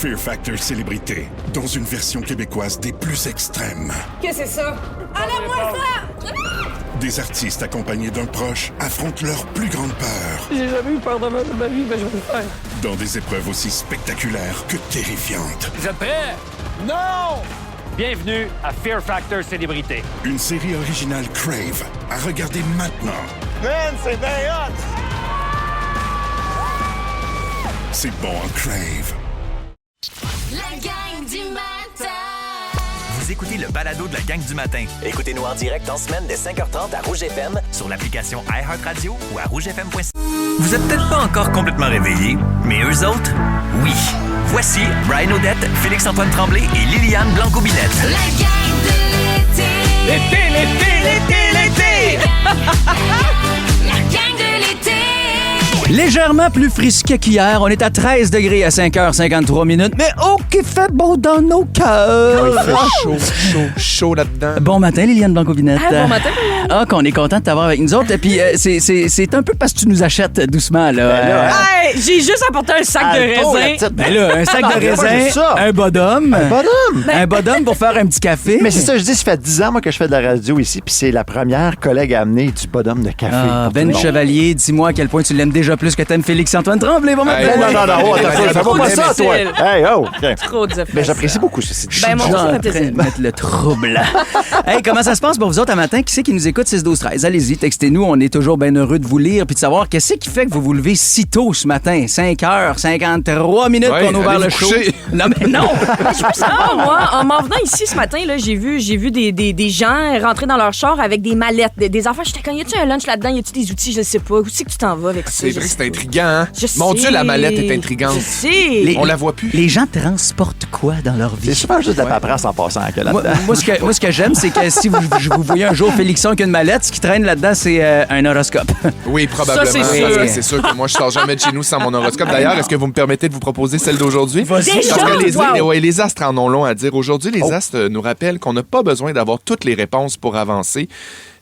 Fear Factor Célébrité, dans une version québécoise des plus extrêmes. Qu'est-ce que c'est ça? Enlève-moi ça! Des artistes accompagnés d'un proche affrontent leur plus grande peur. J'ai jamais eu peur de ma vie, mais je vais le faire. Dans des épreuves aussi spectaculaires que terrifiantes. Vous êtes prêts? Non! Bienvenue à Fear Factor Célébrité. Une série originale Crave à regarder maintenant. Man, c'est bien hot! C'est bon en Crave. La gang du matin. Vous écoutez le balado de la gang du matin. Écoutez-nous en direct en semaine dès 5h30 à Rouge FM. Sur l'application iHeartRadio ou à rougefm.ca. Vous êtes peut-être pas encore complètement réveillés, mais eux autres, oui. Voici Brian Odette, Félix-Antoine Tremblay et Liliane Blanco-Binette. La gang de l'été. L'été! La gang de l'été. Légèrement plus frisquet qu'hier. On est à 13 degrés à 5h53 minutes. Mais oh, qu'il fait beau dans nos cœurs! Il fait chaud là-dedans. Bon matin, Liliane Blanco-Binette. Bon matin, Liliane. Ah, qu'on est content de t'avoir avec nous autres. Et puis, c'est un peu parce que tu nous achètes doucement, là. Hey, j'ai juste apporté un sac de raisin. Ben là, un sac de pas juste raisin, ça. un bodum. Un bodum pour faire un petit café. Mais c'est ça, je dis, ça fait 10 ans moi, que je fais de la radio ici, puis c'est la première collègue à amener du bodum de café. Ah, pour Ben tout le monde. Chevalier, dis-moi à quel point tu l'aimes déjà plus que t'aimes Félix-Antoine Tremblay. Bon matin. Non, ça va pas ça, toi. difficile. Hey, oh, OK. Trop difficile. Mais j'apprécie beaucoup ceci dit. Ben, mon Je suis Dieu, ça en fait train plaisir. de mettre le trouble. Hey, comment ça se passe pour vous autres à matin? Qui c'est qui nous écoute 6-12-13? Allez-y, textez-nous. On est toujours bien heureux de vous lire puis de savoir qu'est-ce qui fait que vous vous levez si tôt ce matin. 5h53 minutes qu'on a ouvert le show. Non, mais non! Ah, moi, en m'en venant ici ce matin, là, j'ai vu des gens rentrer dans leur char avec des mallettes, des affaires. J'étais comme, y a-tu un lunch là-dedans? Y a-tu des outils? Je sais pas. Où c'est que tu t'en vas avec ça? C'est vrai Je que sais c'est pas. intriguant, hein? Je Mon sais. Dieu, la mallette est intrigante. Je sais. On la voit plus. Les gens transportent quoi dans leur vie? C'est souvent juste de la paperasse en passant que Moi, là-dedans. moi, ce que j'aime, c'est que si vous voyez un jour Félixon avec une mallette, ce qui traîne là-dedans, c'est un horoscope. Oui, probablement. Ça, c'est Parce sûr. que c'est sûr que moi, je sors jamais de chez nous sans mon horoscope. D'ailleurs, est-ce que vous me permettez de vous proposer celle d'aujourd'hui? Déjà? Parce que Wow. les astres en ont long à dire. Aujourd'hui, les astres nous rappellent qu'on n'a pas besoin d'avoir toutes les réponses pour avancer.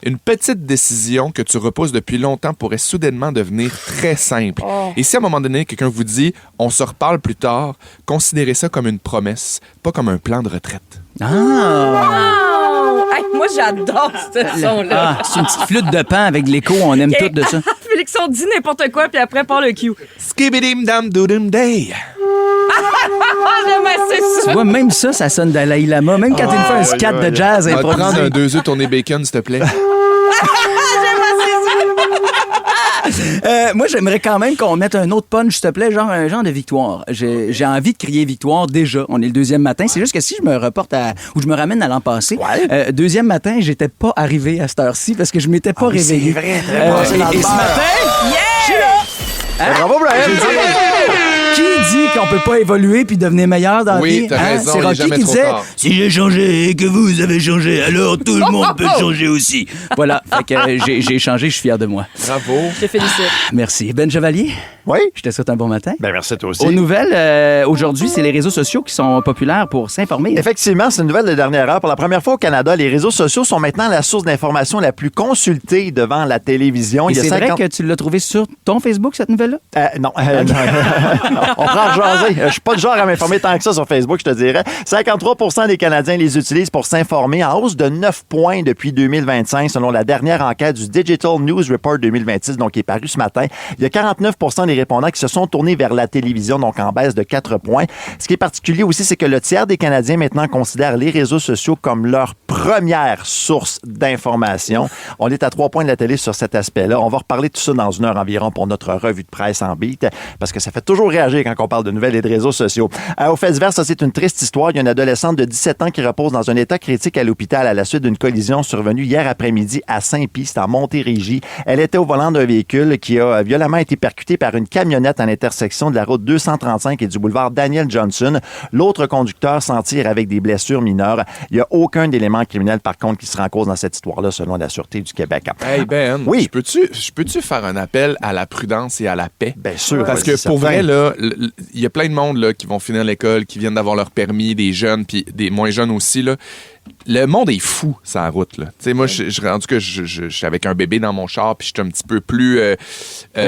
Une petite décision que tu repousses depuis longtemps pourrait soudainement devenir très simple. Et si à un moment donné, quelqu'un vous dit « on se reparle plus tard », considérez ça comme une promesse, pas comme un plan de retraite. Ah! Oh! Hey, moi, j'adore ce son-là. Ah, c'est une petite flûte de pan avec de l'écho. On aime tout de ça. Félix, on dit n'importe quoi, puis après, part le cue. Skibidim-dam-doodum-day. Ah, j'aime assez Tu ça. vois, même ça sonne Dalai Lama. Même quand il fait un scat de jazz On va te prendre improvisé. un 2 œufs tourné bacon, s'il te plaît. Moi, j'aimerais quand même qu'on mette un autre punch, s'il te plaît, genre un genre de victoire. J'ai envie de crier victoire déjà. On est le deuxième matin. C'est juste que si je me reporte ou je me ramène à l'an passé, deuxième matin, j'étais pas arrivé à cette heure-ci parce que je m'étais pas réveillé. C'est vrai, très passé dans le et ce beurre. matin, je suis là. Bravo, Brian! Qui dit qu'on peut pas évoluer puis devenir meilleur dans la Oui, vie? t'as raison, C'est il est Rocky jamais qui trop disait tard. si j'ai changé et que vous avez changé, alors tout le monde peut changer aussi. Voilà, fait que j'ai changé, je suis fier de moi. Bravo. Je te félicite. Merci. Ben Chevalier, Oui? je te souhaite un bon matin. Ben merci à toi aussi. Aux nouvelles, aujourd'hui, c'est les réseaux sociaux qui sont populaires pour s'informer. Effectivement, c'est une nouvelle de dernière heure. Pour la première fois au Canada, les réseaux sociaux sont maintenant la source d'information la plus consultée devant la télévision. Et c'est vrai que tu l'as trouvé sur ton Facebook, cette nouvelle-là? Non. On prend à jaser. Je suis pas du genre à m'informer tant que ça sur Facebook, je te dirais. 53 des Canadiens les utilisent pour s'informer, en hausse de 9 points depuis 2025, selon la dernière enquête du Digital News Report 2026, donc qui est paru ce matin. Il y a 49 des répondants qui se sont tournés vers la télévision, donc en baisse de 4 points. Ce qui est particulier aussi, c'est que le tiers des Canadiens maintenant considèrent les réseaux sociaux comme leur première source d'information. On est à 3 points de la télé sur cet aspect-là. On va reparler de tout ça dans une heure environ pour notre revue de presse en beat, parce que ça fait toujours réagir quand on parle de nouvelles et de réseaux sociaux. Au fait divers, ça, c'est une triste histoire. Il y a une adolescente de 17 ans qui repose dans un état critique à l'hôpital à la suite d'une collision survenue hier après-midi à Saint-Pie, c'est en Montérégie. Elle était au volant d'un véhicule qui a violemment été percuté par une camionnette à l'intersection de la route 235 et du boulevard Daniel Johnson. L'autre conducteur s'en tire avec des blessures mineures. Il n'y a aucun élément criminel, par contre, qui sera en cause dans cette histoire-là, selon la Sûreté du Québec. Hey Ben, Oui. je peux-tu faire un appel à la prudence et à la paix? Bien sûr. Parce que vas-y, pour certain. vrai, là, il y a plein de monde là, qui vont finir l'école, qui viennent d'avoir leur permis, des jeunes, puis des moins jeunes aussi. Là. Le monde est fou, sur la route. Là. Moi, rendu que je suis avec un bébé dans mon char, puis je suis un petit peu plus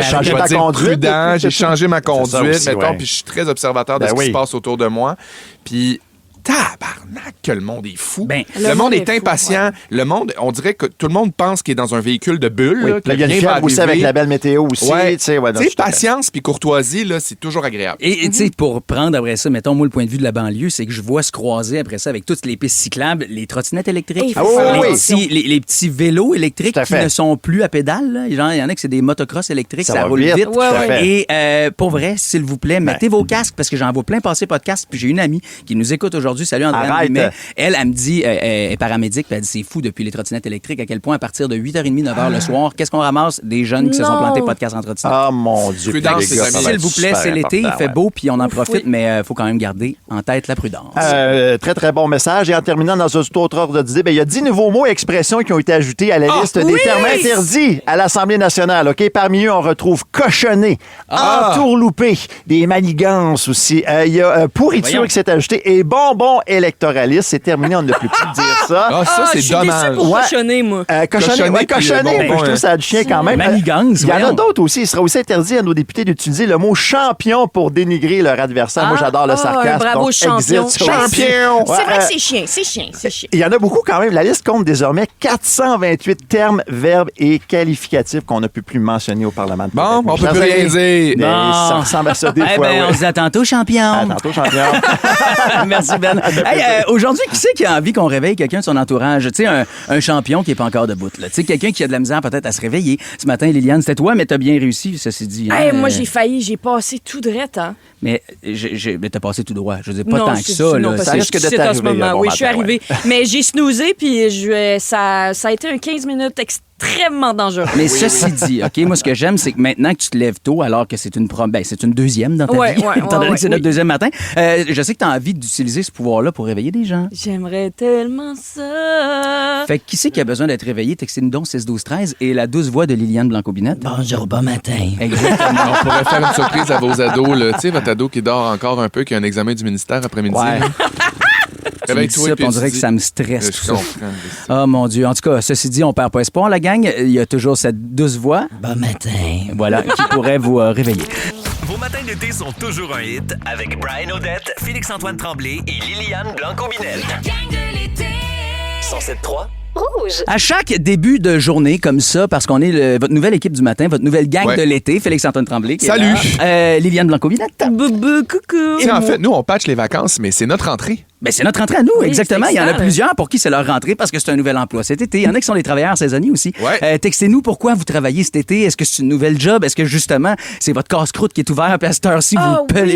changé ta conduite, prudent. J'ai changé ma conduite, aussi, mettons, puis je suis très observateur de ce qui se passe autour de moi. Puis tabarnak que le monde est fou. Le monde est impatient. Ouais. Le monde, on dirait que tout le monde pense qu'il est dans un véhicule de bulle. Oui. Là, Il y a une fièvre aussi avec la belle météo aussi. Ouais. Patience puis courtoisie, là, c'est toujours agréable. Et tu sais, pour prendre après ça, mettons, moi, le point de vue de la banlieue, c'est que je vois se croiser après ça avec toutes les pistes cyclables, les trottinettes électriques, les petits vélos électriques qui ne sont plus à pédale. Là. Genre, il y en a que c'est des motocross électriques, ça roule vite. Et pour vrai, s'il vous plaît, mettez vos casques parce que j'en vois plein passer podcast. Puis j'ai une amie qui nous écoute aujourd'hui. Salut Andréane. Mais elle me dit, elle est paramédique, puis elle dit c'est fou depuis les trottinettes électriques, à quel point à partir de 8h30, 9h le soir, qu'est-ce qu'on ramasse? Des jeunes qui se sont plantés podcast en trottinette. Ah mon Dieu. Prudence, s'il vous plaît, c'est l'été, il fait beau, puis on en profite, mais il faut quand même garder en tête la prudence. Très, très bon message. Et en terminant dans un autre ordre d'idée, il y a 10 nouveaux mots et expressions qui ont été ajoutés à la liste des termes interdits à l'Assemblée nationale. OK? Parmi eux, on retrouve cochonner, entourlouper, des manigances aussi. Il y a pourriture qui s'est ajoutée et bonbon électoraliste. C'est terminé, on ne peut plus dire ça. Ça, c'est dommage. Cochonner, moi. Cochonner, je trouve ça a du chien quand même. Manigance, il y en a d'autres aussi. Il sera aussi interdit à nos députés d'utiliser le mot champion pour dénigrer leur adversaire. Moi, j'adore le sarcasme. Bravo, donc, champion. Champion! C'est vrai que c'est chien, c'est chien. Il y en a beaucoup quand même. La liste compte désormais 428 termes, verbes et qualificatifs qu'on ne peut plus mentionner au Parlement de Québec. Bon, on peut plus rien dire. Mais ça ressemble à ça des fois. On se dit à tantôt, champion. À tantôt, champion. Merci, Ben. Hey, aujourd'hui, qui c'est qui a envie qu'on réveille quelqu'un de son entourage? Tu sais, un champion qui n'est pas encore debout. Tu sais, quelqu'un qui a de la misère peut-être à se réveiller. Ce matin, Liliane, c'était toi, mais t'as bien réussi, ceci dit. Hey, moi, j'ai failli, j'ai passé tout droit, hein. Mais t'as passé tout droit. Je veux dire, pas tant que ça. Non, là. Ça risque de t'arriver. En ce moment. Bon Oui, je suis matin, arrivée. Mais j'ai snoozé, puis ça a été un 15 minutes extrêmement dangereux. Mais ceci dit, OK, moi, ce que j'aime, c'est que maintenant que tu te lèves tôt, alors que c'est une deuxième dans ta vie, étant donné que c'est notre deuxième matin, je sais que tu as envie d'utiliser ce pouvoir-là pour réveiller des gens. J'aimerais tellement ça. Fait que qui c'est qui a besoin d'être réveillé? Textez-nous donc 6-12-13 et la douce voix de Liliane Blanco-Binette. Bonjour, bon matin. Exactement. On pourrait faire une surprise à vos ados. Là. Tu sais, votre ado qui dort encore un peu, qui a un examen du ministère après-midi. Ouais. Réveille-toi, on dirait que ça me stresse. Je tout comprends. ça. Oh mon Dieu. En tout cas, ceci dit, on perd pas espoir, la gang. Il y a toujours cette douce voix. Bon matin. Voilà, qui pourrait vous réveiller. Vos matins d'été sont toujours un hit avec Brian Odette, Félix-Antoine Tremblay et Liliane Blanco-Binette. La gang de l'été. 107.3. Rouge. À chaque début de journée comme ça, parce qu'on est votre nouvelle équipe du matin, votre nouvelle gang de l'été, Félix-Antoine Tremblay. Salut! Liliane Blanco-Binette. Coucou. En fait, nous, on patch les vacances, mais c'est notre rentrée. Ben, c'est notre rentrée à nous, Oui, exactement. c'est Il y en a ça. plusieurs pour qui c'est leur rentrée parce que c'est un nouvel emploi cet été. Il y en a qui sont des travailleurs saisonniers aussi. Ouais. Textez-nous pourquoi vous travaillez cet été. Est-ce que c'est une nouvelle job? Est-ce que justement, c'est votre casse-croûte qui est ouvert puis à cette heure-ci,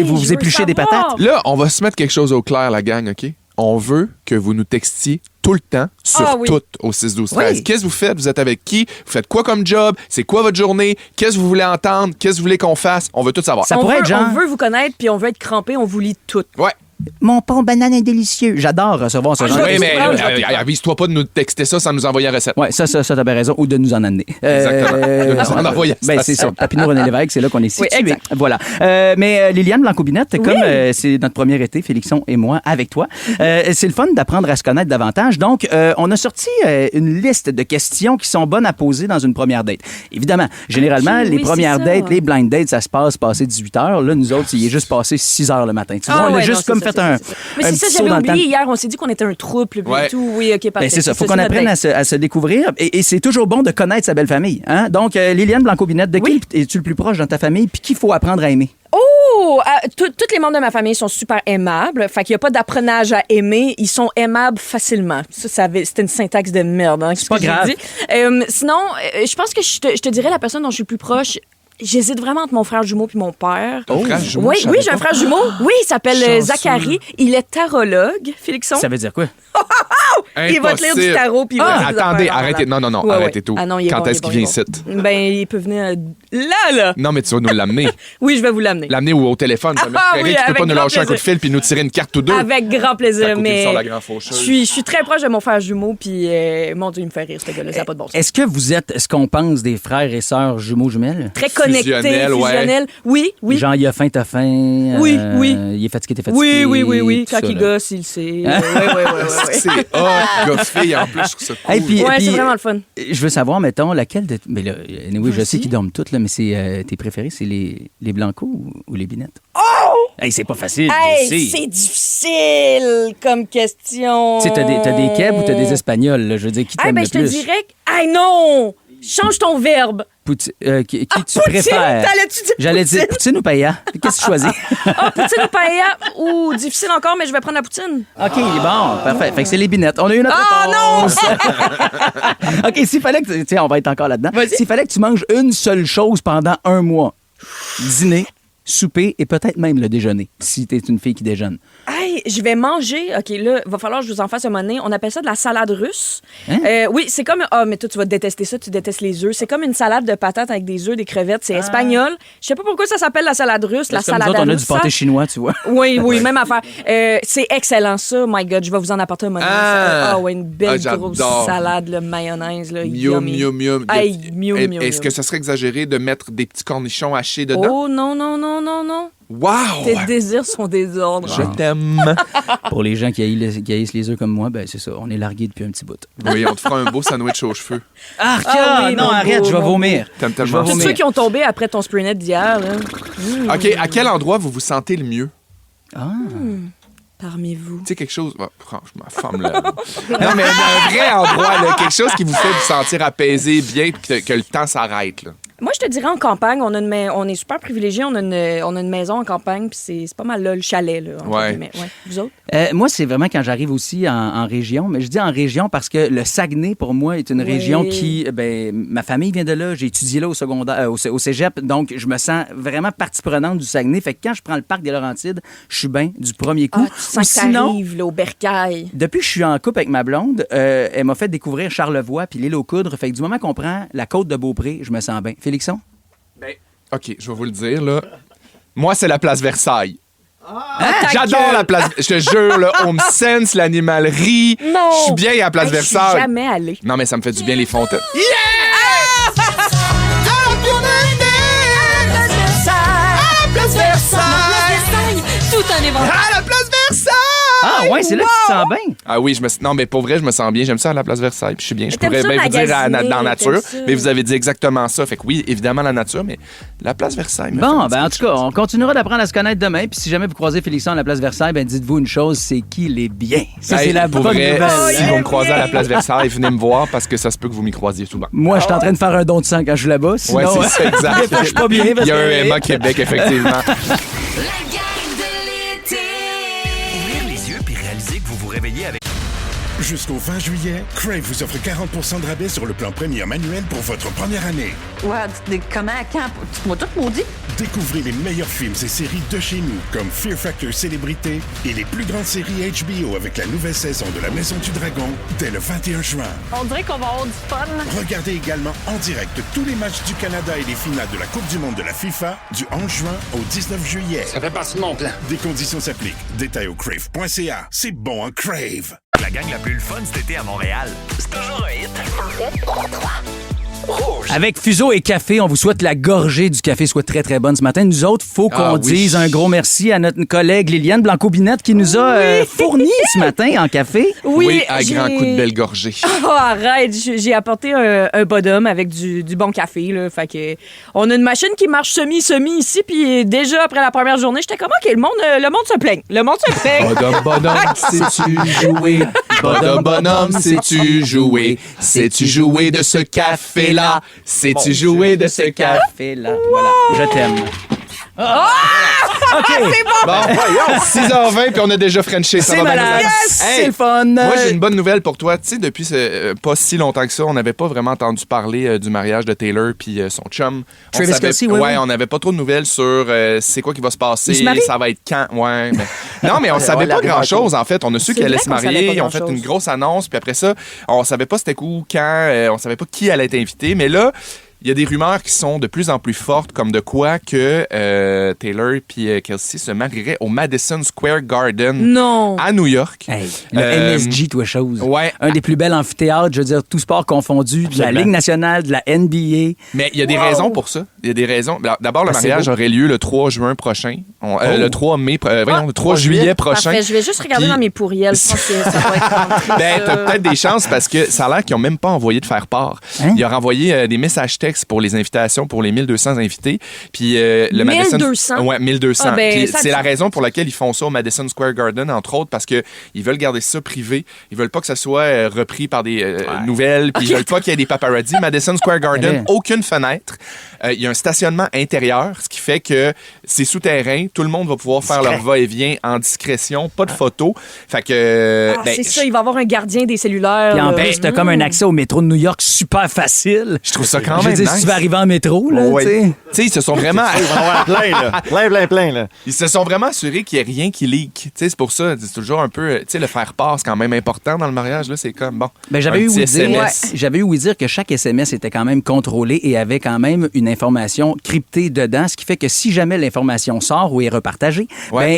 vous épluchez des patates? Là, on va se mettre quelque chose au clair, la gang, OK? On veut que vous nous textiez tout le temps sur tout au 6-12-13. Oui. Qu'est-ce que vous faites? Vous êtes avec qui? Vous faites quoi comme job? C'est quoi votre journée? Qu'est-ce que vous voulez entendre? Qu'est-ce que vous voulez qu'on fasse? On veut tout savoir. Ça pourrait être genre... On veut vous connaître, puis on veut être crampé, on vous lit tout. Ouais. Mon pont banane est délicieux. J'adore recevoir ce genre de Oui, mais je avise-toi pas de nous texter ça sans nous envoyer une recette. Ouais, ça, t'as bien raison. Ou de nous en amener. Exactement. De nous en envoyer. Ben, c'est ça. Papineau René Lévesque, c'est là qu'on est situé. Oui, exact. Voilà. Mais Liliane Blanco-Binette, comme c'est notre premier été, Félixon et moi, avec toi, c'est le fun d'apprendre à se connaître davantage. Donc, on a sorti une liste de questions qui sont bonnes à poser dans une première date. Évidemment, généralement, les premières dates, les blind dates, ça se passe passé 18 h. Là, nous autres, il est juste passé 6 h le matin. Tu vois, on a juste comme fait un... Mais c'est ça, j'avais oublié hier. On s'est dit qu'on était un trouble et tout. Oui, OK, parfait. Ben, c'est ça. Faut qu'on apprenne à se découvrir. Et c'est toujours bon de connaître sa belle famille. Hein? Donc, Liliane Blanco-Binette, de qui es-tu le plus proche dans ta famille? Puis qu'il faut apprendre à aimer? Oh! Tous les membres de ma famille sont super aimables. Fait qu'il n'y a pas d'apprenage à aimer. Ils sont aimables facilement. C'était une syntaxe de merde. Hein, c'est pas grave. Sinon, je pense que je te dirais la personne dont je suis le plus proche. J'hésite vraiment entre mon frère jumeau puis mon père. Ton frère jumeau? Oui, j'ai un frère jumeau. Oui, il s'appelle Zachary. Il est tarologue, Félixon. Ça veut dire quoi? Il va te lire du tarot. Puis attendez, arrêtez. Non, arrêtez tout. Ah non, quand est-ce qu'il vient ici? Ben, il peut venir là. Non, mais tu vas nous l'amener. Oui, je vais vous l'amener. L'amener ou au téléphone. Tu peux pas nous lâcher un coup de fil puis nous tirer une carte ou deux. Avec grand plaisir. Mais la grande faucheuse. Je suis très proche de mon frère jumeau, puis mon Dieu, il me fait rire, ce gars-là. Ça n'a pas de bon sens. Est-ce que vous êtes ce qu'on pense des frères et sœurs jumeaux-jumelles? Très connecté, fusionnel, ouais. fusionnel. Oui, oui. Genre, il a faim, t'as faim. Oui, oui. Il est fatigué, t'es fatigué. Oui. tout Quand ça, il là. gosse, il le sait. Ouais. C'est hot, gars-fille, en plus, je trouve ça cool. Hey, puis- Ouais, puis, c'est vraiment le fun. Je veux savoir, mettons, laquelle de. Mais là, anyway, je Vas-y. sais qu'ils dorment toutes, là, mais c'est tes préférés, c'est les blancos ou les binettes? Oh! Hey, c'est pas facile. je sais. C'est difficile comme question. Tu sais, t'as des Keb ou t'as des Espagnols, là, je veux dire, qui t'aiment le je te plus? dirais que... non! Change ton verbe. Qui tu Poutine, préfères? t'allais-tu dire J'allais dire poutine? poutine ou paella? Qu'est-ce que tu choisis? Poutine ou paella ou difficile encore, mais je vais prendre la poutine. OK, bon, parfait. Fait que c'est les binettes. On a eu notre réponse. OK, s'il fallait que... Tiens, on va être encore là-dedans. Vas-y. S'il fallait que tu manges une seule chose pendant un mois, dîner, souper et peut-être même le déjeuner, si t'es une fille qui déjeune. Hey, je vais manger. OK, là, il va falloir que je vous en fasse un moment donné. On appelle ça de la salade russe. Hein? Oui, c'est comme... mais toi, tu vas détester ça. Tu détestes les œufs. C'est comme une salade de patates avec des œufs, des crevettes. C'est espagnol. Je sais pas pourquoi ça s'appelle la salade russe. La C'est comme nous salade autres, on a russe. du pâté chinois, tu vois. Oui, même affaire. C'est excellent, ça. My God, je vais vous en apporter un moment donné. Ah! Ouais, une belle j'adore. grosse salade, là, mayonnaise. Là, Miam, yummy. miam, miam. Hey, miam, miam, Est-ce que miam. ça serait exagéré de mettre des petits cornichons hachés dedans? Oh, non. Wow! Tes désirs sont désordres. Je t'aime. Pour les gens qui haïssent les œufs comme moi, ben c'est ça. On est largués depuis un petit bout. Oui, on te fera un beau sandwich aux cheveux. oui, non, mon arrête, beau, je vais mon vomir. T'aimes Je tellement vais ça. Tous vomir. ceux qui ont tombé après ton spray net d'hier, là. OK, à quel endroit vous vous sentez le mieux? Parmi vous. Tu sais, quelque chose... Oh, franchement, femme, là. Non, mais un vrai endroit, là, quelque chose qui vous fait vous sentir apaisé, bien, puis que le temps s'arrête, là. Moi, je te dirais en campagne, on est super privilégiés. On a une maison en campagne, puis c'est pas mal là, le chalet. Là, entre Ouais. guillemets. Ouais. Vous autres? Moi, c'est vraiment quand j'arrive aussi en région. Mais je dis en région parce que le Saguenay, pour moi, est une région qui... ma famille vient de là. J'ai étudié là au secondaire, au cégep. Donc, je me sens vraiment partie prenante du Saguenay. Fait que quand je prends le parc des Laurentides, je suis bien du premier coup. Tu sens que sinon, t'arrives, là, au bercail. depuis que je suis en couple avec ma blonde, elle m'a fait découvrir Charlevoix puis l'île aux Coudres. Fait que du moment qu'on prend la côte de Beaupré, je me sens bien. Félixon? OK, je vais vous le dire, là. Moi, c'est la place Versailles. Ta J'adore gueule. la place... Je te jure, le Home Sense, l'animalerie. Non! Je suis bien à la place Hey, je suis Versailles. jamais allée. Non, mais ça me fait du bien, les fontaines. Tout un événement. À la place Versailles! Ah ouais, c'est là que tu te sens bien. Ah oui, non, mais pour vrai, je me sens bien. J'aime ça à la place Versailles. Puis je suis bien. Je T'aimes pourrais ça bien vous dire magasiner, dans la nature, t'aimes ça. mais vous avez dit exactement ça. Fait que oui, évidemment la nature, mais la place Versailles. me fait Bon, un ben en petit tout cas, on continuera d'apprendre à se connaître demain. Puis si jamais vous croisez Félixon à la place Versailles, ben dites-vous une chose, c'est qu'il est bien. Ça, Hey, c'est la pour bonne vrai, nouvelle. si vous me croisez à la place Versailles, venez me voir parce que ça se peut que vous m'y croisiez souvent. Moi, je suis en train de faire un don de sang quand je suis là-bas. Sinon, Ouais, c'est ça, exact. des fois, je suis pas bien. parce Il y a un que- Emma Québec, effectivement. La gang de l'été. Ouvrir les yeux puis réaliser que vous vous réveillez avec... Jusqu'au 20 juillet, Crave vous offre 40% de rabais sur le plan Premier manuel pour votre première année. Ouais, comment, quand? Tu m'as tout maudit? Découvrez les meilleurs films et séries de chez nous, comme Fear Factor Célébrité et les plus grandes séries HBO avec la nouvelle saison de La Maison du Dragon dès le 21 juin. On dirait qu'on va avoir du fun. Regardez également en direct tous les matchs du Canada et les finales de la Coupe du monde de la FIFA du 11 juin au 19 juillet. Ça fait partie de mon plan. Des conditions s'appliquent. Détails au crave.ca. C'est bon en Crave. La gang la plus le fun cet été à Montréal, c'est toujours un hit. Rouge. Avec Fuseau et Café, on vous souhaite la gorgée du café soit très, très bonne ce matin. Nous autres, faut qu'on Ah oui. dise un gros merci à notre collègue Liliane Blanco-Binette qui nous a fourni ce matin en café. Oui, à j'ai- grand coup de belle gorgée. Oh, arrête, j'ai apporté un bonhomme avec du bon café. Là. Fait que, on a une machine qui marche semi ici, puis déjà après la première journée, j'étais comme, OK, le monde se plaigne. Le monde se plaigne. Bonhomme, sais-tu jouer? Bonhomme, sais-tu jouer? Sais-tu jouer de ce café-là? Sais-tu jouer de ce café? Café-là. Voilà, je t'aime. OK. Bon, voyons. 6h20, puis on a déjà Frenché. Ça C'est va bien, malade. nous autres? C'est Hey, le fun. Moi, j'ai une bonne nouvelle pour toi. Tu sais, depuis pas si longtemps que ça, on n'avait pas vraiment entendu parler du mariage de Taylor puis son chum. Travis Kelce, oui, oui. on n'avait pas trop de nouvelles sur c'est quoi qui va se passer, Il se marie? ça va être quand. Ouais, mais... Non, mais on savait pas grand-chose, en fait. On a su C'est qu'elle allait vrai se qu'on savait marier, pas ils ont fait grand-chose. une grosse annonce, puis après ça, on savait pas c'était où, quand, on savait pas qui allait être invité, mais là... il y a des rumeurs qui sont de plus en plus fortes, comme de quoi que Taylor et Kelsey se marieraient au Madison Square Garden à New York. Hey, le MSG, toi, chose. Ouais. Un des plus belles amphithéâtres, je veux dire, tout sport confondu, de la Ligue nationale, de la NBA. Mais il y a des raisons pour ça. Il y a des raisons. D'abord, le mariage aurait lieu le 3 juin prochain. Le 3 mai, le 3 juillet prochain. Parfait, je vais juste regarder dans mes pourriels. Je pense que ça va être t'as peut-être des chances parce que ça a l'air qu'ils n'ont même pas envoyé de faire-part. Ils ont envoyé des messages textes pour les invitations pour les 1200 invités. Puis le 1200? Ouais, 1200. Ben, c'est la raison pour laquelle ils font ça au Madison Square Garden, entre autres, parce qu'ils veulent garder ça privé. Ils veulent pas que ça soit repris par des nouvelles. Puis ils veulent pas qu'il y ait des paparazzi. Madison Square Garden, aucune fenêtre. Il y a un stationnement intérieur, ce qui fait que c'est souterrain. Tout le monde va pouvoir faire leur va-et-vient en discrétion. Pas de photos. Fait que... c'est ça, il va y avoir un gardien des cellulaires. Puis en plus, t'as comme un accès au métro de New York super facile. Je trouve ça quand même Je veux dire, nice. si tu vas arriver en métro, là, tu sais, ils se sont vraiment... plein, là. Ils se sont vraiment assurés qu'il n'y ait rien qui leak. Tu sais, c'est pour ça, c'est toujours un peu... Tu sais, le faire-part, c'est quand même important dans le mariage. Là, c'est comme, bon, j'avais eu ouï dire que chaque SMS était quand même contrôlé et avait quand même une information cryptée dedans, ce qui fait que si jamais l'information sort ou est repartagée,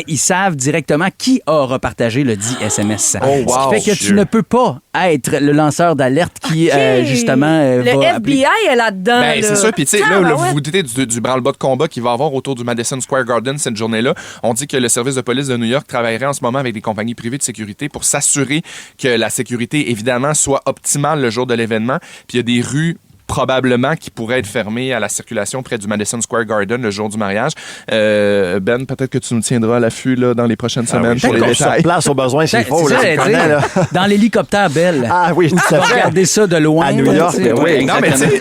ils savent directement qui a repartagé le dit SMS. Oh, wow, ce qui fait que tu ne peux pas être le lanceur d'alerte qui, justement, le va FBI est là-dedans. C'est ça. Puis, tu sais, là, vous vous doutez du branle-bas de combat qu'il va y avoir autour du Madison Square Garden cette journée-là. On dit que le service de police de New York travaillerait en ce moment avec des compagnies privées de sécurité pour s'assurer que la sécurité, évidemment, soit optimale le jour de l'événement. Puis, il y a des rues probablement qui pourrait être fermé à la circulation près du Madison Square Garden le jour du mariage. Ben, peut-être que tu nous tiendras à l'affût là, dans les prochaines semaines pour les détails. Sur place au besoin s'il faut. Là, dans l'hélicoptère Bell. Ah oui, tu vas regarder ça de loin. À New York. Oui, non, mais tu sais,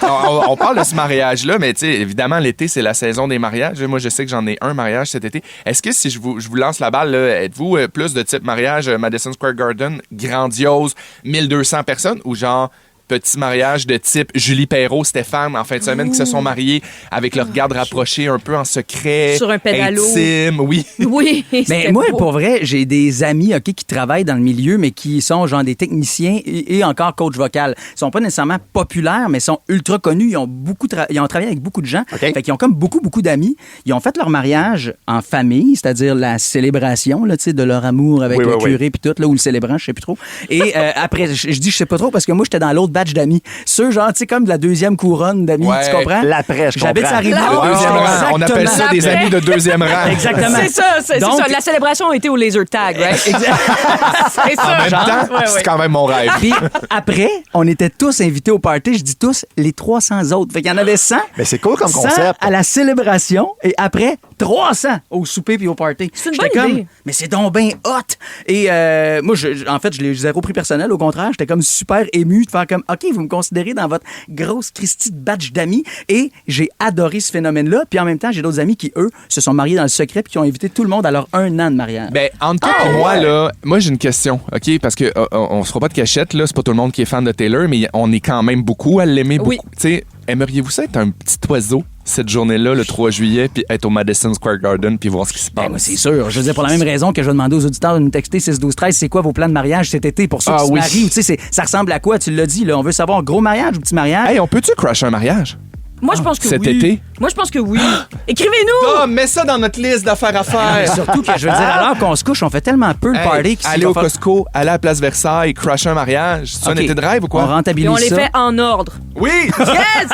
on parle de ce mariage-là, mais tu sais, évidemment, l'été, c'est la saison des mariages. Moi, je sais que j'en ai un mariage cet été. Est-ce que si je vous lance la balle, là, êtes-vous plus de type mariage Madison Square Garden, grandiose, 1200 personnes, ou genre petit mariage de type Julie Perrault, Stéphane, en fin de semaine, qui se sont mariés avec leur garde rapprochée, un peu en secret. Sur un pédalo. Intime, oui. Oui. Mais moi, pour vrai, j'ai des amis qui travaillent dans le milieu, mais qui sont genre des techniciens et encore coach vocal. Ils sont pas nécessairement populaires, mais sont ultra connus. Ils ont ils ont travaillé avec beaucoup de gens. Fait qu'ils ont comme beaucoup d'amis. Ils ont fait leur mariage en famille, c'est-à-dire la célébration là, de leur amour avec le curé puis tout, là, ou le célébrant, je sais plus trop. Et après, je dis je sais pas trop parce que moi, j'étais dans l'autre batch d'amis. Ceux, genre, tu sais, comme de la deuxième couronne d'amis, tu comprends? L'après, je comprends. J'habite à Rive-Nord. On appelle ça des amis de deuxième rang. Exactement. C'est ça. La célébration a été au laser tag, right? C'est ça. En même temps, c'est quand même mon rêve. Puis après, on était tous invités au party. Je dis tous, les 300 autres. Fait qu'il y en avait 100. Mais c'est cool comme 100 concept. à la célébration et après, 300 au souper puis au party. C'est une bonne idée. Mais c'est donc bien hot. Et moi, en fait, je l'ai zéro prix personnel. Au contraire, j'étais comme super ému de faire comme, OK, vous me considérez dans votre grosse Christie de batch d'amis. Et j'ai adoré ce phénomène-là. Puis en même temps, j'ai d'autres amis qui, eux, se sont mariés dans le secret puis qui ont invité tout le monde à leur 1 an de mariage. Ben, entre toi et moi, là, moi, j'ai une question, OK? Parce que on se fera pas de cachette, là. C'est pas tout le monde qui est fan de Taylor, mais on est quand même beaucoup à l'aimer beaucoup. Tu sais, aimeriez-vous ça être un petit oiseau cette journée-là, le 3 juillet, puis être au Madison Square Garden, puis voir ce qui se passe? Ben, c'est sûr. Je veux dire, pour la même raison que je vais demander aux auditeurs de nous texter 6-12-13, c'est quoi vos plans de mariage cet été pour ceux qui se marient? Tu sais, ça ressemble à quoi? Tu l'as dit, là. On veut savoir gros mariage ou petit mariage? Hey, on peut-tu crasher un mariage? Moi, je pense que cet oui. été? Moi, je pense que oui. Écrivez-nous! Mets ça dans notre liste d'affaires à faire. Surtout que, je veux dire, alors qu'on se couche, on fait tellement peu le party. Aller au Costco, aller à la Place Versailles, crasher un mariage. C'est un été de rêve ou quoi? On rentabilise Et on les ça. fait en ordre. Oui! Yes!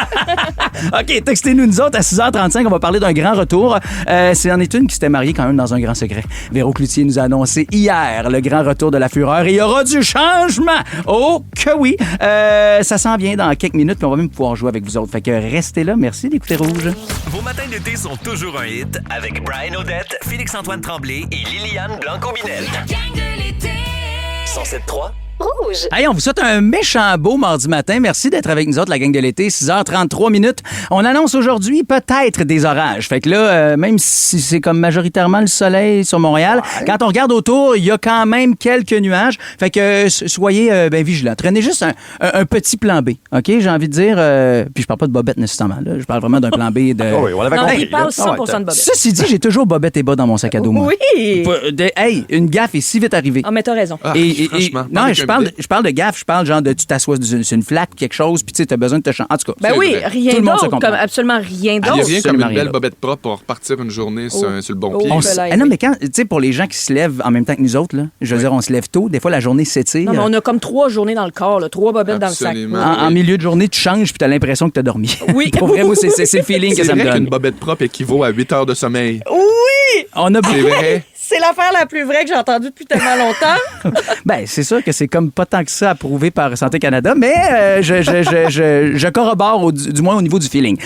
OK, textez-nous, nous autres, à 6h35, on va parler d'un grand retour. C'est en est une qui s'était mariée quand même dans un grand secret. Véro Cloutier nous a annoncé hier le grand retour de la fureur et il y aura du changement. Oh que oui! Ça s'en vient dans quelques minutes, puis on va même pouvoir jouer avec vous autres. Fait que restez là. Merci d'écouter Rouge. Vos matins d'été sont toujours un hit avec Brian Odette, Félix-Antoine Tremblay et Liliane Blanco-Binel. La gang de l'été. 107.3. Rouge. Hey, on vous souhaite un méchant beau mardi matin. Merci d'être avec nous autres, la gang de l'été. 6h33 minutes. On annonce aujourd'hui peut-être des orages. Fait que là, même si c'est comme majoritairement le soleil sur Montréal, quand on regarde autour, il y a quand même quelques nuages. Fait que soyez vigilants. Traînez juste un petit plan B. OK? J'ai envie de dire... puis je parle pas de bobette nécessairement. Là. Je parle vraiment d'un plan B de... Oui, on l'avait Non, compris. il parle 100% de bobette. Ceci dit, j'ai toujours bobette et bas dans mon sac à dos, moi. Oui! Hey, une gaffe est si vite arrivée. Ah, mais t'as raison. Ah, Et franchement, non, je je parle de gaffe, je parle genre de tu t'assois sur une flaque ou quelque chose, puis tu sais, t'as besoin de te changer. En tout cas, Ben oui, vrai. rien Tout le monde se d'autre, comprend. comme absolument rien Il d'autre. n'y a rien comme Absolument une rien belle d'autre. bobette propre pour repartir une journée sur le bon pied. Non, mais quand, tu sais, pour les gens qui se lèvent en même temps que nous autres, là, je veux dire, on se lève tôt, des fois la journée s'étire. Non, mais on a comme 3 journées dans le corps, là, 3 bobettes dans le Absolument. sac. En milieu de journée, tu changes puis t'as l'impression que t'as dormi. Oui. Pour vrai, moi, c'est le feeling que C'est ça me vrai donne. qu'une bobette propre équivaut à 8 heures de sommeil. Oui! On a C'est vrai. C'est l'affaire la plus vraie que j'ai entendue depuis tellement longtemps. Ben, c'est sûr que c'est comme pas tant que ça approuvé par Santé Canada, mais je corrobore du moins au niveau du feeling.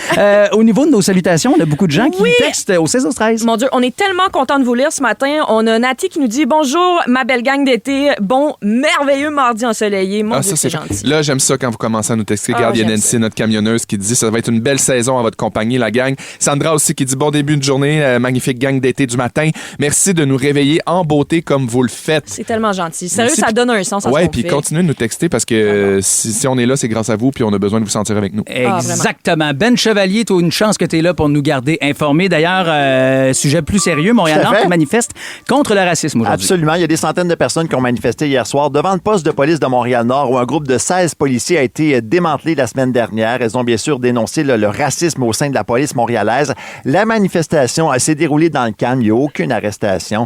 Au niveau de nos salutations, on a beaucoup de gens qui Oui. textent au 16-13. Mon Dieu, on est tellement content de vous lire ce matin. On a Nati qui nous dit « Bonjour, ma belle gang d'été. Bon, merveilleux mardi ensoleillé. » Mon Dieu, c'est gentil. Là, j'aime ça quand vous commencez à nous texter. Ah, Regarde, il y a j'aime Nancy, notre camionneuse, qui dit ça va être une belle saison à votre compagnie, la gang. Sandra aussi qui dit bon début de journée, magnifique gang d'été du matin. Merci de nous réveiller en beauté comme vous le faites. C'est tellement gentil. Sérieux, Merci. ça donne un sens à ce Ouais, qu'on puis fait. continuez de nous texter parce que si on est là, c'est grâce à vous, puis on a besoin de vous sentir avec nous. Exactement. Ben Chevalier, tu as une chance que tu es là pour nous garder informés. D'ailleurs, sujet plus sérieux, Montréal-Nord qui manifeste contre le racisme aujourd'hui. Absolument. Il y a des centaines de personnes qui ont manifesté hier soir devant le poste de police de Montréal-Nord où un groupe de 16 policiers a été démantelé la semaine dernière. Elles ont bien sûr dénoncé le racisme au sein de la police montréalaise. La manifestation s'est déroulée dans le calme. Il n'y a aucune arrestation.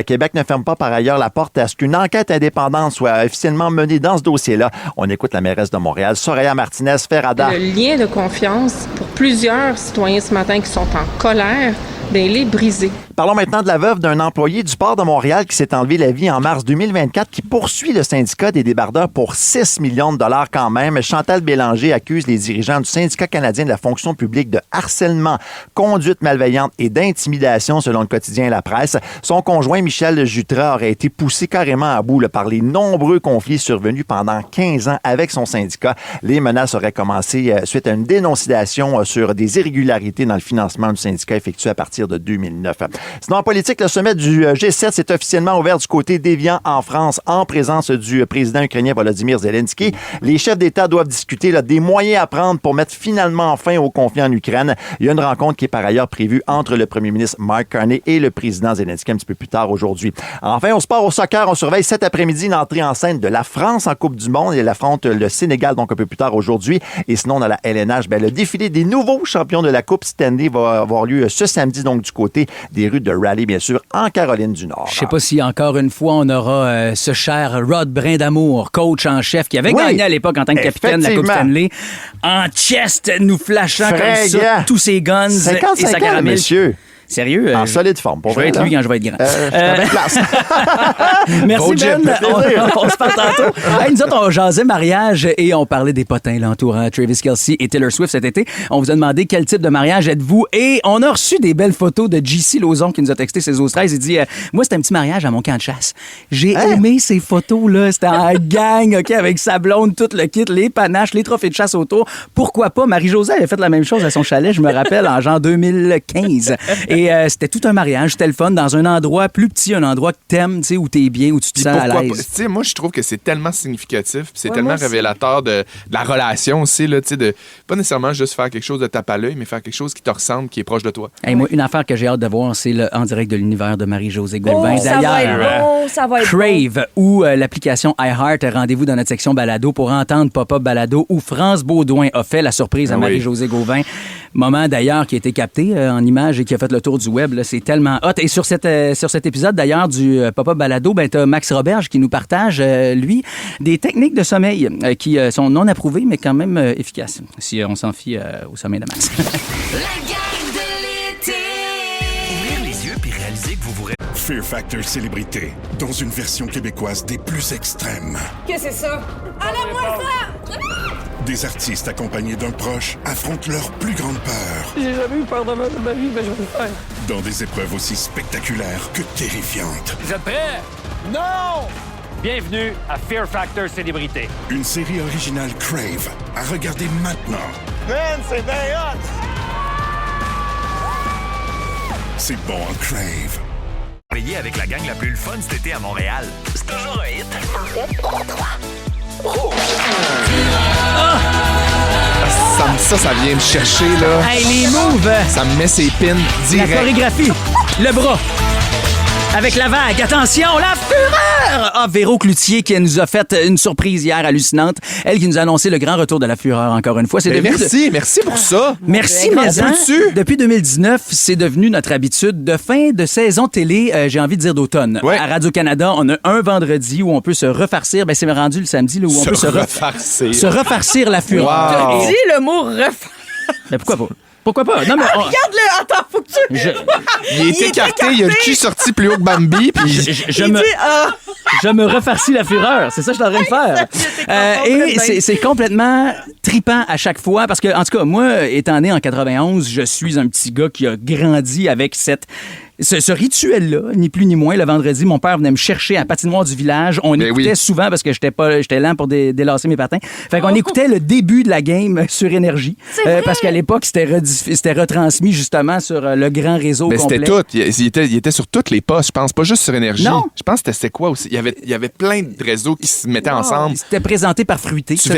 Québec ne ferme pas par ailleurs la porte à ce qu'une enquête indépendante soit officiellement menée dans ce dossier-là. On écoute la mairesse de Montréal, Soraya Martinez-Ferrada. Le lien de confiance pour plusieurs citoyens ce matin qui sont en colère, bien, il est brisé. Parlons maintenant de la veuve d'un employé du port de Montréal qui s'est enlevé la vie en mars 2024, qui poursuit le syndicat des débardeurs pour 6 millions de dollars quand même. Chantal Bélanger accuse les dirigeants du syndicat canadien de la fonction publique de harcèlement, conduite malveillante et d'intimidation, selon le quotidien La Presse. Son conjoint, Michel Jutras, aurait été poussé carrément à bout par les nombreux conflits survenus pendant 15 ans avec son syndicat. Les menaces auraient commencé suite à une dénonciation sur des irrégularités dans le financement du syndicat effectué à partir de 2009. Sinon, en politique, le sommet du G7 s'est officiellement ouvert du côté d'Évian en France en présence du président ukrainien Volodymyr Zelensky. Les chefs d'État doivent discuter des moyens à prendre pour mettre finalement fin au conflit en Ukraine. Il y a une rencontre qui est par ailleurs prévue entre le premier ministre Mark Carney et le président Zelensky un petit peu plus tard aujourd'hui. Enfin, au sport, au soccer, on surveille cet après-midi l'entrée en scène de la France en Coupe du Monde. Elle affronte le Sénégal donc un peu plus tard aujourd'hui. Et sinon, dans la LNH, le défilé des nouveaux champions de la Coupe Stanley va avoir lieu ce samedi donc du côté des rues de Raleigh, bien sûr, en Caroline du Nord. Je sais pas si encore une fois on aura ce cher Rod Brindamour, coach en chef, qui avait gagné à l'époque en tant que capitaine de la Coupe Stanley, en chest, nous flashant comme ça tous ses guns 55 et sa ans, caramel. monsieur. Sérieux? En solide forme. Pour je vais être lui quand je vais être grand. Merci Ben. On se parle tantôt. Hey, nous autres, on jasait mariage et on parlait des potins l'entourant Travis Kelce et Taylor Swift cet été. On vous a demandé quel type de mariage êtes-vous et on a reçu des belles photos de JC Lauzon qui nous a texté ses 13. Il dit moi, c'était un petit mariage à mon camp de chasse. J'ai aimé ces photos-là. C'était en gang, OK, avec sa blonde, tout le kit, les panaches, les trophées de chasse autour. Pourquoi pas? Marie-Josée avait fait la même chose à son chalet, je me rappelle, en genre 2015. Et c'était tout un mariage, c'était le fun, dans un endroit plus petit, un endroit que t'aimes, tu sais, où t'es bien, où tu te sens à l'aise. Moi, je trouve que c'est tellement significatif, c'est tellement révélateur de la relation aussi, là, de pas nécessairement juste faire quelque chose de tape à l'œil, mais faire quelque chose qui te ressemble, qui est proche de toi. Hey, moi, une affaire que j'ai hâte de voir, c'est le En direct de l'univers de Marie-Josée Gauvin. Ça va être bon, ça va être Crave ou l'application iHeart, rendez-vous dans notre section balado pour entendre Pop-Up Balado où France Baudouin a fait la surprise à Marie-Josée Gauvin. Moment d'ailleurs qui a été capté en images et qui a fait le tour du web. C'est tellement hot. Et sur cet épisode d'ailleurs du Pop-Up Balado, t'as Max Roberge qui nous partage, lui, des techniques de sommeil qui sont non approuvées mais quand même efficaces. Si on s'en fie au sommeil de Max. La gang de l'été. Ouvrir les yeux puis réaliser que vous vous... Fear Factor Célébrité, dans une version québécoise des plus extrêmes. Qu'est-ce que c'est ça? Enlève-moi ça! Des artistes accompagnés d'un proche affrontent leur plus grande peur. J'ai jamais eu peur de ma vie, mais je vais le faire. Dans des épreuves aussi spectaculaires que terrifiantes. Vous êtes prêts? Non! Bienvenue à Fear Factor Célébrité. Une série originale Crave à regarder maintenant. Man, c'est bien hot! C'est bon en Crave. Payé avec la gang la plus le fun cet été à Montréal. C'est toujours un hit. En fait, 3-3. Ça vient me chercher, là. Hey, les moves! Ça me met ses pins direct. La chorégraphie, le bras. avec la vague. Attention, la fureur! Ah, Véro Cloutier qui nous a fait une surprise hier hallucinante. Elle qui nous a annoncé le grand retour de la fureur encore une fois. C'est Merci pour ça. Merci, mais depuis 2019, c'est devenu notre habitude de fin de saison télé, j'ai envie de dire d'automne. Ouais. À Radio-Canada, on a un vendredi où on peut se refarcir. Ben, c'est rendu le samedi là, où on peut se refarcir la fureur. Wow. Dis le mot refaire. Mais pourquoi pas? Pourquoi pas? Non, mais Regarde-le! Attends, faut que tu... Il est écarté, il a le cul sorti plus haut que Bambi. Puis je me refarcis la fureur. C'est ça que je suis en train de faire. Et c'est complètement tripant à chaque fois parce que, en tout cas, moi, étant né en 91, je suis un petit gars qui a grandi avec ce rituel-là, ni plus ni moins. Le vendredi, mon père venait me chercher à la patinoire du village. On écoutait souvent parce que j'étais lent pour délasser mes patins. Fait qu'on écoutait le début de la game sur Énergie. Parce qu'à l'époque, c'était retransmis justement sur le grand réseau complet. C'était tout. Il était sur toutes les postes, je pense. Pas juste sur Énergie. Non. Je pense que c'était quoi aussi? Il y avait plein de réseaux qui se mettaient ensemble. C'était présenté par Fruité. Tu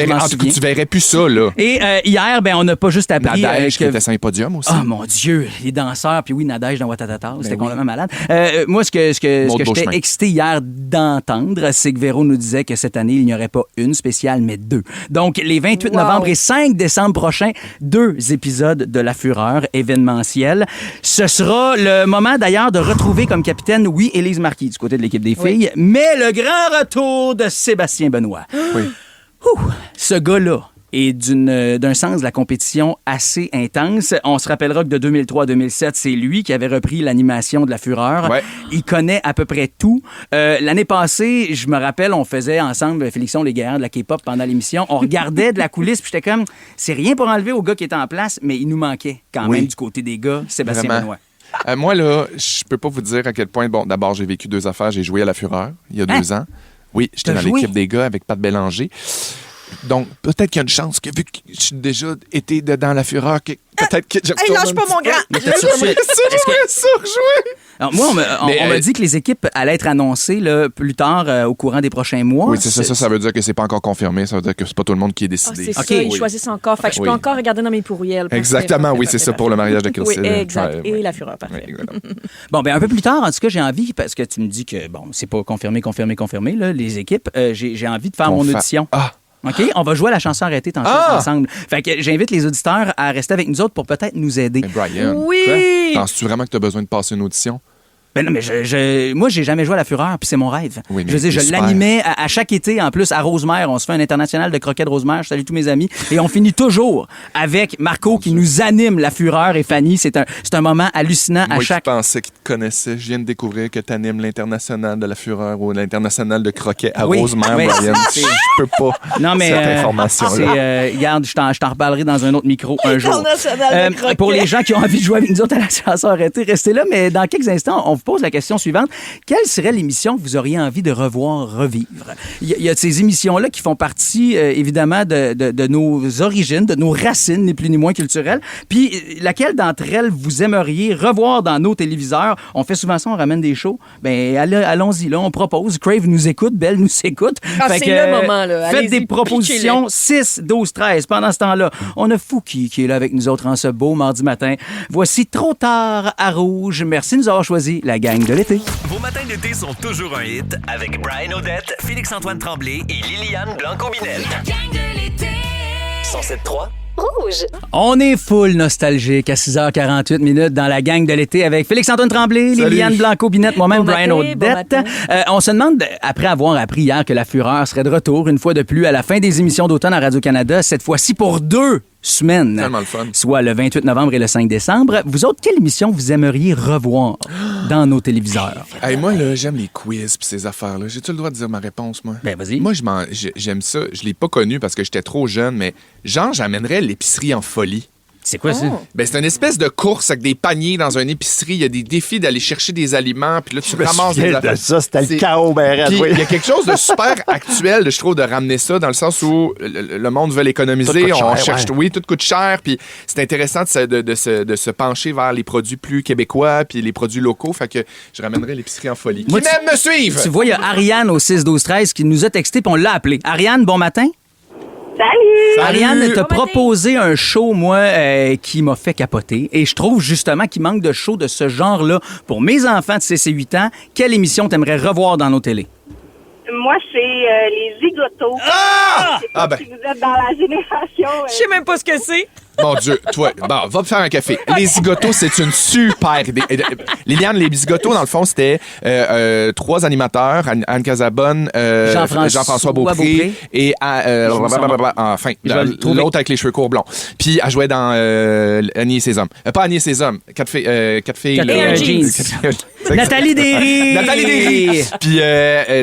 verrais plus ça, là. Et hier, on n'a pas juste appris... Nadège qui était sur un podium aussi. Oh mon Dieu, les danseurs. Puis oui, Nadège dans Watatata. C'était complètement malade. Moi, ce que j'étais excité hier d'entendre, c'est que Véro nous disait que cette année, il n'y aurait pas une spéciale, mais 2. Donc, les 28 novembre et 5 décembre prochains, 2 épisodes de La Fureur événementielle. Ce sera le moment, d'ailleurs, de retrouver comme capitaine, Élise Marquis, du côté de l'équipe des filles, mais le grand retour de Sébastien Benoît. Oui. Ce gars-là et d'un sens de la compétition assez intense. On se rappellera que de 2003 à 2007, c'est lui qui avait repris l'animation de La Fureur. Ouais. Il connaît à peu près tout. L'année passée, je me rappelle, on faisait ensemble Félixon les guerriers de la K-pop pendant l'émission. On regardait de la coulisse, puis j'étais comme, c'est rien pour enlever au gars qui était en place, mais il nous manquait quand même du côté des gars, Sébastien Benoît. Moi, là, je peux pas vous dire à quel point... Bon, d'abord, j'ai vécu 2 affaires. J'ai joué à La Fureur il y a 2 ans. Oui, j'étais dans l'équipe des gars avec Pat Bélanger. Donc, peut-être qu'il y a une chance que, vu que j'ai déjà été dans La Fureur, que peut-être que... Hey, lâche pas mon grand! Alors, moi, on m'a dit que les équipes allaient être annoncées là, plus tard au courant des prochains mois. Oui, c'est ça. Ça veut dire que c'est pas encore confirmé. Ça veut dire que c'est pas tout le monde qui est décidé. C'est ça, ils choisissent encore. Fait que je peux encore regarder dans mes pourriels. Exactement, oui, c'est ça pour le mariage de Kelsey. Oui, exact. Et La Fureur, parfait. Bon, un peu plus tard, en tout cas, j'ai envie, parce que tu me dis que, bon, c'est pas confirmé, là, les équipes, j'ai envie de faire mon audition. OK? On va jouer à la chanson arrêtée tantôt ensemble. Fait que j'invite les auditeurs à rester avec nous autres pour peut-être nous aider. Mais Brian, oui! Penses-tu vraiment que tu as besoin de passer une audition? Ben non, mais moi, j'ai jamais joué à La Fureur, puis c'est mon rêve. Oui, je veux dire, je l'animais à chaque été, en plus, à Rosemère. On se fait un international de croquet de Rosemère. Je salue tous mes amis. Et on finit toujours avec Marco qui nous anime La Fureur et Fanny. C'est un moment hallucinant à chaque... Moi, je pensais qu'il te connaissait. Je viens de découvrir que tu animes l'international de La Fureur ou l'international de croquet à Rosemère, Brian. Je peux pas. Non, mais cette information-là. Regarde, je t'en reparlerai dans un autre micro un jour. International de croquet. Pour les gens qui ont envie de jouer avec nous autres à la chanson arrêtée, restez là. Mais dans quelques instants, on vous pose la question suivante. Quelle serait l'émission que vous auriez envie de revivre? Il y a ces émissions-là qui font partie, évidemment, de nos origines, de nos racines, ni plus ni moins culturelles. Puis, laquelle d'entre elles vous aimeriez revoir dans nos téléviseurs? On fait souvent ça, on ramène des shows. Ben, allons-y, là, on propose. Crave nous écoute, Belle nous écoute. C'est le moment, là. Faites des propositions. 6, 12, 13. Pendant ce temps-là, on a Fouki qui est là avec nous autres en ce beau mardi matin. Voici Trop tard à Rouge. Merci de nous avoir choisi la gang de l'été. Vos matins d'été sont toujours un hit avec Brian Odette, Félix-Antoine Tremblay et Liliane Blanco-Binel. La gang de l'été. 107.3. Rouge. On est full nostalgique à 6h48 dans la gang de l'été avec Félix-Antoine Tremblay, Liliane Blanco-Binette, moi-même, Brian Odette. On se demande, après avoir appris hier que La Fureur serait de retour une fois de plus à la fin des émissions d'automne à Radio-Canada, cette fois-ci pour 2 semaines. Tellement le fun. Soit le 28 novembre et le 5 décembre. Vous autres, quelle émission vous aimeriez revoir dans nos téléviseurs? Hey, moi, là, j'aime les quiz pis ces affaires-là. J'ai-tu le droit de dire ma réponse, moi? Ben, vas-y. Moi, j'aime ça. Je l'ai pas connu parce que j'étais trop jeune, mais genre, j'amènerais l'épicerie en folie. C'est quoi ça? Ben, c'est une espèce de course avec des paniers dans une épicerie. Il y a des défis d'aller chercher des aliments, puis là, tu ramasses des affaires. Ça, c'était le chaos, ben Puis, oui. il y a quelque chose de super actuel, je trouve, de ramener ça, dans le sens où le monde veut l'économiser. Tout coûte On cher, cherche, oui, tout coûte cher, puis c'est intéressant de se pencher vers les produits plus québécois, puis les produits locaux. Fait que je ramènerais l'épicerie en folie. Moi, Qui m'aime me suivre? Tu vois, il y a Ariane au 6-12-13 qui nous a texté, puis on l'a appelé. Ariane, bon matin. Salut! Ariane t'a Bon matin. proposé un show, moi, qui m'a fait capoter. Et je trouve justement qu'il manque de shows de ce genre-là pour mes enfants de 6 et 8 ans. Quelle émission t'aimerais revoir dans nos télés? Moi, c'est les zigotos. Je sais pas si vous êtes dans la génération. Je sais même pas ce que c'est. Mon Dieu, toi, bon, va me faire un café. Les zigotos, c'est une super idée. Liliane, les zigotos, dans le fond, c'était 3 animateurs, Anne Casabonne, Jean-François Beaupré et enfin, l'autre avec les cheveux courts blonds. Puis elle jouait dans Annie et ses hommes. Pas Annie et ses hommes, 4 filles. Nathalie Derry! Nathalie Derry! Puis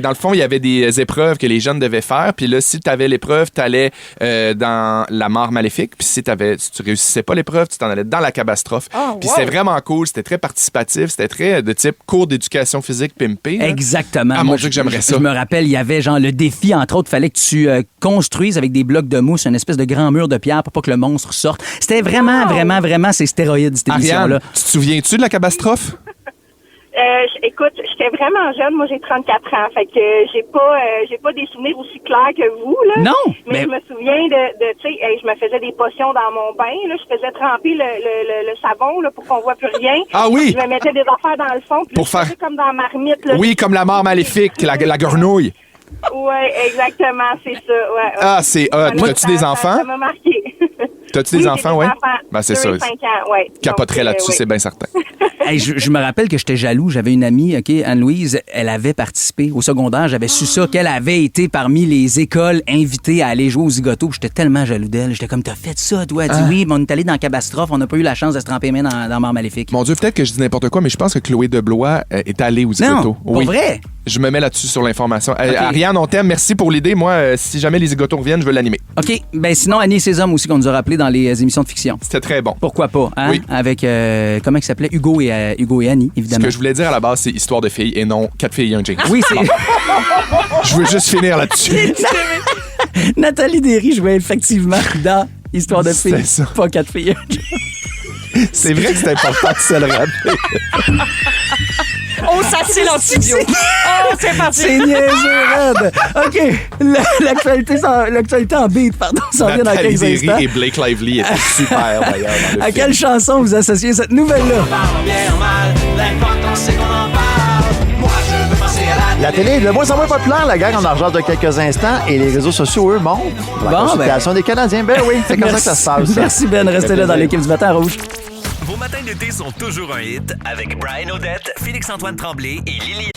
dans le fond, il y avait des épreuves que les jeunes devaient faire. Puis là, si tu avais l'épreuve, tu allais dans la mort maléfique. Puis si tu réussissais pas l'épreuve, tu t'en allais dans la catastrophe. Puis c'était vraiment cool, c'était très participatif, c'était très de type cours d'éducation physique pimpé. Exactement. Ah, mon Dieu, que j'aimerais ça. Je me rappelle, il y avait genre le défi, entre autres, fallait que tu construises avec des blocs de mousse une espèce de grand mur de pierre pour pas que le monstre sorte. C'était vraiment, vraiment, c'est stéroïde, cette émission-là. Ariane, tu te souviens-tu de la catastrophe? Écoute, j'étais vraiment jeune. Moi, j'ai 34 ans. Fait que j'ai pas des souvenirs aussi clairs que vous, là. Non! Mais je me souviens de tu sais, je me faisais des potions dans mon bain, là. Je faisais tremper le savon, là, pour qu'on voit plus rien. Ah oui! Je me mettais des affaires dans le fond. Puis Pour je faire... faisais comme dans la marmite, là. Oui, comme la mort maléfique, la grenouille. Ouais, exactement, c'est ça. Ouais. Ah, c'est hot. As-tu des enfants? Ça m'a marqué. T'as-tu des enfants, oui? Ben, c'est ça. 5 ans, ouais. Capoterais là-dessus, c'est bien certain. Hey, je me rappelle que j'étais jaloux. J'avais une amie, OK, Anne-Louise, elle avait participé au secondaire. J'avais su ça, qu'elle avait été parmi les écoles invitées à aller jouer aux zigotos. J'étais tellement jaloux d'elle. J'étais comme, t'as fait ça, toi? Elle dit oui, mais on est allé dans la catastrophe. On n'a pas eu la chance de se tremper les mains dans Mort Maléfique. Mon Dieu, peut-être que je dis n'importe quoi, mais je pense que Chloé Deblois est allée aux zigotos. Non, pour vrai? Je me mets là-dessus sur l'information. Okay. Ariane, on t'aime. Merci pour l'idée. Moi, si jamais les zigotos reviennent, je veux l'animer. OK. Ben sinon, Annie et ses hommes aussi, qu'on nous a rappelé dans les émissions de fiction. C'était très bon. Pourquoi pas, hein? Oui. Avec, comment il s'appelait? Hugo et Annie, évidemment. Ce que je voulais dire à la base, c'est histoire de filles et non 4 filles et un jean. Oui, c'est... Je veux juste finir là-dessus. Nathalie Derry jouait effectivement dans Histoire de filles. C'est ça. Pas 4 filles et un jean. C'est vrai que c'est important de se le rappeler. On s'assile en studio. Oh, c'est parti. C'est niaiseux, raide. OK. L'actualité en beat, pardon, s'en vient dans Nathalie 15 Derry instants. et Blake Lively étaient super, d'ailleurs, dans le À film. quelle chanson vous associez cette nouvelle-là? La télé est de moins en moins populaire, la gang, on en rejase de quelques instants et les réseaux sociaux, eux, montent. La consultation des Canadiens, ben oui, c'est comme ça que ça se passe. Merci Ben, restez là dans l'équipe du matin rouge. Vos matins d'été sont toujours un hit avec Brian Odette, Félix-Antoine Tremblay et Lily.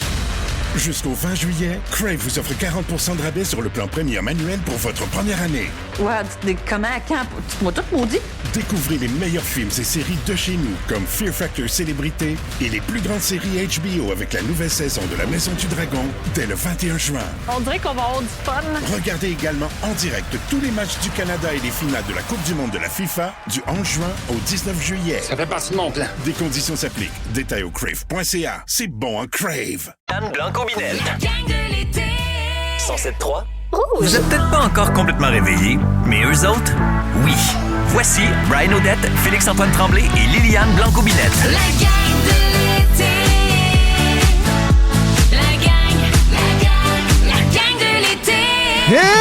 Jusqu'au 20 juillet, Crave vous offre 40% de rabais sur le plan Premium annuel pour votre première année. Ouais, comment, quand? Tu m'as tout maudit? Découvrez les meilleurs films et séries de chez nous, comme Fear Factor Célébrité et les plus grandes séries HBO avec la nouvelle saison de La Maison du Dragon dès le 21 juin. On dirait qu'on va avoir du fun. Regardez également en direct tous les matchs du Canada et les finales de la Coupe du monde de la FIFA du 11 juin au 19 juillet. Ça fait partie de mon plan. Des conditions s'appliquent. Détails au crave.ca. C'est bon, hein, Crave! Anne Blanco-Binel. La gang de l'été. 107.3. Vous êtes peut-être pas encore complètement réveillés, mais eux autres, oui. Voici Brian Odette, Félix-Antoine Tremblay et Liliane Blanco-Binette. La gang de l'été. La gang de l'été.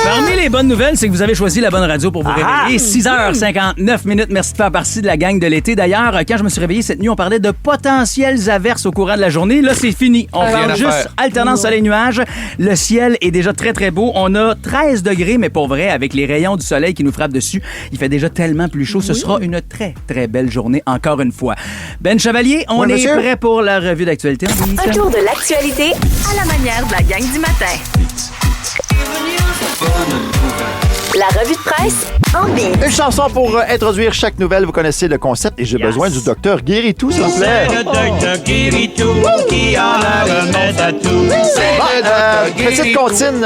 Parmi les bonnes nouvelles, c'est que vous avez choisi la bonne radio pour vous réveiller. 6h59 minutes. Merci de faire partie de la gang de l'été. D'ailleurs, quand je me suis réveillé cette nuit, on parlait de potentielles averses au courant de la journée. Là, c'est fini. On parle juste alternance soleil-nuage. Le ciel est déjà très, très beau. On a 13 degrés, mais pour vrai, avec les rayons du soleil qui nous frappent dessus, il fait déjà tellement plus chaud. Ce sera une très, très belle journée, encore une fois. Ben Chevalier, on est prêt pour la revue d'actualité. Un tour de l'actualité à la manière de la gang du matin. La revue de presse en beat. Une chanson pour introduire chaque nouvelle. Vous connaissez le concept et j'ai besoin du docteur Guéritou, s'il vous plaît. Le docteur Guéritou qui a la remède à tout. Petite comptine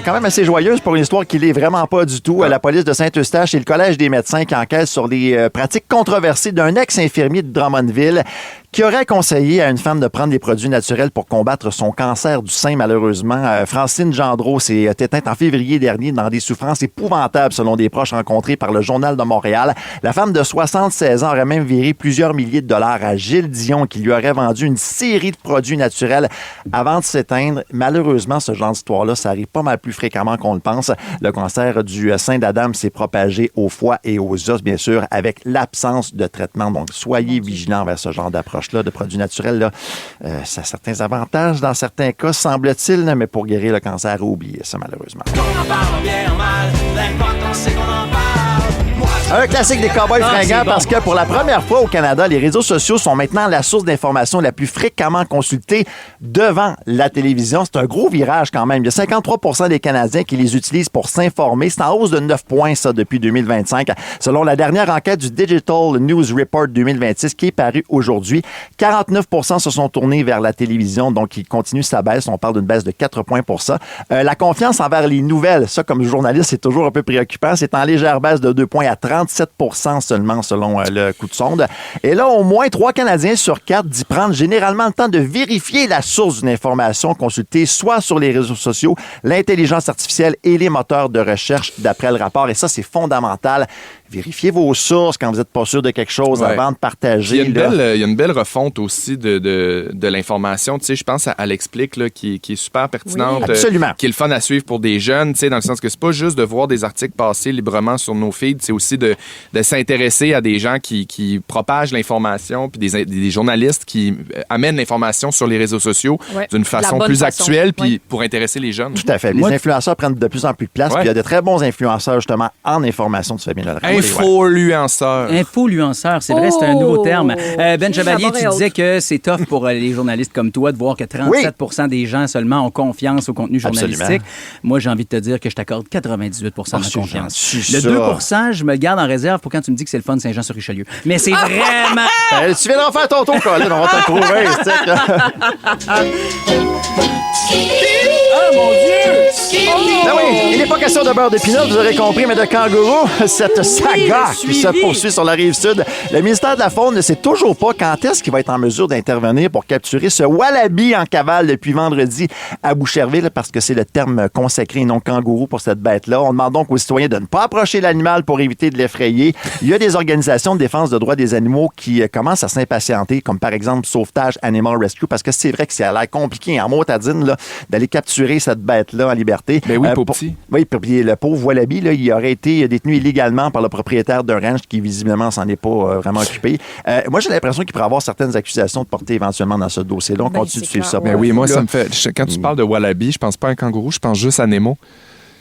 quand même assez joyeuse pour une histoire qui l'est vraiment pas du tout. La police de Saint-Eustache et le Collège des médecins qui enquêtent sur les pratiques controversées d'un ex-infirmier de Drummondville qui aurait conseillé à une femme de prendre des produits naturels pour combattre son cancer du sein, malheureusement. Francine Gendreau s'est éteinte en février dernier dans des souffrances épouvantables, selon des proches rencontrés par le Journal de Montréal. La femme de 76 ans aurait même viré plusieurs milliers de dollars à Gilles Dion, qui lui aurait vendu une série de produits naturels avant de s'éteindre. Malheureusement, ce genre d'histoire-là, ça arrive pas mal plus fréquemment qu'on le pense. Le cancer du sein d'Adam s'est propagé au foie et aux os, bien sûr, avec l'absence de traitement. Donc, soyez vigilants vers ce genre d'approche-là, de produits naturels. Là. Ça a certains avantages dans certains cas, semble-t-il, mais pour guérir le cancer, oubliez ça, malheureusement. Qu'on en parle bien ou mal, l'important c'est qu'on en parle. Un classique des Cowboys fringants parce que pour la première fois au Canada, les réseaux sociaux sont maintenant la source d'information la plus fréquemment consultée devant la télévision. C'est un gros virage quand même. Il y a 53% des Canadiens qui les utilisent pour s'informer. C'est en hausse de 9 points, ça, depuis 2025. Selon la dernière enquête du Digital News Report 2026 qui est parue aujourd'hui, 49% se sont tournés vers la télévision, donc il continue sa baisse. On parle d'une baisse de 4 points pour ça. La confiance envers les nouvelles, ça, comme journaliste, c'est toujours un peu préoccupant. C'est en légère baisse de 2 points à 37% seulement selon le coup de sonde. Et là, au moins 3 Canadiens sur 4 d'y prendre généralement le temps de vérifier la source d'une information consultée soit sur les réseaux sociaux, l'intelligence artificielle et les moteurs de recherche d'après le rapport. Et ça, c'est fondamental. Vérifiez vos sources quand vous n'êtes pas sûr de quelque chose avant de partager. Il y a une belle refonte aussi de l'information. Tu sais, je pense à l'explique là, qui est super pertinente. Oui. Absolument. Qui est le fun à suivre pour des jeunes, tu sais, dans le sens que c'est pas juste de voir des articles passer librement sur nos feeds, c'est aussi de s'intéresser à des gens qui propagent l'information, puis des journalistes qui amènent l'information sur les réseaux sociaux d'une façon plus actuelle, puis pour intéresser les jeunes. Tout à fait. Les influenceurs prennent de plus en plus de place, puis il y a de très bons influenceurs justement en information, tu fais bien le rappeler. Infoluenceur. Infoluenceur, c'est vrai, c'est un nouveau terme. Ben Chevalier, tu disais que c'est tough pour les journalistes comme toi de voir que 37% des gens seulement ont confiance au contenu journalistique. Absolument. Moi, j'ai envie de te dire que je t'accorde 98% de ma confiance. Le Le 2%, je me le garde en réserve pour quand tu me dis que c'est le fun Saint-Jean-sur-Richelieu. Mais c'est vraiment... tu viendras faire ton tour, Colin, on va te trouver. Oh mon Dieu! Ah oui, il n'est pas question de beurre de pinot, vous aurez compris, mais de kangourou. Cette saga qui se poursuit sur la rive sud. Le ministère de la Faune ne sait toujours pas quand est-ce qu'il va être en mesure d'intervenir pour capturer ce wallaby en cavale depuis vendredi à Boucherville, parce que c'est le terme consacré et non kangourou pour cette bête-là. On demande donc aux citoyens de ne pas approcher l'animal pour éviter de l'effrayer. Il y a des organisations de défense de droits des animaux qui commencent à s'impatienter, comme par exemple Sauvetage Animal Rescue, parce que c'est vrai que ça a l'air compliqué en motadine là, d'aller capturer cette bête-là en liberté. Ben oui, pauvre petit. Oui, puis le pauvre wallaby, là, il aurait été détenu illégalement par le propriétaire d'un ranch qui, visiblement, s'en est pas vraiment occupé. Moi, j'ai l'impression qu'il pourrait avoir certaines accusations de porter éventuellement dans ce dossier-là. On continue de suivre ça. Ben oui, moi, ça me fait... Quand tu parles de wallaby, je pense pas à un kangourou, je pense juste à Nemo.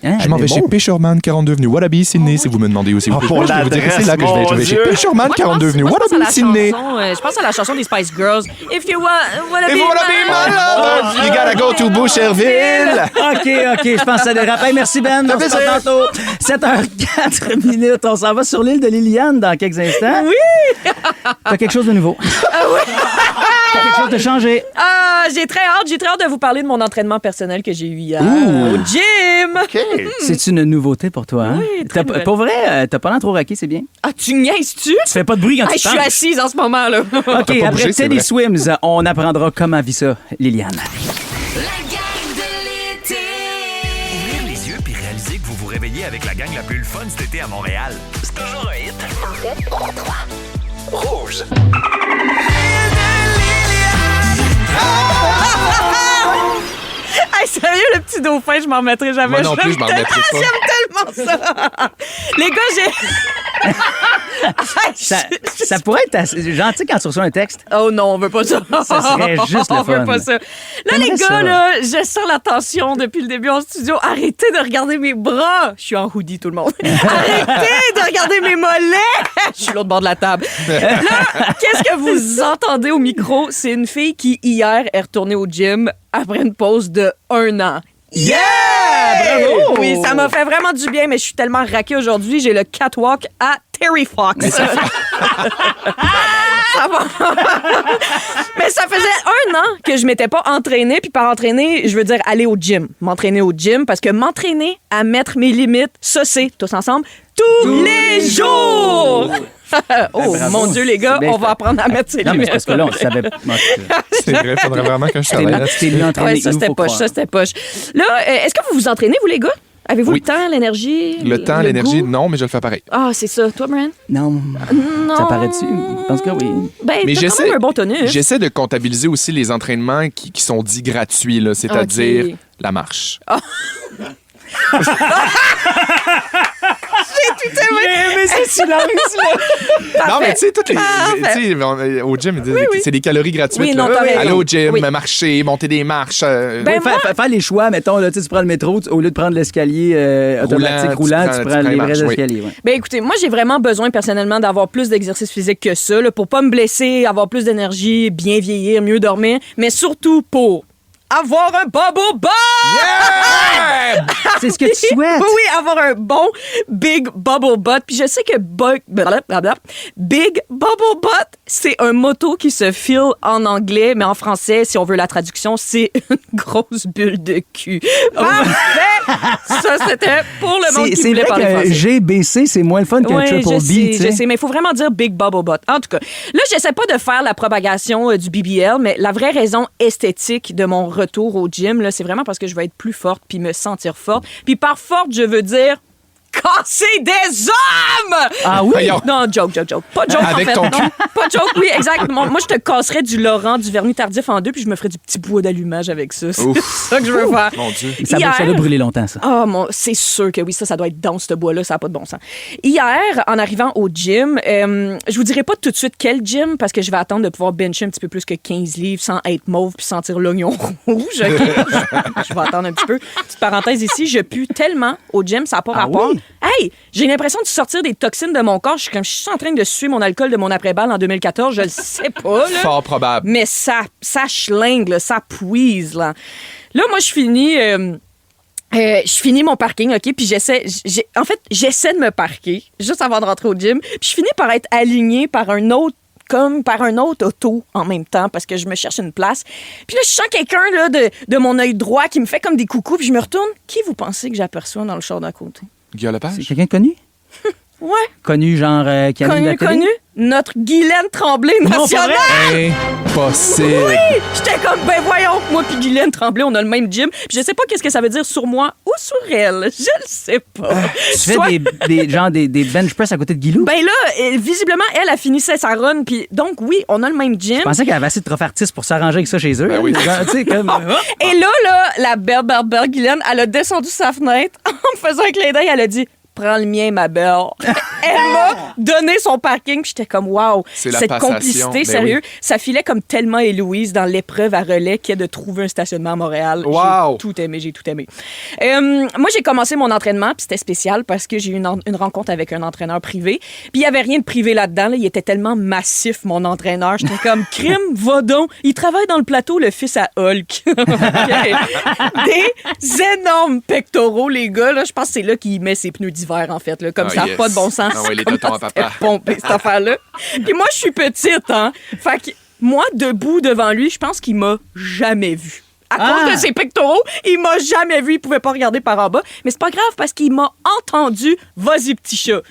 Je m'en vais chez Fisherman 42 Avenue Wallaby, Sydney, si vous me demandez aussi. Pour je vais vous dire que c'est là que je vais chez Fisherman 42 Avenue Wallaby, Sydney. Je pense à la chanson des Spice Girls. If you wanna be my love, you gotta go to Boucherville. OK, je pense à des rappels. Merci, Ben. On se parle tantôt. 7h04 minutes. On s'en va sur l'île de Liliane dans quelques instants. Oui! T'as quelque chose de nouveau. Ah oui! T'as quelque chose de changé. Ah, j'ai très hâte de vous parler de mon entraînement personnel que j'ai eu hier au gym. OK. C'est une nouveauté pour toi, hein? Oui, très nouvelle. Pour vrai, t'as pas l'air trop raqué, c'est bien. Ah, tu niaises-tu? Tu fais pas de bruit quand tu Je suis penches. assise en ce moment, là. OK, après Teddy Swims, on apprendra comment vit ça, Liliane. La gang de l'été. Ouvrir les yeux puis réaliser que vous vous réveillez avec la gang la plus fun cet été à Montréal. C'est toujours un hit. En fait, 3. Rouge. Hey, sérieux, le petit dauphin, je m'en remettrai jamais. Moi non plus, je m'en remettrai pas. J'aime tellement ça. Les gars, Ça pourrait être gentil quand tu reçois un texte. Oh non, on veut pas ça. Ça serait juste le On veut fun. pas ça. Là, J'aimerais les gars, ça. là, je sens la tension depuis le début en studio. Arrêtez de regarder mes bras. Je suis en hoodie, tout le monde. Arrêtez de regarder mes mollets. Je suis l'autre bord de la table. Là, qu'est-ce que vous entendez au micro? C'est une fille qui, hier, est retournée au gym après une pause de 1 an. Yeah! Bravo! Oui, ça m'a fait vraiment du bien, mais je suis tellement raquée aujourd'hui. J'ai le catwalk à Terry Fox. Ça va. Mais ça faisait 1 an que je m'étais pas entraînée. Puis par entraîner, je veux dire aller au gym. M'entraîner au gym parce que m'entraîner à mettre mes limites, ça c'est, tous ensemble, tous les jours! Oh, mon Dieu, les gars, on va apprendre à mettre ses non, limites. mais c'est parce que là, on savait. C'est vrai, il faudrait vraiment que je travaille là-dessus. T'es mieux entraîné Ouais, que ça, nous, c'était faut poche. croire. Ça, c'était poche. Là, est-ce que vous vous entraînez, vous, les gars? Avez-vous Oui. le temps, l'énergie? Le temps, l'énergie, goût? non, mais je le fais pareil. Ah, c'est ça. Toi, Brian? Non. Non. Ça paraît-tu? Je pense que oui. Ben, Mais t'as quand même un bon tonus. j'essaie de comptabiliser aussi les entraînements qui sont dits gratuits, là, c'est-à-dire Ok. la marche. J'ai tout aimé. Mais c'est silence-là. Non, mais tu sais, toutes les. Parfait. Tu sais, au gym, ils disent Oui, oui. c'est des calories gratuites. Oui, non, là. t'as raison. Aller au gym, Oui. marcher, monter des marches. Ben, Oui, moi- faire les choix, mettons, là, tu prends le métro, au lieu de prendre l'escalier automatique roulant, tu prends les vrais escaliers. Ouais. Ben écoutez, moi j'ai vraiment besoin personnellement d'avoir plus d'exercice physique que ça, là, pour pas me blesser, avoir plus d'énergie, bien vieillir, mieux dormir, mais surtout pour avoir un bubble butt! Yeah! C'est ce que tu souhaites. Oui, oui, avoir un bon big bubble butt. Puis je sais que big bubble butt, c'est un motto qui se file en anglais, mais en français, si on veut la traduction, c'est une grosse bulle de cul. Parfait! Ça, c'était pour le monde qui C'est voulait vrai parler que français. GBC, c'est moins le fun qu'un Oui, triple B. tu je sais, mais il faut vraiment dire Big Bubble Butt. En tout cas, là, j'essaie pas de faire la propagation du BBL, mais la vraie raison esthétique de mon retour au gym, là, c'est vraiment parce que je veux être plus forte puis me sentir forte. Puis par forte, je veux dire casser des hommes! Ah oui? Non, joke. Pas joke, Avec en fait. ton Non, cul? pas joke, oui, exact. Moi, je te casserais du Laurent, du vernis tardif en deux, puis je me ferais du petit bois d'allumage avec ça. C'est ça que je veux faire. Mon Dieu. Ça doit brûler longtemps, ça. Ah, c'est sûr que oui, ça doit être dans ce bois-là, ça n'a pas de bon sens. Hier, en arrivant au gym, je vous dirai pas tout de suite quel gym, parce que je vais attendre de pouvoir bencher un petit peu plus que 15 livres sans être mauve puis sentir l'oignon rouge. OK? Je vais attendre un petit peu. Petite parenthèse ici, je pue tellement au gym, ça n'a pas rapport. oui? Hey, j'ai l'impression de sortir des toxines de mon corps. Je suis en train de suer mon alcool de mon après-balle en 2014, je le sais pas. Là. Fort probable. Mais ça schlingue, là, ça puise. Là, moi, je finis... je finis mon parking, OK, puis j'essaie de me parquer juste avant de rentrer au gym. Puis je finis par être alignée par un autre auto en même temps parce que je me cherche une place. Puis là, je sens quelqu'un là, de mon œil droit qui me fait comme des coucous, puis je me retourne. Qui vous pensez que j'aperçois dans le char d'à côté? Guillaume Lepage? C'est quelqu'un de connu? Ouais. Connu, genre, qui anime la télé? Connu. Notre Guylaine Tremblay nationale! Impossible! Oui! J'étais comme, ben voyons, moi puis Guylaine Tremblay, on a le même gym. Puis je sais pas qu'est-ce que ça veut dire sur moi ou sur elle. Je le sais pas. Tu fais des bench press à côté de Guilou? Ben là, visiblement, elle a finissé sa run. Puis donc, oui, on a le même gym. Je pensais qu'elle avait assez de trophées artistes pour s'arranger avec ça chez eux. Ben oui. Tu sais, comme... Et là, la belle Guylaine, elle a descendu sa fenêtre en me faisant un clin d'œil. Elle a dit, prends le mien, ma belle. Elle m'a donné son parking. Puis j'étais comme, wow, C'est la cette passation. complicité, Ben sérieux. oui. Ça filait comme tellement Héloïse dans l'épreuve à relais qui est de trouver un stationnement à Montréal. Wow. J'ai tout aimé. Moi, j'ai commencé mon entraînement, puis c'était spécial parce que j'ai eu une rencontre avec un entraîneur privé. Puis il n'y avait rien de privé là-dedans. Là. Il était tellement massif, mon entraîneur. J'étais comme, crime, va donc. Il travaille dans le plateau, le fils à Hulk. Okay. Des énormes pectoraux, les gars. Là. Je pense que c'est là qu'il met ses pneus d'hiver, en fait. Là. Comme Ah, ça n'a yes. pas de bon sens. Ah ouais, les Comment totons à ça papa. fait pomper, cette affaire-là. Puis moi, je suis petite, hein. Fait que moi, debout devant lui, je pense qu'il m'a jamais vu. À cause de ses pectoraux, il m'a jamais vu. Il pouvait pas regarder par en bas. Mais c'est pas grave parce qu'il m'a entendu. Vas-y, petit chat.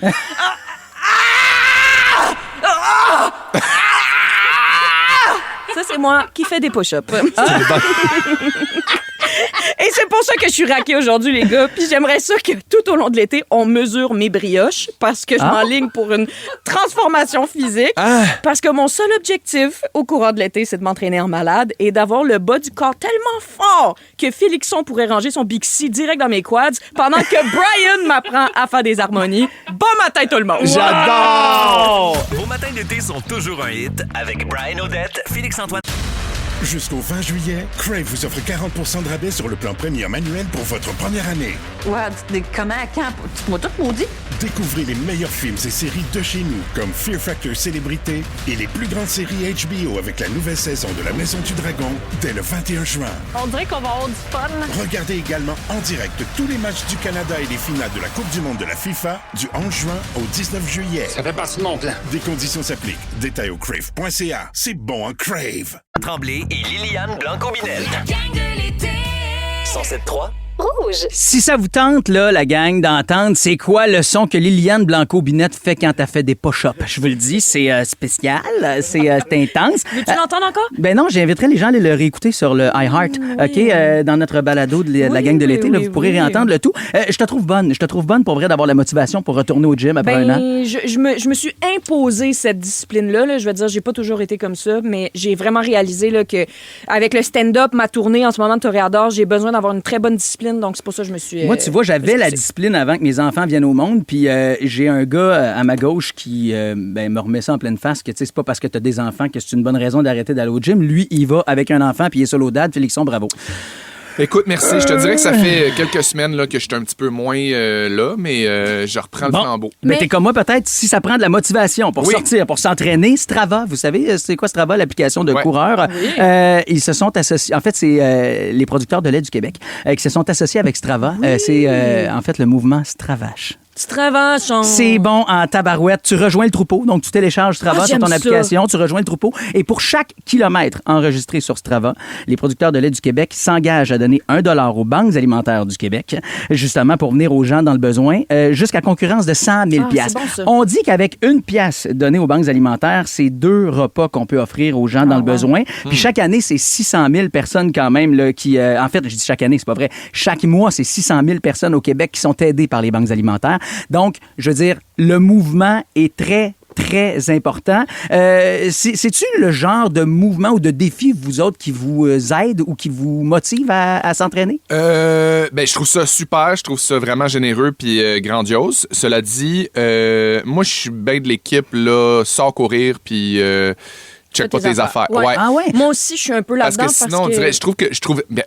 Ça, c'est moi qui fais des push-ups. Et c'est pour ça que je suis raquée aujourd'hui, les gars. Puis j'aimerais ça que tout au long de l'été, on mesure mes brioches parce que je m'enligne pour une transformation physique. Parce que mon seul objectif au courant de l'été, c'est de m'entraîner en malade et d'avoir le bas du corps tellement fort que Félixon pourrait ranger son Bixi direct dans mes quads pendant que Brian m'apprend à faire des harmonies. Bon matin, tout le monde! J'adore! Vos matins d'été sont toujours un hit avec Brian Odette, Félix-Antoine. Jusqu'au 20 juillet, Crave vous offre 40% de rabais sur le plan Premium annuel pour votre première année. Ouais, comment, quand? Tu m'as tout maudit? Découvrez les meilleurs films et séries de chez nous, comme Fear Factor Célébrité et les plus grandes séries HBO avec la nouvelle saison de La Maison du Dragon dès le 21 juin. On dirait qu'on va avoir du fun. Regardez également en direct tous les matchs du Canada et les finales de la Coupe du monde de la FIFA du 11 juin au 19 juillet. Ça fait partie de mon plan. Des conditions s'appliquent. Détails au crave.ca. C'est bon en Crave. Tremblay et Liliane Blanco-Binette. La gang de l'été. 107.3. Rouge. Si ça vous tente, là, la gang, d'entendre c'est quoi le son que Liliane Blanco-Binette fait quand elle fait des push-ups. Je vous le dis, c'est spécial, c'est intense. Veux-tu l'entendre encore? Ben non, j'inviterai les gens à aller le réécouter sur le iHeart, OK, dans notre balado de la gang de l'été. Là, vous pourrez réentendre le tout. Je te trouve bonne pour vrai d'avoir la motivation pour retourner au gym après un an. Je me suis imposé cette discipline-là. Là. Je veux dire, j'ai pas toujours été comme ça, mais j'ai vraiment réalisé là, que avec le stand-up, ma tournée en ce moment de Toréador, j'ai besoin d'avoir une très bonne discipline. Donc, c'est pour ça que je me suis... Moi, tu vois, j'avais la discipline avant que mes enfants viennent au monde, puis j'ai un gars à ma gauche qui me remet ça en pleine face, que c'est pas parce que tu as des enfants que c'est une bonne raison d'arrêter d'aller au gym. Lui, il va avec un enfant, puis il est solo dad. Félixon, bravo. Écoute, merci. Je te dirais que ça fait quelques semaines là, que je suis un petit peu moins là, mais je reprends le flambeau. Mais t'es comme moi, peut-être, si ça prend de la motivation pour sortir, pour s'entraîner, Strava, vous savez, c'est quoi Strava, l'application de coureurs? Oui. Ils se sont associés, en fait, c'est les producteurs de lait du Québec qui se sont associés avec Strava. C'est en fait le mouvement Stravache. C'est bon en tabarouette. Tu rejoins le troupeau. Donc, tu télécharges Strava sur ton application. Tu rejoins le troupeau. Et pour chaque kilomètre enregistré sur Strava, les producteurs de lait du Québec s'engagent à donner 1 $ aux banques alimentaires du Québec, justement pour venir aux gens dans le besoin, jusqu'à concurrence de 100 000 $. Bon, on dit qu'avec 1 pièce donnée aux banques alimentaires, c'est 2 repas qu'on peut offrir aux gens dans le besoin. Puis chaque année, c'est 600 000 personnes quand même là, qui... en fait, je dis chaque année, c'est pas vrai. Chaque mois, c'est 600 000 personnes au Québec qui sont aidées par les banques alimentaires. Donc, je veux dire, le mouvement est très, très important. C'est-tu le genre de mouvement ou de défi, vous autres, qui vous aide ou qui vous motive à s'entraîner? Je trouve ça super. Je trouve ça vraiment généreux puis grandiose. Cela dit, moi, je suis bien de l'équipe, là, sors courir puis... check pas tes affaires. Ouais. Ah ouais? Moi aussi, je suis un peu là-dedans. Parce que sinon, on dirait,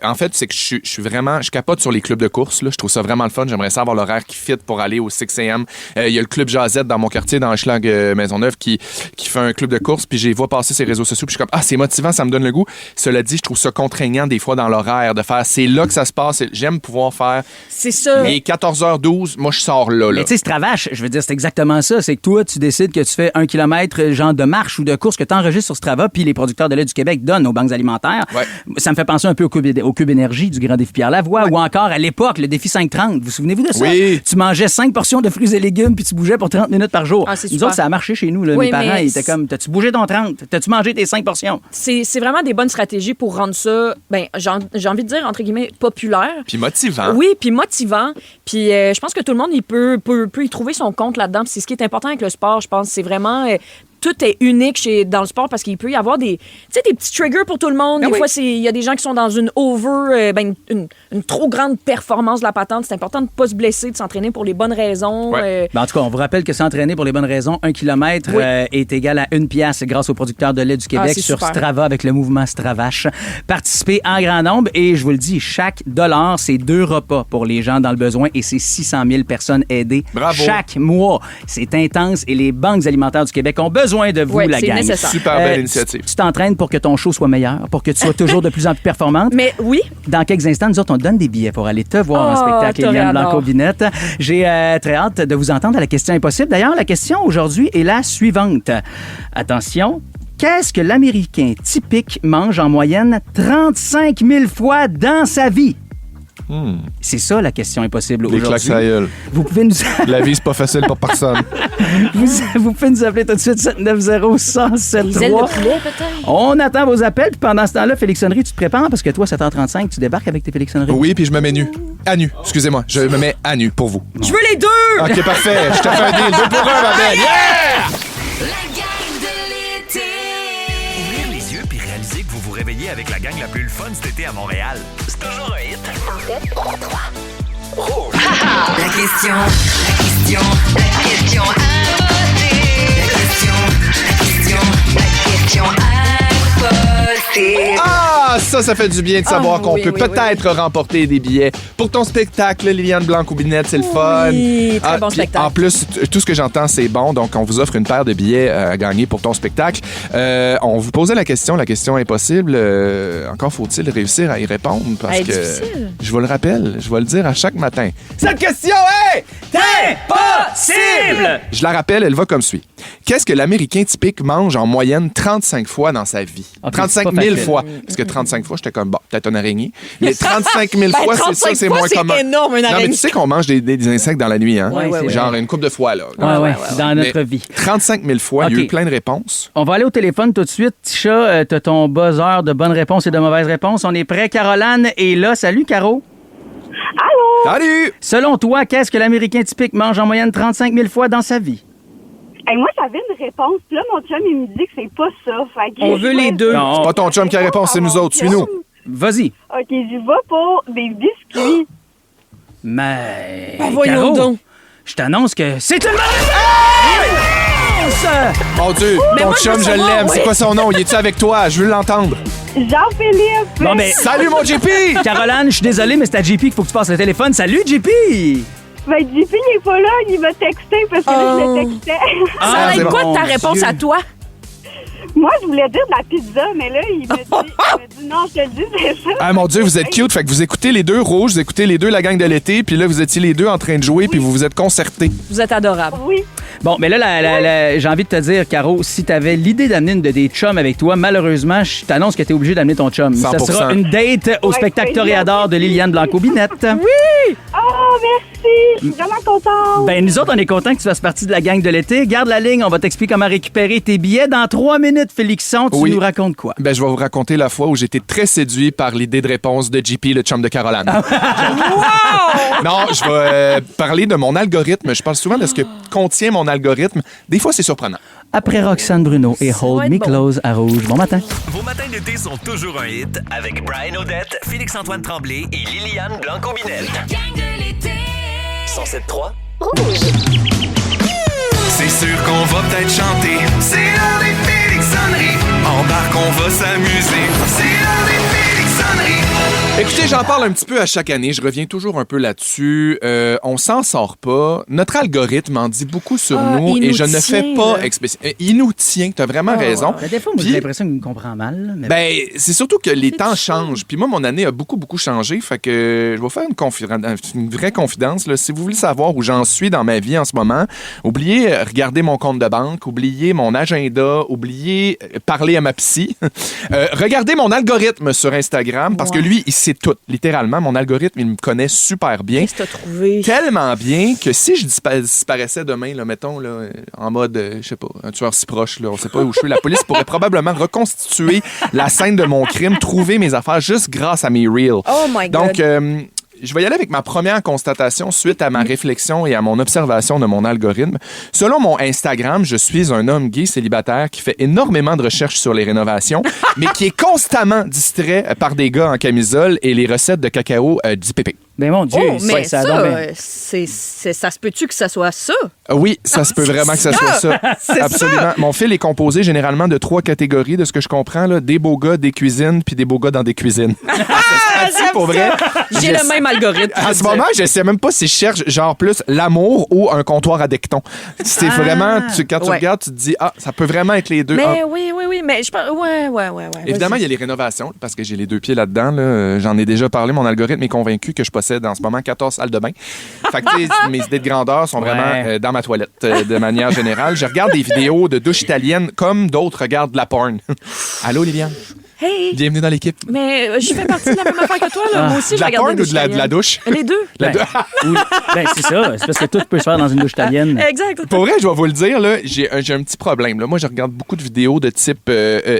en fait, c'est que je capote sur les clubs de course. Là. Je trouve ça vraiment le fun. J'aimerais ça avoir l'horaire qui fit pour aller au 6 a.m. Il y a le club Jazette dans mon quartier, dans Hochelag Maisonneuve, qui fait un club de course. Puis je les vois passer ses réseaux sociaux. Puis je suis comme, c'est motivant, ça me donne le goût. Cela dit, je trouve ça contraignant des fois dans l'horaire de faire, c'est là que ça se passe. J'aime pouvoir faire. C'est ça. Mais 14h12, moi, je sors là. Mais tu sais, Stravache, je veux dire, c'est exactement ça. C'est que toi, tu décides que tu fais 1 kilomètre genre de marche ou de course que tu enregistres sur Strava, puis les producteurs de lait du Québec donnent aux banques alimentaires. Ouais. Ça me fait penser un peu au Cube Énergie du Grand Défi Pierre-Lavoie, ou encore à l'époque, le défi 5-30. Vous souvenez-vous de ça? Oui. Tu mangeais 5 portions de fruits et légumes, puis tu bougeais pour 30 minutes par jour. C'est nous autres, ça a marché chez nous. Là. Mes parents, ils étaient comme, t'as-tu bougé ton 30? T'as-tu mangé tes 5 portions? C'est vraiment des bonnes stratégies pour rendre ça, j'ai envie de dire, entre guillemets, populaire. Puis motivant. Oui, puis motivant. Puis je pense que tout le monde, il peut y trouver son compte là-dedans. Puis c'est ce qui est important avec le sport, je pense. C'est vraiment... tout est unique dans le sport parce qu'il peut y avoir des petits triggers pour tout le monde. Des fois, il y a des gens qui sont dans une une trop grande performance de la patente. C'est important de ne pas se blesser, de s'entraîner pour les bonnes raisons. Ouais. En tout cas, on vous rappelle que s'entraîner pour les bonnes raisons, 1 kilomètre est égal à 1 pièce grâce aux producteurs de lait du Québec sur super. Strava avec le mouvement Stravache. Participez en grand nombre et je vous le dis, chaque $, c'est 2 repas pour les gens dans le besoin et c'est 600 000 personnes aidées. Bravo. Chaque mois. C'est intense et les banques alimentaires du Québec ont besoin de vous, la gang. Nécessaire. Super belle initiative. Tu t'entraînes pour que ton show soit meilleur, pour que tu sois toujours de plus en plus performante. Mais oui. Dans quelques instants, nous autres, on te donne des billets pour aller te voir en spectacle, Liliane Blanco-Binette. J'ai très hâte de vous entendre à la question impossible. D'ailleurs, la question aujourd'hui est la suivante. Attention. Qu'est-ce que l'Américain typique mange en moyenne 35 000 fois dans sa vie? C'est ça la question impossible aujourd'hui. Les claques à gueule. Vous pouvez nous... La vie, c'est pas facile pour personne. vous pouvez nous appeler tout de suite 790-1073. On attend vos appels. Puis pendant ce temps-là, Félixonnerie, tu te prépares parce que toi, 7h35, tu débarques avec tes Félixonneries. Oui, puis je me mets nu. À nu. Excusez-moi. Je me mets à nu pour vous. Je veux les deux! OK, parfait. Je te fais un deal. 2 pour 1, ma belle. Yeah! La gang de l'été. Ouvrir les yeux puis réaliser que vous vous réveillez avec la gang la plus fun cet été à Montréal. C'est toujours un hit. En fait, 3. Rouge. La question à voter. La question à voter. Ah, ça fait du bien de savoir qu'on peut peut-être remporter des billets pour ton spectacle, Liliane Blanc-Coubinette, c'est le fun. Oui, très bon spectacle. En plus, tout ce que j'entends, c'est bon, donc on vous offre une paire de billets à gagner pour ton spectacle. On vous posait la question impossible. Encore faut-il réussir à y répondre parce que difficile. je vous le rappelle, je vais le dire à chaque matin. Cette question est Impossible! Je la rappelle, elle va comme suit. Qu'est-ce que l'Américain typique mange en moyenne 35 fois dans sa vie? Okay, 35 000 fois. Parce que 35 fois, j'étais comme, bon, peut-être une araignée. Mais 35 000 fois, c'est ça, c'est moins commun. C'est énorme, une Non, araignée. mais tu sais qu'on mange des insectes dans la nuit, hein? Ouais, Genre une couple de fois, là. Ouais, dans notre Mais vie. 35 000 fois, il y a eu OK. plein de réponses. On va aller au téléphone tout de suite. Tisha, t'as ton buzzer de bonnes réponses et de mauvaises réponses. On est prêt. Caroline est là. Salut, Caro. Allô? Salut! Selon toi, qu'est-ce que l'Américain typique mange en moyenne 35 000 fois dans sa vie? Hey, moi, j'avais une réponse. Puis là, mon chum, il me dit que c'est pas ça. Fait que On veut les deux. Non. C'est pas ton chum qui a réponse, c'est nous autres. Suis-nous. Vas-y. OK, je vais pour des biscuits. Mais. voyons Caro, donc. je t'annonce que c'est une bonne réponse! Mon Dieu, ton moi, je chum, veux je savoir, l'aime. C'est oui. quoi son nom? Il est-tu avec toi? Je veux l'entendre. Jean-Philippe. Bon, ben, Salut, mon JP! Caroline, je suis désolé, mais c'est à JP qu'il faut que tu passes le téléphone. Salut, JP! Ben, JP, il est pas là. Il m'a texté parce que là, je le textais. Ça va c'est être quoi bon, ta réponse Dieu. à toi? Moi, je voulais dire de la pizza, mais là, il m'a dit non, je te le dis, c'est ça. Ah, mon Dieu, vous êtes cute. Fait que vous écoutez les deux rouges, vous écoutez les deux la gang de l'été, puis là, vous étiez les deux en train de jouer, puis vous vous êtes concertés. Vous êtes adorable. Oui. Bon, mais là, j'ai envie de te dire, Caro, si t'avais l'idée d'amener une de tes chums avec toi, malheureusement, je t'annonce que t'es obligé d'amener ton chum. 100%. Ça sera une date au Ouais, spectacle c'est Toréador de Liliane Blanco-Binette. Oui! Oh, merci. Je suis vraiment contente. Ben, nous autres, on est contents que tu fasses partie de la gang de l'été. Garde la ligne, on va t'expliquer comment récupérer tes billets. Dans 3 minutes, Félixon, tu Oui. nous racontes quoi? Ben, je vais vous raconter la fois où j'étais très séduit par l'idée de réponse de JP, le chum de Caroline. Non, je vais parler de mon algorithme. Je parle souvent de ce que contient mon algorithme. Des fois, c'est surprenant. Après Roxane Bruno et va Hold être Me bon. Close à Rouge. Bon matin. Vos matins d'été sont toujours un hit avec Brian Odette, Félix-Antoine Tremblay et Liliane Blanco-Binette. La gang de l'été. 107.3. C'est sûr qu'on va peut-être chanter. C'est l'heure des Félixonneries. Embarque, on va s'amuser. C'est l'heure des Félixonneries. Écoutez, j'en parle un petit peu à chaque année. Je reviens toujours un peu là-dessus. On s'en sort pas. Notre algorithme en dit beaucoup sur nous il et nous je ne fais tient, pas là. Il nous tient. Tu as vraiment raison. Des fois, moi, Puis- j'ai l'impression qu'il me comprend mal. Mais Ben, c'est surtout que les temps changent. Puis moi, mon année a beaucoup changé. Fait que je vais faire une vraie confidence. Là. Si vous voulez savoir où j'en suis dans ma vie en ce moment, oubliez regarder mon compte de banque, oubliez mon agenda, oubliez parler à ma psy. Regardez mon algorithme sur Instagram parce que lui, il sait tout. Littéralement, mon algorithme, il me connaît super bien. Qu'est-ce que t'as trouvé? Tellement bien que si je disparaissais demain, là, mettons, là, en mode, je sais pas, un tueur si proche, là, on sait pas où je suis, la police pourrait probablement reconstituer la scène de mon crime, trouver mes affaires juste grâce à mes reels. Oh my God. Donc, je vais y aller avec ma première constatation suite à ma réflexion et à mon observation de mon algorithme. Selon mon Instagram, je suis un homme gay célibataire qui fait énormément de recherches sur les rénovations, mais qui est constamment distrait par des gars en camisole et les recettes de cacao du pépé. Ben mon Dieu, Oh, mais ça, donc bien- ça se peut-tu que ça soit ça? Oui, ça se peut vraiment que ça soit ça. C'est Absolument. ça. Mon fil est composé généralement de 3 catégories, de ce que je comprends, là. Des beaux gars, des cuisines, puis des beaux gars dans des cuisines. j'aime pour vrai. J'ai le même algorithme. À ce moment, je sais même pas si je cherche genre plus l'amour ou un comptoir à decton. C'est vraiment, quand tu Ouais. regardes, tu te dis, ah, ça peut vraiment être les deux. Mais Ah. oui, mais je pense. Ouais. Évidemment, il y a les rénovations, parce que j'ai les deux pieds là-dedans. Là. J'en ai déjà parlé. Mon algorithme est convaincu que je possède en ce moment 14 salles de bain. Fait que, tu sais, mes idées de grandeur sont vraiment dans ma toilette, de manière générale. Je regarde des vidéos de douches italiennes comme d'autres regardent de la porn. Allô, Liliane? Hey! Bienvenue dans l'équipe. Mais je fais partie de la même affaire que toi, là. Moi aussi, De je la regarde porn des ou de la italiennes. douche? Les deux. La Ben, oui. Ben, c'est ça. C'est parce que tout peut se faire dans une douche italienne. Exact. Pour vrai, je vais vous le dire, là, j'ai un petit problème. Là. Moi, je regarde beaucoup de vidéos de type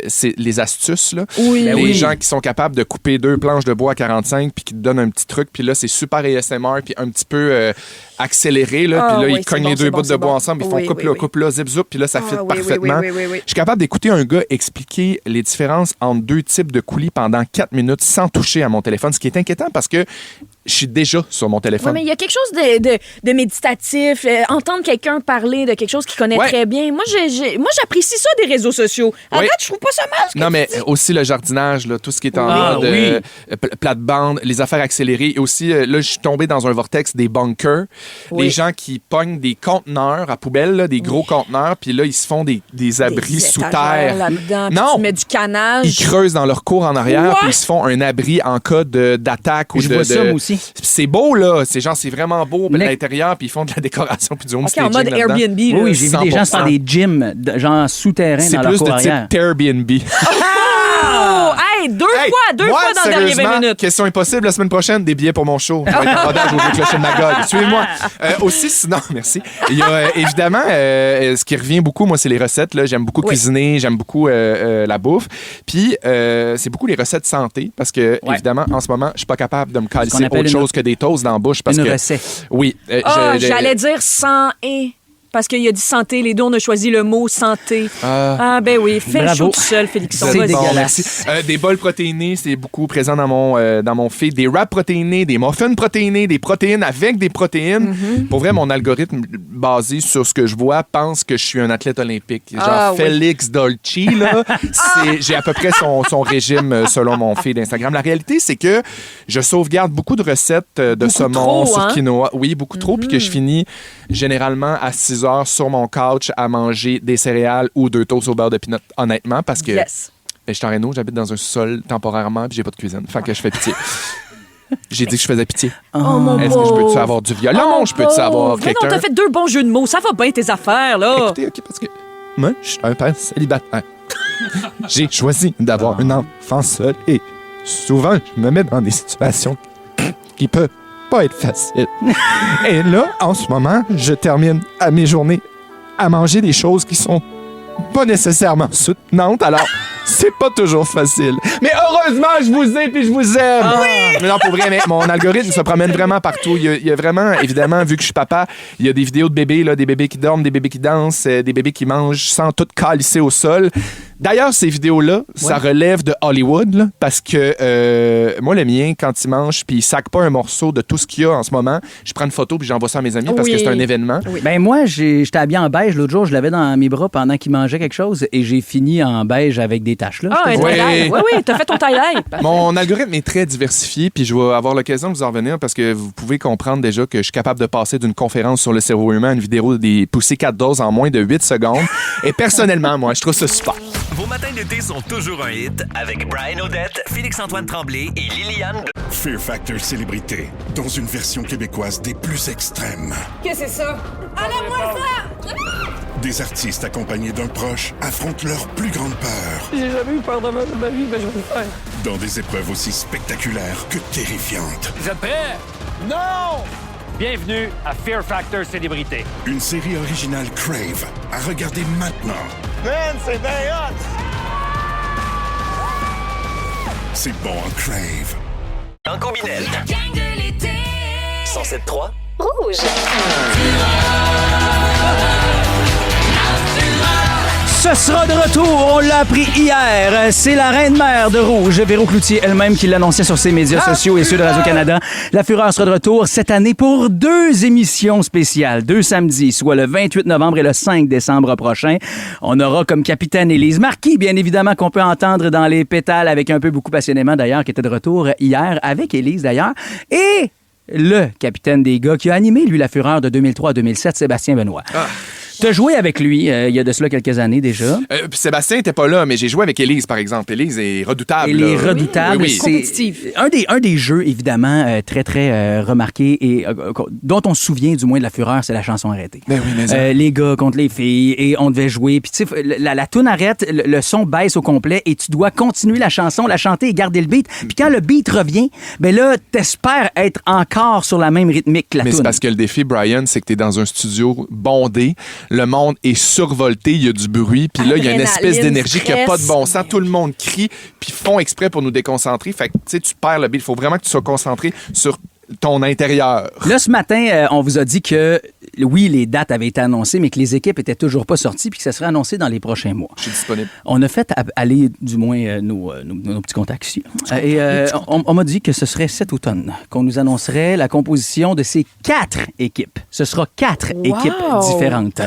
c'est les astuces. Là. Oui. Ben Les oui. gens qui sont capables de couper 2 planches de bois à 45 puis qui te donnent un petit truc. Puis là, c'est super ASMR puis un petit peu accéléré. Là, puis là, oui, ils cognent c'est les bon, deux c'est bouts bon, de c'est bois bon. ensemble. Ils font Oui, coupe oui, là, oui. coupe là, zip, zoup. Puis là, ça fit oui, parfaitement. oui. Je suis capable d'écouter un gars expliquer les différences entre 2 types de coulis pendant 4 minutes sans toucher à mon téléphone. Ce qui est inquiétant parce que je suis déjà sur mon téléphone. Oui, mais il y a quelque chose de méditatif, entendre quelqu'un parler de quelque chose qu'il connaît très bien. Moi, j'apprécie ça des réseaux sociaux. Arrête, je trouve pas ça mal. Non, mais aussi le jardinage, là, tout ce qui est en mode plate-bande, les affaires accélérées. Et aussi, là, je suis tombé dans un vortex des bunkers. Les gens qui pognent des conteneurs à poubelle, là, des gros conteneurs, puis là, ils se font des abris sous terre. Là-dedans, non! Tu mets du canage. Ils creusent dans leur cour en arrière, puis ils se font un abri en cas d'attaque. Je vois ça, moi aussi. C'est beau, là. C'est vraiment beau à l'intérieur, puis ils font de la décoration puis du homestaging. En mode Airbnb. Oui, j'ai vu des gens se faire des gyms, genre souterrains dans leur cour arrière. C'est plus de type Airbnb. Hey, deux fois dans les dernières 20 minutes. Question impossible la semaine prochaine, des billets pour mon show. Je vais être en rodage au Clocher de Magog. Suivez-moi. Aussi, sinon, merci. Il y a évidemment, ce qui revient beaucoup, moi, c'est les recettes. Là. J'aime beaucoup cuisiner, j'aime beaucoup la bouffe. Puis, c'est beaucoup les recettes santé parce que, évidemment, en ce moment, je suis pas capable de me calisser autre chose que des toasts dans la bouche. Parce une que, recette. Oui. J'allais dire sans et. Parce qu'il a dit santé. Les deux, on a choisi le mot santé. Ben oui. Fais le show tout seul, Félixon. C'est dégueulasse. Des bols protéinés, c'est beaucoup présent dans mon feed. Des wraps protéinés, des muffins protéinés, des protéines avec des protéines. Pour vrai, mon algorithme basé sur ce que je vois pense que je suis un athlète olympique. Genre Félix Dolci, là. J'ai à peu près son régime selon mon feed Instagram. La réalité, c'est que je sauvegarde beaucoup de recettes de saumon sur quinoa. Oui, beaucoup trop. Puis que je finis généralement à 6 heures sur mon couch à manger des céréales ou 2 toasts au beurre de pinot, honnêtement, parce que je suis en réno, j'habite dans un sous-sol temporairement puis j'ai pas de cuisine. Fait que je fais pitié. J'ai dit que je faisais pitié. Est-ce que je peux-tu avoir du violon? Je peux-tu avoir quelqu'un? Non, t'as fait 2 bons jeux de mots. Ça va bien tes affaires, là. Écoutez, OK, parce que moi, je suis un père célibataire. J'ai choisi d'avoir un enfant seul et souvent, je me mets dans des situations qui peuvent pas être facile. Et là, en ce moment, je termine à mes journées à manger des choses qui sont pas nécessairement soutenantes, alors c'est pas toujours facile. Mais heureusement, je vous ai puis je vous aime. Mais non, pour vrai, mais mon algorithme se promène vraiment partout. Il y a vraiment, évidemment, vu que je suis papa, il y a des vidéos de bébés, là, des bébés qui dorment, des bébés qui dansent, des bébés qui mangent sans tout calisser au sol. D'ailleurs, ces vidéos-là, ça relève de Hollywood, là, parce que moi, le mien, quand il mange puis il sac pas un morceau de tout ce qu'il y a en ce moment, je prends une photo puis j'envoie ça à mes amis parce que c'est un événement. Ben moi, j'étais habillé en beige l'autre jour, je l'avais dans mes bras pendant qu'il mangeait quelque chose et j'ai fini en beige avec des taches là. Oui, t'as fait ton tie-dye. Mon algorithme est très diversifié puis je vais avoir l'occasion de vous en revenir parce que vous pouvez comprendre déjà que je suis capable de passer d'une conférence sur le cerveau humain à une vidéo des Pussycat Dolls en moins de 8 secondes. Et personnellement, moi, je trouve ça super. Vos matins d'été sont toujours un hit avec Brian Odette, Félix-Antoine Tremblay et Liliane. Fear Factor Célébrité, dans une version québécoise des plus extrêmes. Qu'est-ce que c'est ça? Enlève-moi ça! Des artistes accompagnés d'un proche affrontent leur plus grande peur J'ai jamais eu peur de ma vie, mais je vais le faire. dans des épreuves aussi spectaculaires que terrifiantes. Vous êtes prêts? Non! Bienvenue à Fear Factor Célébrité. Une série originale Crave à regarder maintenant. Man, c'est bien hot! C'est bon en Crave. En combinette. La gang de l'été. 107.3. Rouge. Ce sera de retour, on l'a appris hier. C'est la reine-mère de Rouge, Véro Cloutier elle-même, qui l'annonçait sur ses médias sociaux et ceux de Radio-Canada. La Fureur sera de retour cette année pour 2 émissions spéciales, 2 samedis, soit le 28 novembre et le 5 décembre prochain. On aura comme capitaine Élise Marquis, bien évidemment, qu'on peut entendre dans les pétales avec un peu beaucoup passionnément d'ailleurs, qui était de retour hier avec Élise d'ailleurs. Et le capitaine des gars qui a animé, lui, la Fureur de 2003 à 2007, Sébastien Benoît. Tu as joué avec lui il y a de cela quelques années déjà. Sébastien n'était pas là, mais j'ai joué avec Élise, par exemple. Élise est redoutable. Elle est redoutable. Oui. Compétitive. Un des jeux, évidemment, très, très remarqués et dont on se souvient, du moins, de la Fureur, c'est la chanson arrêtée. Ben oui, mais les gars contre les filles et on devait jouer. Puis, tu sais, la toune arrête, le son baisse au complet et tu dois continuer la chanson, la chanter et garder le beat. Puis quand le beat revient, ben là, t'espères être encore sur la même rythmique que la toune. Mais c'est parce que le défi, Brian, c'est que t'es dans un studio bondé. Le monde est survolté, il y a du bruit, puis là, il y a une espèce d'énergie qui n'a pas de bon sens. Tout le monde crie, puis font exprès pour nous déconcentrer. Fait que, tu sais, tu perds le beat. Il faut vraiment que tu sois concentré sur ton intérieur. Là, ce matin, on vous a dit que, oui, les dates avaient été annoncées, mais que les équipes étaient toujours pas sorties puis que ça serait annoncé dans les prochains mois. Je suis disponible. On a fait aller, du moins, nos petits contacts ici. Et on m'a dit que ce serait cet automne qu'on nous annoncerait la composition de ces 4 équipes. Ce sera 4 équipes différentes.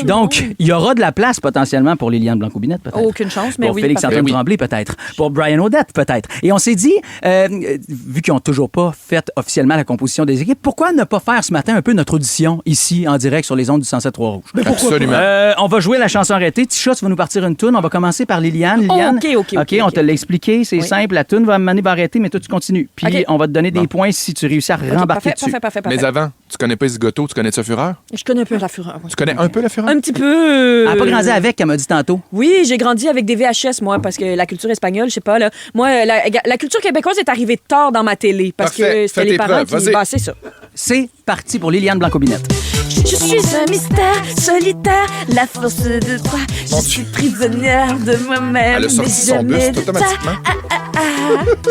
Donc, il y aura de la place potentiellement pour Liliane Blanco-Binette, peut-être. Aucune chance, mais pour oui. Félix-Antoine Tremblay, peut-être. Pour Brian Odette, peut-être. Et on s'est dit, vu qu'ils n'ont toujours pas fait officiellement la composition des équipes, pourquoi ne pas faire ce matin un peu notre audition ici, en direct, sur les ondes du 107.3 Rouge? Absolument. On va jouer la chanson arrêtée. Ticha, tu vas nous partir une toune. On va commencer par Liliane. Liliane, OK, on te l'a expliqué. C'est simple. La toune va arrêter, mais toi, tu continues. Puis on va te donner des points si tu réussis à rembarquer dessus. Parfait. Mais avant, tu connais pas Zigoto, tu connais sa Fureur? Je connais un peu la Fureur. Tu connais un peu la Fureur? Un petit peu. Elle n'a pas grandi avec, elle m'a dit tantôt. Oui, j'ai grandi avec des VHS, moi, parce que la culture espagnole, je sais pas, là. Moi, la culture québécoise est arrivée tard dans ma télé, parce que c'était les parents qui... Bah, c'est ça. C'est parti pour Liliane Blanco-Binette. Je suis un mystère solitaire, la force de toi. Je suis prisonnière de moi-même. Elle a sorti son buste automatiquement.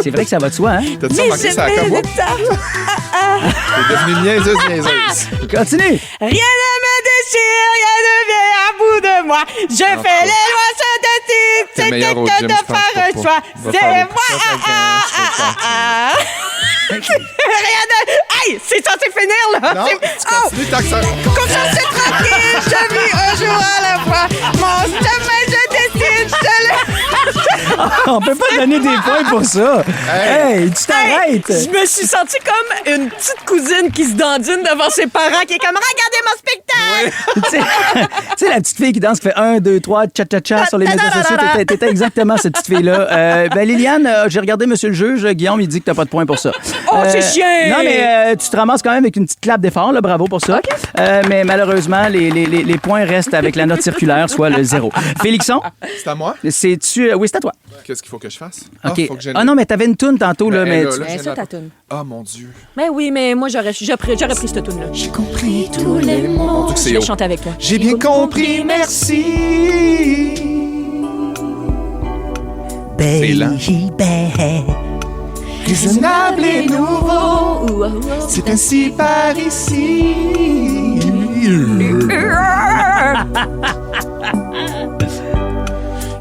C'est vrai que ça va de soi, hein? T'as-tu remarqué ça à Cabo? T'es devenue niaiseuse. Continue. Rien ne me déchire, rien ne vient à bout de moi. Je fais les lois, je décide. T'es C'est meilleur au que gym, de je pense, faire un pour choix. pas. C'est Va moi. faire Rien de... Hey, c'est censé finir, là. Non, tu continues tant que ça. Confiance, c'est tranquille. Je vis un jour à la fois. Mon chemin, je décide. Je le... On peut pas donner des points pour ça. Hey, tu t'arrêtes. Je me suis sentie comme une petite cousine qui se dandine devant ses parents, qui est comme « Regardez mon spectacle! » Tu sais, la petite fille qui danse, qui fait 1, 2, 3, tcha-tcha-tcha sur les médias sociaux. T'étais exactement cette petite fille-là. Liliane, j'ai regardé Monsieur le juge. Guillaume, il dit que t'as pas de points pour ça. Oh, c'est chiant! Non, mais tu te ramasses quand même avec une petite clap d'effort. Là, bravo pour ça. Mais malheureusement, les points restent avec la note circulaire, soit le 0. Félixon? C'est à moi? Oui, c'est à toi. Qu'est-ce qu'il faut que je fasse? OK. Faut que Non, mais t'avais une toune tantôt. Là, mais C'est ça, ta toune. Ah, mon Dieu. Mais oui, mais moi, j'aurais pris cette toune-là. J'ai compris tous les mots. Je vais chanter avec toi. J'ai bien compris, merci. C'est lent. Raisonnable et nouveau, c'est ainsi par ici.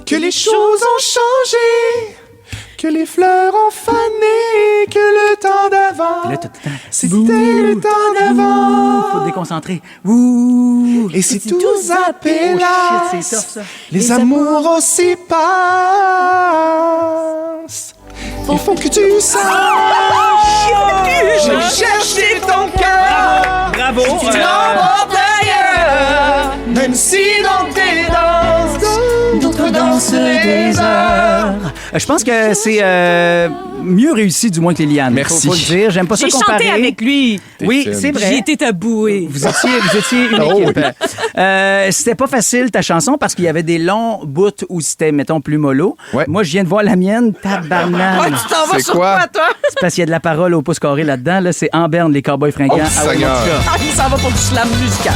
Que les choses ont changé, que les fleurs ont fané, que le temps d'avant, c'était le temps d'avant. Faut te déconcentrer. Ouh. Et si tout zappé là, Oh shit, c'est tough, ça. les amours aussi passent. Il faut que tu saches. J'ai cherché ton cœur. Bravo. Tu l'envoies d'ailleurs. Même si dans tes danses, d'autres dansent des heures. Je pense que c'est mieux réussi, du moins que Liliane. Merci. Faut le dire. J'aime pas ça J'ai comparer. chanté avec lui. Oui, fine. c'est vrai. J'ai été tabouée. Vous étiez une Oh, équipe. C'était pas facile, ta chanson, parce qu'il y avait des longs bouts où c'était, mettons, plus mollo. Ouais. Moi, je viens de voir la mienne, tabarnane. Tu t'en vas C'est sur quoi? quoi, toi? C'est parce qu'il y a de la parole au pouce carré là-dedans. Là, c'est en berne, les cowboys fringants. Oh, Seigneur. mon petit gars. Ah, il s'en va pour du slam musical.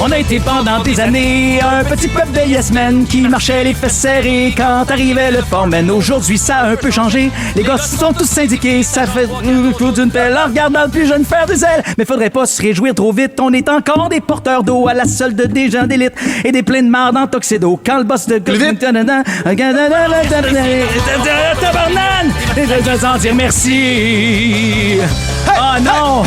On a été pendant des années un petit peuple de yes men qui marchait les fesses serrées quand arrivait le foreman. Aujourd'hui, ça a un peu changé. Les gars sont tous syndiqués. Ça fait le coup d'une pelle en regardant le plus jeune faire des ailes. Mais faudrait pas se réjouir trop vite. On est encore des porteurs d'eau à la solde des gens d'élite et des pleins de marde en tuxedo. Quand le boss de... Tabarnane! Sans dire merci. Ah non!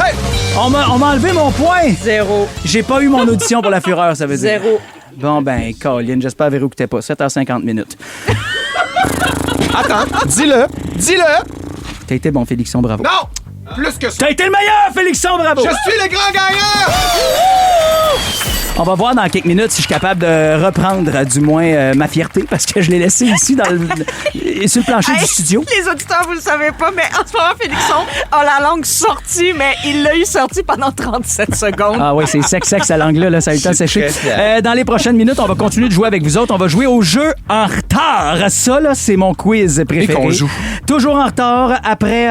On m'a enlevé mon point. 0. J'ai pas eu mon audition pour la fureur, ça veut dire. 0. Bon, ben, Colin, j'espère Véro que t'es pas. 7h50 minutes. Attends, dis-le. T'as été bon, Félixon, bravo. Non, plus que ça. T'as été le meilleur, Félixon, bravo. Je suis le grand gagnant. On va voir dans quelques minutes si je suis capable de reprendre, du moins, ma fierté, parce que je l'ai laissé ici sur le plancher du studio. Les auditeurs, vous le savez pas, mais en ce moment, Félixon a la langue sortie, mais il l'a eu sortie pendant 37 secondes. Ah oui, c'est sec, sa langue-là, là, ça a eu le temps de sécher. Dans les prochaines minutes, on va continuer de jouer avec vous autres. On va jouer au jeu en retard. Ça, là, c'est mon quiz préféré. Et qu'on joue. Toujours en retard. Après,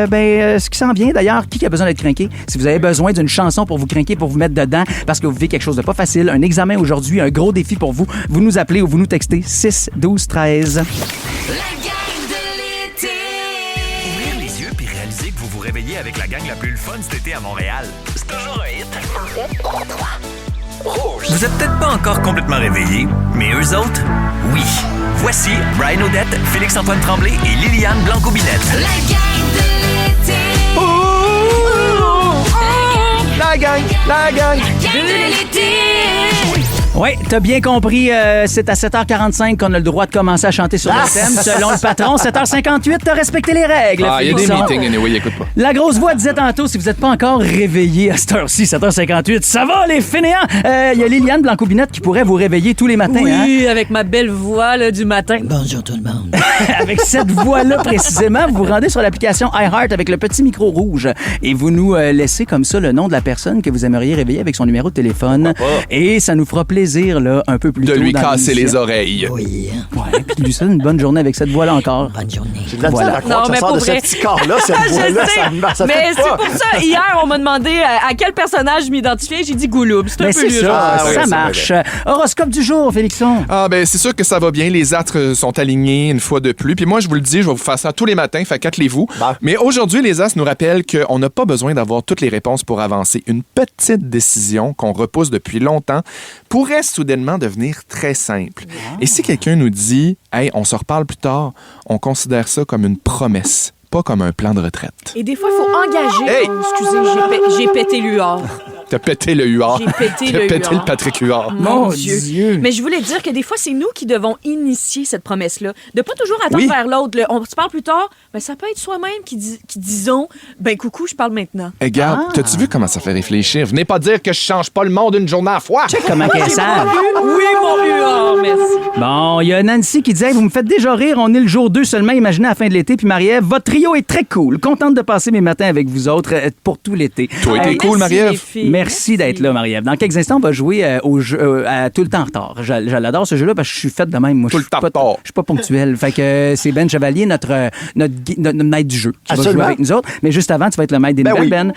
ce qui s'en vient, d'ailleurs, qui a besoin d'être crinqué? Si vous avez besoin d'une chanson pour vous crinquer, pour vous mettre dedans, parce que vous vivez quelque chose de pas facile, un examen aujourd'hui, un gros défi pour vous, vous nous appelez ou vous nous textez 6 12 13. Ouvrir les yeux puis réaliser que vous vous réveillez réveiller avec la gang la plus le fun cet été à Montréal. C'est toujours un hit. En fait, 3. Rouge. Vous êtes peut-être pas encore complètement réveillés, mais eux autres, oui. Voici Brian Odette, Félix-Antoine Tremblay et Liliane Blanco-Binette. La gang de l'été. La gang de l'été. Oui, t'as bien compris, c'est à 7h45 qu'on a le droit de commencer à chanter sur le thème. Selon le patron, 7h58, t'as respecté les règles. Ah, il y a des meetings, anyway, il écoute pas. La grosse voix disait tantôt, si vous n'êtes pas encore réveillés à cette heure-ci, 7h58, ça va les fainéants? Il y a Liliane Blanco-Binette qui pourrait vous réveiller tous les matins. Oui, avec ma belle voix là, du matin. Bonjour tout le monde. Avec cette voix-là précisément, vous vous rendez sur l'application iHeart avec le petit micro rouge et vous nous laissez comme ça le nom de la personne que vous aimeriez réveiller avec son numéro de téléphone. Et ça nous fera plaisir là, un peu plus tôt de lui dans casser l'émission. les oreilles. Oui. Ouais, puis lui souhaite une bonne journée avec cette voix-là encore. Bonne journée. J'ai de la misère à croire que ça sort de ce petit corps-là, cette voix-là. Ça mais fait c'est pas. pour ça, hier, on m'a demandé à quel personnage je m'identifiais. J'ai dit Gouloub. C'est un peu c'est lieu, ça, genre. ça marche. Horoscope du jour, Félixon. Ah, ben, c'est sûr que ça va bien. Les astres sont alignés une fois de plus. Puis moi, je vous le dis, je vais vous faire ça tous les matins. Fait qu'attelez-vous. Mais aujourd'hui, les astres nous rappellent qu'on n'a pas besoin d'avoir toutes les réponses pour avancer. Une petite décision qu'on repousse depuis longtemps pourrait soudainement devenir très simple. Et si quelqu'un nous dit « Hey, on se reparle plus tard », on considère ça comme une promesse, pas comme un plan de retraite. Et des fois, il faut engager. Hey! Oh, excusez, j'ai pété l'UR. T'as pété le huard. J'ai pété T'as le pété huard. le Patrick Huard. Mon Dieu. Mais je voulais dire que des fois, c'est nous qui devons initier cette promesse-là. De pas toujours attendre vers l'autre. On se parle plus tard. Ben, ça peut être soi-même qui disons, ben coucou, je parle maintenant. Hey, regarde, t'as-tu vu comment ça fait réfléchir? Venez pas dire que je change pas le monde une journée à la fois. Check comment qu'elle savent. Oui, mon huard, merci. Bon, il y a Nancy qui dit hey, vous me faites déjà rire, on est le jour 2 seulement, imaginez à la fin de l'été. Puis Marie-Ève, votre trio est très cool. Contente de passer mes matins avec vous autres pour tout l'été. Toi, t'es cool, Marie-Ève. Merci d'être là, Marie-Ève. Dans quelques instants, on va jouer au jeu à tout le temps en retard. Je l'adore ce jeu-là parce que je suis faite de même. Moi, tout le temps en retard. Je suis pas ponctuel. Fait que c'est Ben Chevalier, notre maître du jeu, qui va jouer avec nous autres. Mais juste avant, tu vas être le maître des nouvelles, Ben.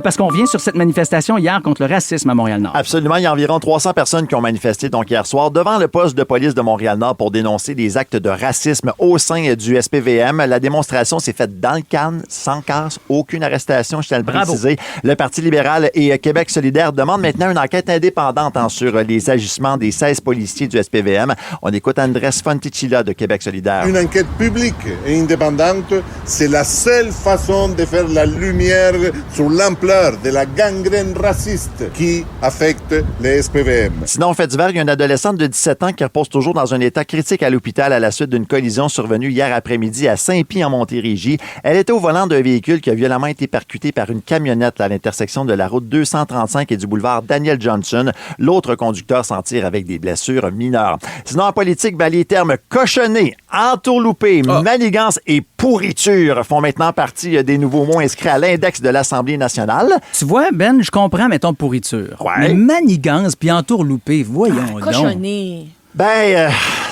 Parce qu'on revient sur cette manifestation hier contre le racisme à Montréal-Nord. Absolument. Il y a environ 300 personnes qui ont manifesté donc hier soir devant le poste de police de Montréal-Nord pour dénoncer des actes de racisme au sein du SPVM. La démonstration s'est faite dans le calme, sans casse, aucune arrestation, je tiens à le préciser. Le Parti libéral et Québec solidaire demandent maintenant une enquête indépendante sur les agissements des 16 policiers du SPVM. On écoute Andrés Fonticilla de Québec solidaire. Une enquête publique et indépendante, c'est la seule façon de faire la lumière sur l'ampleur de la gangrène raciste qui affecte les SPVM. Sinon, fait divers, il y a une adolescente de 17 ans qui repose toujours dans un état critique à l'hôpital à la suite d'une collision survenue hier après-midi à Saint-Pie en Montérégie. Elle était au volant d'un véhicule qui a violemment été percuté par une camionnette à l'intersection de la route 235 et du boulevard Daniel Johnson. L'autre conducteur s'en tire avec des blessures mineures. Sinon, en politique, les termes cochonné, entourloupé, manigance et pourriture font maintenant partie des nouveaux mots inscrits à l'index de l'Assemblée nationale. Tu vois, Ben, je comprends, mettons, pourriture. Ouais. Mais manigance puis entourloupé, voyons donc. Cochonné.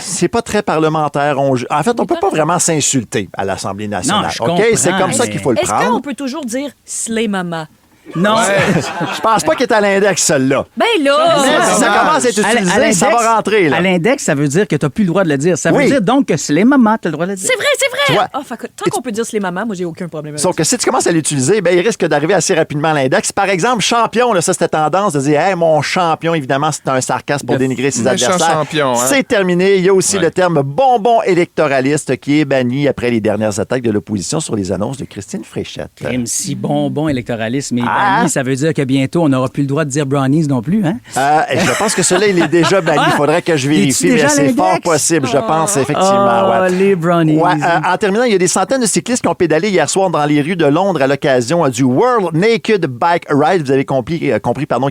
C'est pas très parlementaire. En fait, on peut pas vraiment s'insulter à l'Assemblée nationale. Non, je comprends. C'est comme ça qu'il faut le prendre. Est-ce qu'on peut toujours dire « slay mama » Non. Je pense pas qu'il est à l'index, celle-là. Ben là! Mais si ça commence à être utilisé, ça va rentrer. Là. À l'index, ça veut dire que t'as plus le droit de le dire. Ça veut dire donc que c'est les mamans, t'as le droit de le dire. C'est vrai! Tant qu'on peut dire slay mama, moi, j'ai aucun problème avec ça. Sauf que si tu commences à l'utiliser, il risque d'arriver assez rapidement à l'index. Par exemple, champion, là, ça, c'était tendance de dire hey, mon champion, évidemment, c'est un sarcasme pour dénigrer ses adversaires. Champion, hein? C'est terminé. Il y a aussi le terme bonbon électoraliste qui est banni après les dernières attaques de l'opposition sur les annonces de Christine Fréchette. MC bonbon électoralisme, banni, ça veut dire que bientôt, on n'aura plus le droit de dire brownies non plus, hein? Je pense que celui-là, il est déjà banni. Il faudrait que je vérifie, mais c'est fort possible, je pense, effectivement. Les brownies. En terminant, il y a des centaines de cyclistes qui ont pédalé hier soir dans les rues de Londres à l'occasion du World Naked Bike Ride. Vous avez compris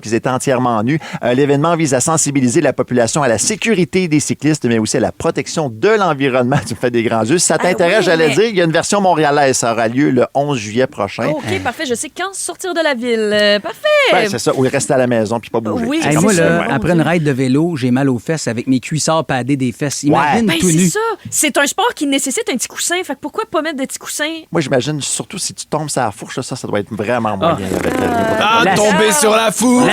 qu'ils étaient entièrement nus. L'événement vise à sensibiliser la population à la sécurité des cyclistes, mais aussi à la protection de l'environnement. Tu me fais des grands yeux. Si ça t'intéresse, dire, il y a une version montréalaise. Ça aura lieu le 11 juillet prochain. OK, parfait. Je sais quand sortir de l'avion. ville. Parfait. Ben, c'est ça, ou rester à la maison puis pas bouger. Oui, Hey, moi, c'est là, ça. après une ride de vélo, j'ai mal aux fesses avec mes cuissards padés des fesses. Imagine Ben, tout c'est nu. ça. C'est un sport qui nécessite un petit coussin. Fait que pourquoi pas mettre des petits coussins? Moi, j'imagine, surtout si tu tombes sur la fourche, ça doit être vraiment moyen. Tomber sur la fourche!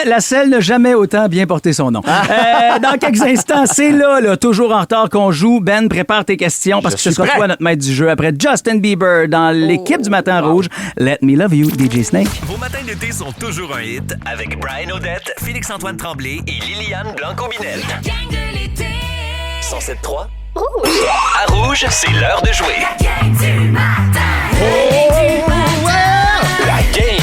La selle n'a jamais autant bien porté son nom. Dans quelques instants, c'est là, toujours en retard qu'on joue. Ben, prépare tes questions parce que ce sera toi notre maître du jeu. Après Justin Bieber dans l'équipe du Matin Rouge, Let Me Love You, DJ Snake. Vos matins d'été sont toujours un hit avec Brian Odette, Félix-Antoine Tremblay et Liliane Blanco-Binette. La gang de l'été. 107.3. Rouge. À Rouge, c'est l'heure de jouer. La gang du matin. La game.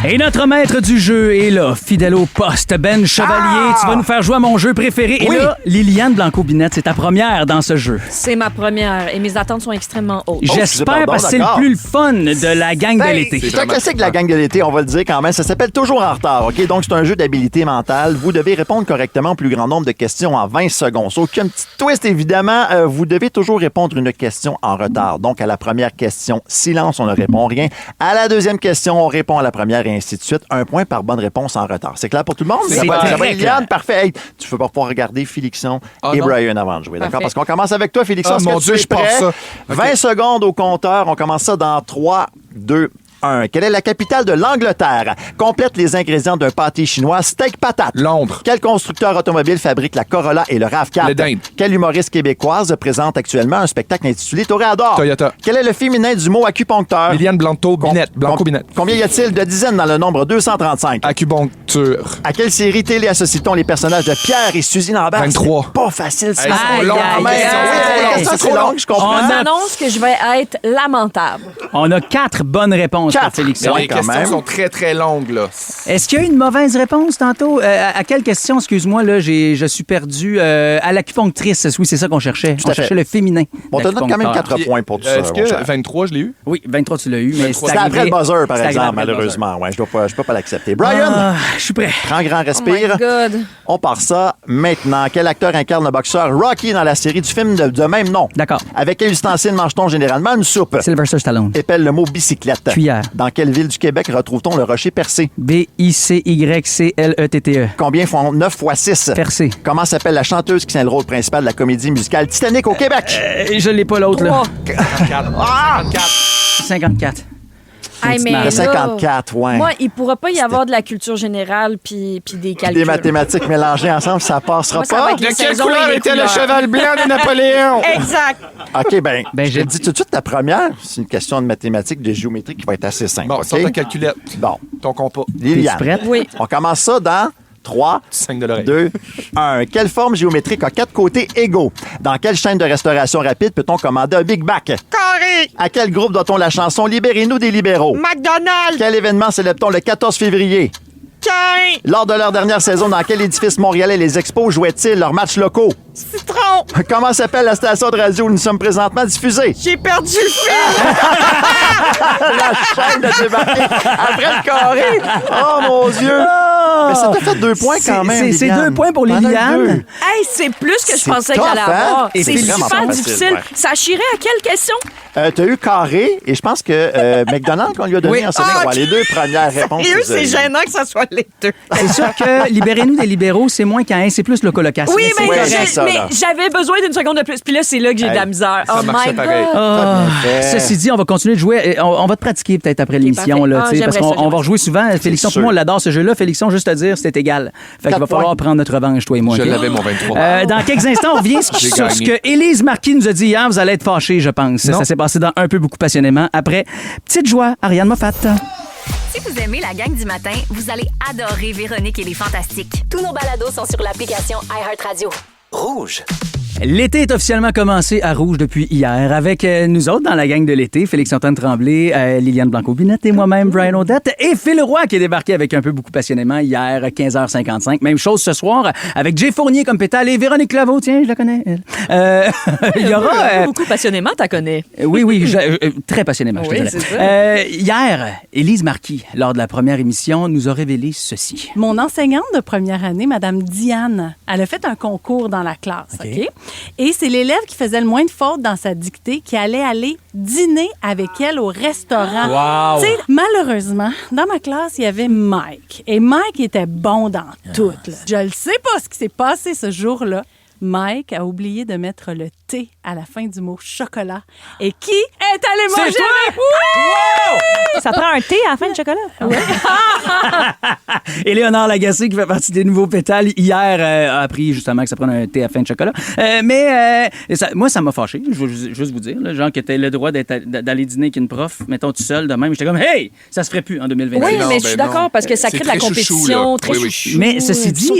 Et notre maître du jeu est là, fidèle au poste, Ben Chevalier. Tu vas nous faire jouer à mon jeu préféré. Et là, Liliane Blanco-Binette, c'est ta première dans ce jeu. C'est ma première et mes attentes sont extrêmement hautes. J'espère parce que c'est le plus le fun de la gang de l'été. C'est un classique de la gang de l'été, on va le dire quand même. Ça s'appelle Toujours en retard, OK? Donc, c'est un jeu d'habilité mentale. Vous devez répondre correctement au plus grand nombre de questions en 20 secondes. Sauf qu'il y a un petit twist, évidemment. Vous devez toujours répondre une question en retard. Donc, à la première question, silence, on ne répond rien. À la deuxième question, on répond à la première et ainsi de suite. Un point par bonne réponse en retard. C'est clair pour tout le monde? C'est Ça va, très Liliane? Parfait. Hey, tu peux pas pouvoir regarder Félixon et non. Brian avant de jouer. D'accord? Parfait. Parce qu'on commence avec toi, Félixon. Ah, Est-ce mon que Dieu, tu es je pars prêt? ça. 20 secondes au compteur. On commence ça dans 3, 2, 1. Quelle est la capitale de l'Angleterre? Complète les ingrédients d'un pâté chinois steak patate. Londres. Quel constructeur automobile fabrique la Corolla et le RAV4? Le Dinde. Quelle humoriste québécoise présente actuellement un spectacle intitulé Toréador? Toyota. Quel est le féminin du mot acupuncteur? Liliane Blanco-Binette. Blanco-Binette. Combien y a-t-il de dizaines dans le nombre 235? Acupuncture. À quelle série télé associe-t-on les personnages de Pierre et Suzy Lambert? 23. C'est pas facile, ça. Hey, c'est Aïe, long, aïe, mais aïe, c'est aïe. La question, c'est longue, je comprends. On a- J'annonce que je vais être lamentable. On a 4 bonnes réponses, Quatre. Félixon. Les quand questions même. sont très, très longues, là. Est-ce qu'il y a eu une mauvaise réponse tantôt? À quelle question, excuse-moi, là, je suis perdu à l'acupunctrice. Oui, c'est ça qu'on cherchait. à On fait. cherchait le féminin. On te donne quand même L'acupuncteur. 4 points pour tout ça. Est-ce mon cher. que 23, je l'ai eu? Oui, 23, tu l'as eu, mais 23. C'est après le buzzer, par C'est exemple, après le buzzer. malheureusement. Ouais, je peux pas l'accepter. Brian, Ah, je suis prêt. prends un grand Oh my respire. God. On part ça maintenant. Quel acteur incarne le boxeur Rocky dans la série du film de même nom? D'accord. Avec quel ustensile mange-t-on généralement une soupe? Sylvester Stallone. Épelle le mot bicyclette. Cuillère. Dans quelle ville du Québec retrouve-t-on le rocher percé? B-I-C-Y-C-L-E-T-T-E. Combien font 9 x 6? Percé. Comment s'appelle la chanteuse qui tient le rôle principal de la comédie musicale Titanic au Québec? Je l'ai pas l'autre, là. 54. 54. Hey, mais Le là, 54, ouais. Moi, il pourra pas y avoir de la culture générale puis des calculs. Des mathématiques mélangées ensemble, ça passera Moi, ça va pas. être les saisons et les couleurs. blanc de Napoléon? Exact. OK, ben, Ben, je j'ai- te dis tout de suite, ta première, c'est une question de mathématiques, de géométrie qui va être assez simple. Bon, OK? sors ta calculette. Bon, Ton compas. Liliane, Es-tu prête? Oui. on commence ça dans 3, 5 de l'oreille. 2, 1. Quelle forme géométrique a 4 côtés égaux? Dans quelle chaîne de restauration rapide peut-on commander un Big Mac? Carré. À quel groupe doit-on la chanson Libérez-nous des libéraux? McDonald's. Quel événement célèbre-t-on le 14 février? Quin. Lors de leur dernière saison, dans quel édifice montréalais les Expos jouaient-ils leurs matchs locaux? Citron. Comment s'appelle la station de radio où nous sommes présentement diffusés? J'ai perdu le fil. La chaîne de débarquer après le carré. Oh mon Dieu! Mais ça t'a fait 2 points quand même. C'est Liliane. 2 points pour T'en as Liliane. 2. Hey, c'est plus que je C'est pensais que tough, j'allais hein? avoir. Et C'est c'est vraiment super pas facile, difficile. ouais. Ça chierait à quelle question? T'as eu carré et je pense que McDonald's qu'on lui a donné Oui. en sonné, Ah, les 2 premières réponses. Sérieux, vous avez c'est eues. gênant que ça soit les deux. C'est sûr que Libérez-nous des libéraux, c'est moins qu'un, c'est plus le colocasse. Oui, mais, c'est j'ai- correct, ça, mais là. j'avais besoin d'une seconde de plus. Puis là, c'est là que j'ai de la Hey, misère. ça Oh marchait my pareil. God. Ah, fait. ceci dit, on va continuer de jouer. On va te pratiquer peut-être après l'émission, parfait. là, Ah, tu sais, parce j'aimerais qu'on ça, on va rejouer souvent. Félixon, tout sûr. le monde adore ce jeu-là. Félixon, juste à dire, c'est égal. Fait qu'il 4 va falloir points. prendre notre revanche, toi et moi. Je OK? l'avais, mon 23. Dans quelques instants, on revient J'ai sur ce gagné. que Élise Marquis nous a dit hier. Vous allez être fâchés, je pense. Non. Ça s'est passé dans Un peu beaucoup passionnément. Après, petite joie, Ariane Moffat. Si vous aimez la gang du matin, vous allez adorer Véronique et les Fantastiques. Tous nos balados sont sur l'application iHeartRadio. Rouge. L'été est officiellement commencé à Rouge depuis hier avec nous autres dans la gang de l'été, Félix-Antoine Tremblay, Liliane Blanco-Binette et moi-même, Brian Odette, et Phil Roy qui est débarqué avec Un peu beaucoup passionnément hier, 15h55. Même chose ce soir avec Jay Fournier comme pétale et Véronique Laveau, tiens, je la connais, elle. Il y aura... Beaucoup passionnément, t'as connais. Oui, très passionnément, je te Oui, dirais. c'est ça. Hier, Élise Marquis, lors de la première émission, nous a révélé ceci. Mon enseignante de première année, Madame Diane, elle a fait un concours dans la classe, OK? Et c'est l'élève qui faisait le moins de fautes dans sa dictée qui allait aller dîner avec elle au restaurant. Wow. Tu sais, malheureusement, dans ma classe, il y avait Mike. Et Mike était bon dans tout. Là. Je ne sais pas ce qui s'est passé ce jour-là. Mike a oublié de mettre le T à la fin du mot chocolat. Et qui est allé manger avec... Oui! Ça prend un T à la fin de chocolat? Oui. Et Léonard Lagacé, qui fait partie des nouveaux pétales, hier a appris justement que ça prenait un thé à fin de chocolat. Moi, ça m'a fâché, je veux juste vous dire. Là, genre que t'aies le droit d'aller dîner avec une prof, mettons tout seul de même. J'étais comme, hey, ça se ferait plus en 2021. Oui, mais je suis d'accord parce que ça crée de la compétition. Très chouchou. Mais ceci dit...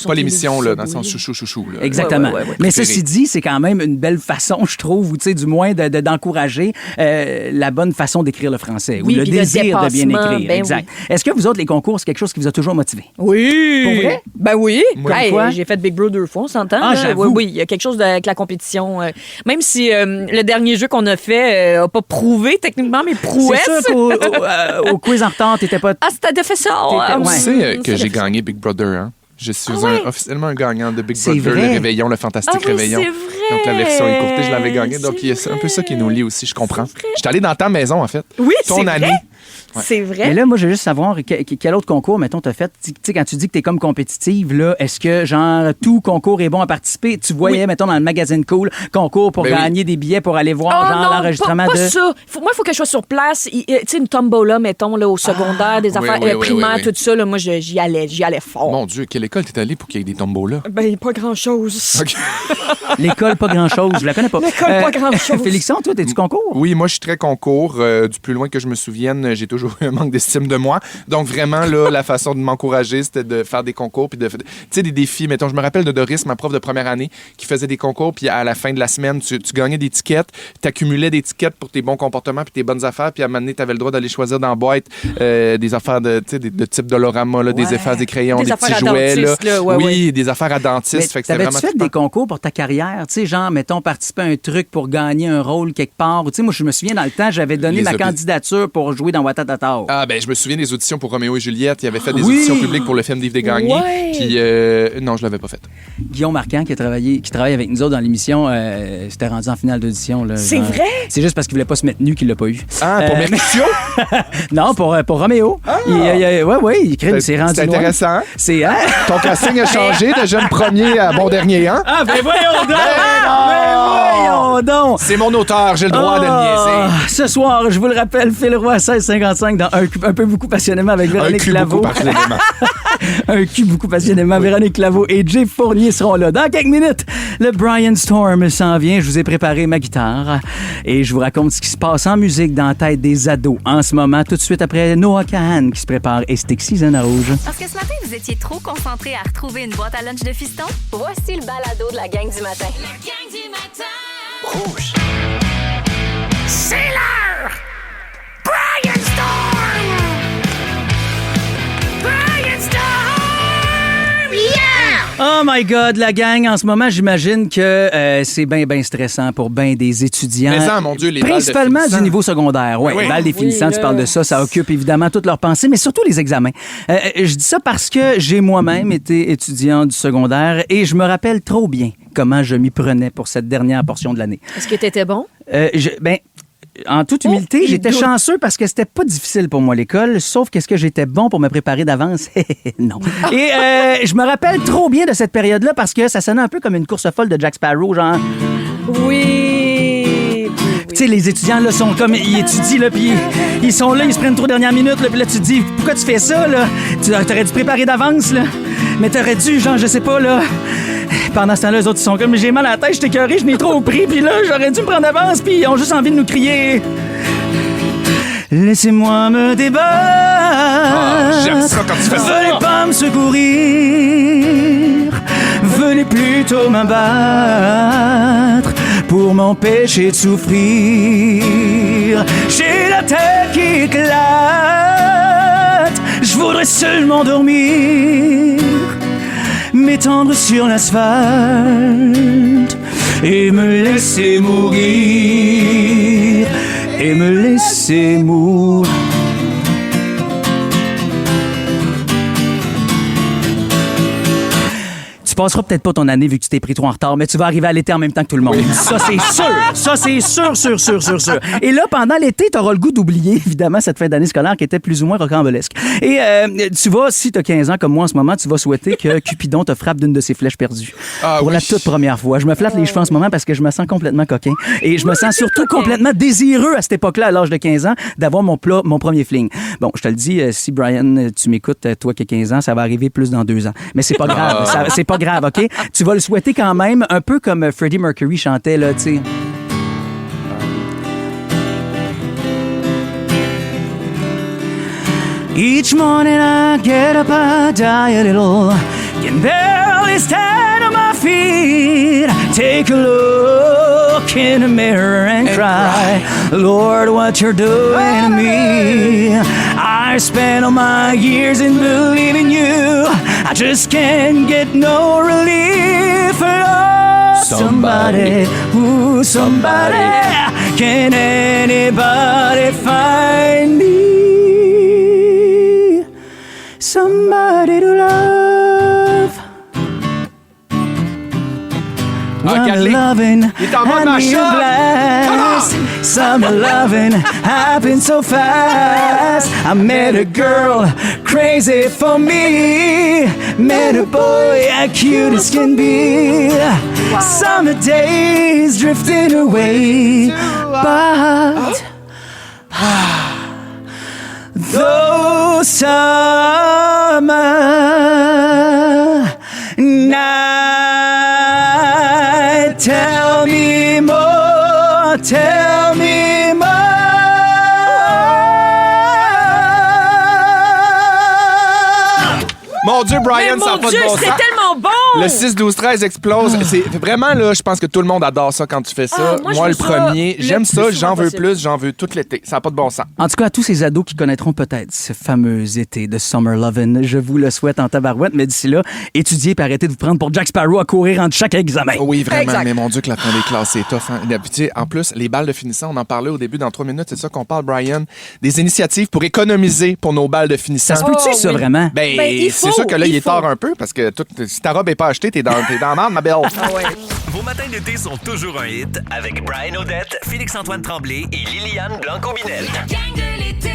Pas l'émission, là, dans le sens chouchou. Là. Exactement. Ouais. Mais ceci dit, c'est quand même une belle façon, je trouve, ou tu sais, du moins d'encourager la bonne façon d'écrire le français, ou le désir de bien écrire. Ben exact. Oui. Est-ce que vous autres, les concours, c'est quelque chose qui vous a toujours motivé? Oui. Pour vrai? Ben oui. Hey, j'ai fait Big Bro 2 fois, on s'entend. Ah, j'avoue. Oui, il y a quelque chose avec la compétition. Même si le dernier jeu qu'on a fait n'a pas prouvé techniquement mes prouesses. C'est sûr qu'au quiz en retard, t'étais pas... Ah, c'était fait ça. Tu sais que j'ai gagné Big Brother, hein? Je suis officiellement un gagnant de Big Brother, vrai? le Réveillon, le fantastique Réveillon. C'est vrai. Donc, la version écourtée, je l'avais gagnée. Donc, il y a un peu ça qui nous lie aussi, je comprends. J'étais allé dans ta maison, en fait. Oui, ton c'est année. vrai. Ouais. C'est vrai. Mais là, moi, je veux juste savoir quel autre concours, mettons, t'as fait. Tu sais, quand tu dis que t'es comme compétitive, là, est-ce que, genre, tout concours est bon à participer? Tu voyais, mettons, dans le magazine Cool, concours pour gagner des billets pour aller voir, l'enregistrement pas de... ça. Moi, il faut que je sois sur place. Tu sais, une tombola, mettons, là, au secondaire, des affaires primaires, tout ça, là, moi, j'y allais fort. Mon Dieu, quelle école t'es allé pour qu'il y ait des tombolas? Ben, pas grand-chose. Okay. L'école, pas grand-chose. Je la connais pas. L'école, pas grand-chose. Félixon, toi, t'es-tu concours? Oui, moi, je suis très concours. Du plus loin que je me souvienne, j'ai toujours eu un manque d'estime de moi. Donc, vraiment, là, la façon de m'encourager, c'était de faire des concours. Puis tu sais, des défis. Mettons, je me rappelle de Doris, ma prof de première année, qui faisait des concours. Puis à la fin de la semaine, tu gagnais des tickets. Tu accumulais des tickets pour tes bons comportements puis tes bonnes affaires. Puis à un moment donné, tu avais le droit d'aller choisir dans la boîte des affaires de type Dolorama, là, des effaces, des crayons, des petits jouets. Là. Des affaires à dentiste. Fait que c'était vraiment fait des concours pour ta carrière? Tu sais, genre, mettons, participer à un truc pour gagner un rôle quelque part. Tu sais, moi, je me souviens, dans le temps, j'avais donné ma candidature pour jouer dans Watatata. Ah, ben, je me souviens des auditions pour Roméo et Juliette. Il avait fait des auditions publiques pour le film d'Yves Desgagnés. Puis, non, je l'avais pas fait. Guillaume Marquand, qui travaille avec nous autres dans l'émission, s'était rendu en finale d'audition. C'est vrai? C'est juste parce qu'il voulait pas se mettre nu qu'il l'a pas eu. Ah, pour Mercutio? Non, pour Roméo. Ah. Il s'est rendu. C'est intéressant. C'est, ton casting a changé de jeune premier à bon dernier, hein? Ah, ben voyons donc! C'est mon auteur, j'ai le droit de le niaiser. Ce soir, je vous le rappelle, Phil Roy, 16h55 dans Un peu beaucoup passionnément avec Véronique Claveau. Un cul beaucoup passionnément. Véronique Claveau et Jay Fournier seront là. Dans quelques minutes, le Brian Storm s'en vient. Je vous ai préparé ma guitare et je vous raconte ce qui se passe en musique dans la tête des ados en ce moment, tout de suite après Noah Kahan qui se prépare et Stick Season à Rouge. Parce que ce matin, vous étiez trop concentré à retrouver une boîte à lunch de fiston? Voici le balado de la gang du matin. La gang du matin! Rouge. C'est l'heure! Brian Storm! Brian Storm! Yeah! Oh my God, la gang, en ce moment, j'imagine que c'est bien stressant pour bien des étudiants. Mais ça, mon Dieu, les balles principalement définissants. du niveau secondaire. Oui, les balles définissants, tu parles de ça, ça occupe évidemment toute leur pensée, mais surtout les examens. Je dis ça parce que j'ai moi-même été étudiant du secondaire et je me rappelle trop bien comment je m'y prenais pour cette dernière portion de l'année. Est-ce que t'étais bon? En toute humilité, j'étais chanceux parce que c'était pas difficile pour moi l'école, sauf qu'est-ce que j'étais bon pour me préparer d'avance? Non. Et je me rappelle trop bien de cette période-là parce que ça sonnait un peu comme une course folle de Jack Sparrow, genre... Oui. Tu sais, les étudiants, là, sont comme... Ils étudient, là, puis ils sont là, ils se prennent trop dernière minute, là, puis là, tu te dis, pourquoi tu fais ça, là? T'aurais dû préparer d'avance, là. Mais t'aurais dû, genre, je sais pas, là... Pendant ce temps-là, les autres, ils sont comme, j'ai mal à la tête, je t'ai écœuré, je n'ai trop pris, puis là, j'aurais dû me prendre d'avance, puis ils ont juste envie de nous crier. Laissez-moi me débattre. J'aime ça quand tu fais ça. Venez pas me secourir. Venez plutôt m'abattre pour m'empêcher de souffrir. J'ai la tête qui éclate. Je voudrais seulement dormir, m'étendre sur l'asphalte et me laisser mourir, et me laisser mourir. Tu tu passeras peut-être pas ton année vu que tu t'es pris trop en retard, mais tu vas arriver à l'été en même temps que tout le monde. Ça, c'est sûr. Ça, c'est sûr. Et là, pendant l'été, t'auras le goût d'oublier, évidemment, cette fin d'année scolaire qui était plus ou moins rocambolesque. Et tu vas, si t'as 15 ans comme moi en ce moment, tu vas souhaiter que Cupidon te frappe d'une de ses flèches perdues. Pour la toute première fois. Je me flatte les cheveux en ce moment parce que je me sens complètement coquin. Et je me sens surtout complètement désireux à cette époque-là, à l'âge de 15 ans, d'avoir mon premier fling. Bon, je te le dis, si Brian, tu m'écoutes, toi qui as 15 ans, ça va arriver plus dans 2 ans. Mais c'est pas grave. C'est pas grave, OK? Tu vas le souhaiter quand même, un peu comme Freddie Mercury chantait, là, tu sais. Each morning I get up, I die a little, can barely stand on my feet. Take a look in the mirror and cry, Lord, what you're doing to me. I spent all my years in believing you. I just can't get no relief. Lord, somebody, ooh, somebody, can anybody find me? Somebody to love. Summer loving and you blast. Summer loving happened so fast. I met a girl crazy for me. Met a boy as cute as can be. Summer days drifting away, but those summer night, tell me more, tell me more. Mon Dieu, Brian, ça n'a pas de bon sens. C'est tellement bon! Le 6-12-13 explose. C'est vraiment, là, je pense que tout le monde adore ça quand tu fais ça. Moi, le premier, j'aime ça, j'en veux plus, j'en veux tout l'été. Ça n'a pas de bon sens. En tout cas, à tous ces ados qui connaîtront peut-être ce fameux été de Summer Lovin', je vous le souhaite en tabarouette, mais d'ici là, étudiez et arrêtez de vous prendre pour Jack Sparrow à courir entre chaque examen. Oui, vraiment, exact. mais mon Dieu que la fin des classes, c'est tough. Hein? Puis, tu sais, en plus, les balles de finissant, on en parlait au début dans 3 minutes, c'est ça qu'on parle, Brian, des initiatives pour économiser pour nos balles de finissant. Ça se peut-tu, ça, vraiment? Ben, c'est sûr que là, il est tard un peu, parce que si ta robe n'est pas achetée, t'es dans la merde, ma belle. Vos matins d'été sont toujours un hit avec Brian Odette, Félix-Antoine Tremblay et Liliane Blanc-Combinette. La gang de l'été.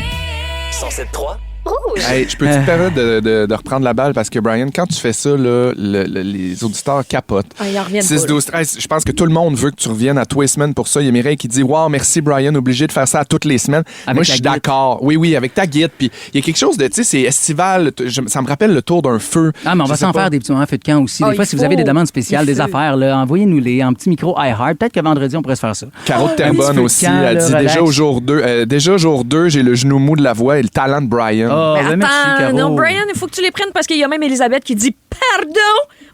107.3. Rouge. Hey, je peux te permettre de reprendre la balle parce que, Brian, quand tu fais ça, là, les auditeurs capotent. Ils en reviennent 6, 12, 13, je pense que tout le monde veut que tu reviennes à tous les semaines pour ça. Il y a Mireille qui dit « Wow, merci, Brian, obligé de faire ça à toutes les semaines. » Moi, je suis d'accord. Oui, avec ta guide. Puis il y a quelque chose de, tu sais, c'est estival. Ça me rappelle le tour d'un feu. Ah, mais on va s'en faire des petits moments feu de camp aussi. Des fois, si vous avez des demandes spéciales, des affaires, là, envoyez-nous-les en petit micro iHeart. Peut-être que vendredi, on pourrait se faire ça. Caro de Terrebonne aussi, elle dit déjà au jour 2. Déjà, jour 2, j'ai le genou mou de la voix et le talent de Brian. Oh, ben merci, Caro. Non, Brian, il faut que tu les prennes parce qu'il y a même Elisabeth qui dit « Pardon!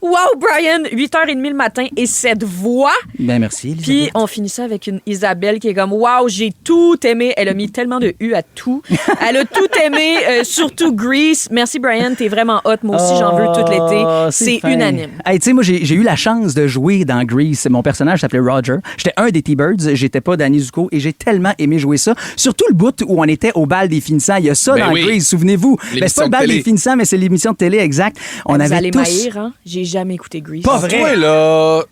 Wow, Brian! 8h30 le matin et cette voix! » Ben merci, Elisabeth. Puis on finit ça avec une Isabelle qui est comme « Wow, j'ai tout aimé. » Elle a mis tellement de U à tout. Elle a tout aimé, surtout Grease. Merci, Brian. T'es vraiment hot. Moi aussi, j'en veux tout l'été. C'est unanime. Hey, tu sais, moi, j'ai eu la chance de jouer dans Grease. Mon personnage s'appelait Roger. J'étais un des T-Birds. J'étais pas Danny Zuko et j'ai tellement aimé jouer ça. Surtout le bout où on était au bal des finissants. Il y a ça dans Grease, souvenez-vous. Ben, c'est pas le bal des finissants, mais c'est l'émission de télé, exact. On vous avait allez tous... m'haïr, hein? J'ai jamais écouté Grease. Pas vrai? Toi, là...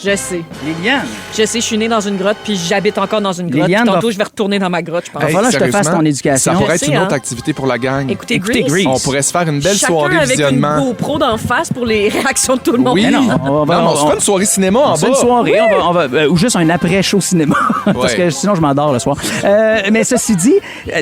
Je sais. Liliane. Je sais, je suis née dans une grotte puis j'habite encore dans une grotte. Liliane, Tantôt, je vais retourner dans ma grotte, je pense. Voilà, je te fasse ton éducation. Ça pourrait être une hein? autre activité pour la gang. Écoutez Grease. On pourrait se faire une belle Chacun soirée avec visionnement. une GoPro d'en face pour les réactions de tout le monde. Oui, Mais non, on se fait une soirée cinéma en bas. Une soirée, on va ou juste un après-show cinéma, parce que sinon je m'endors le soir. Mais ceci dit,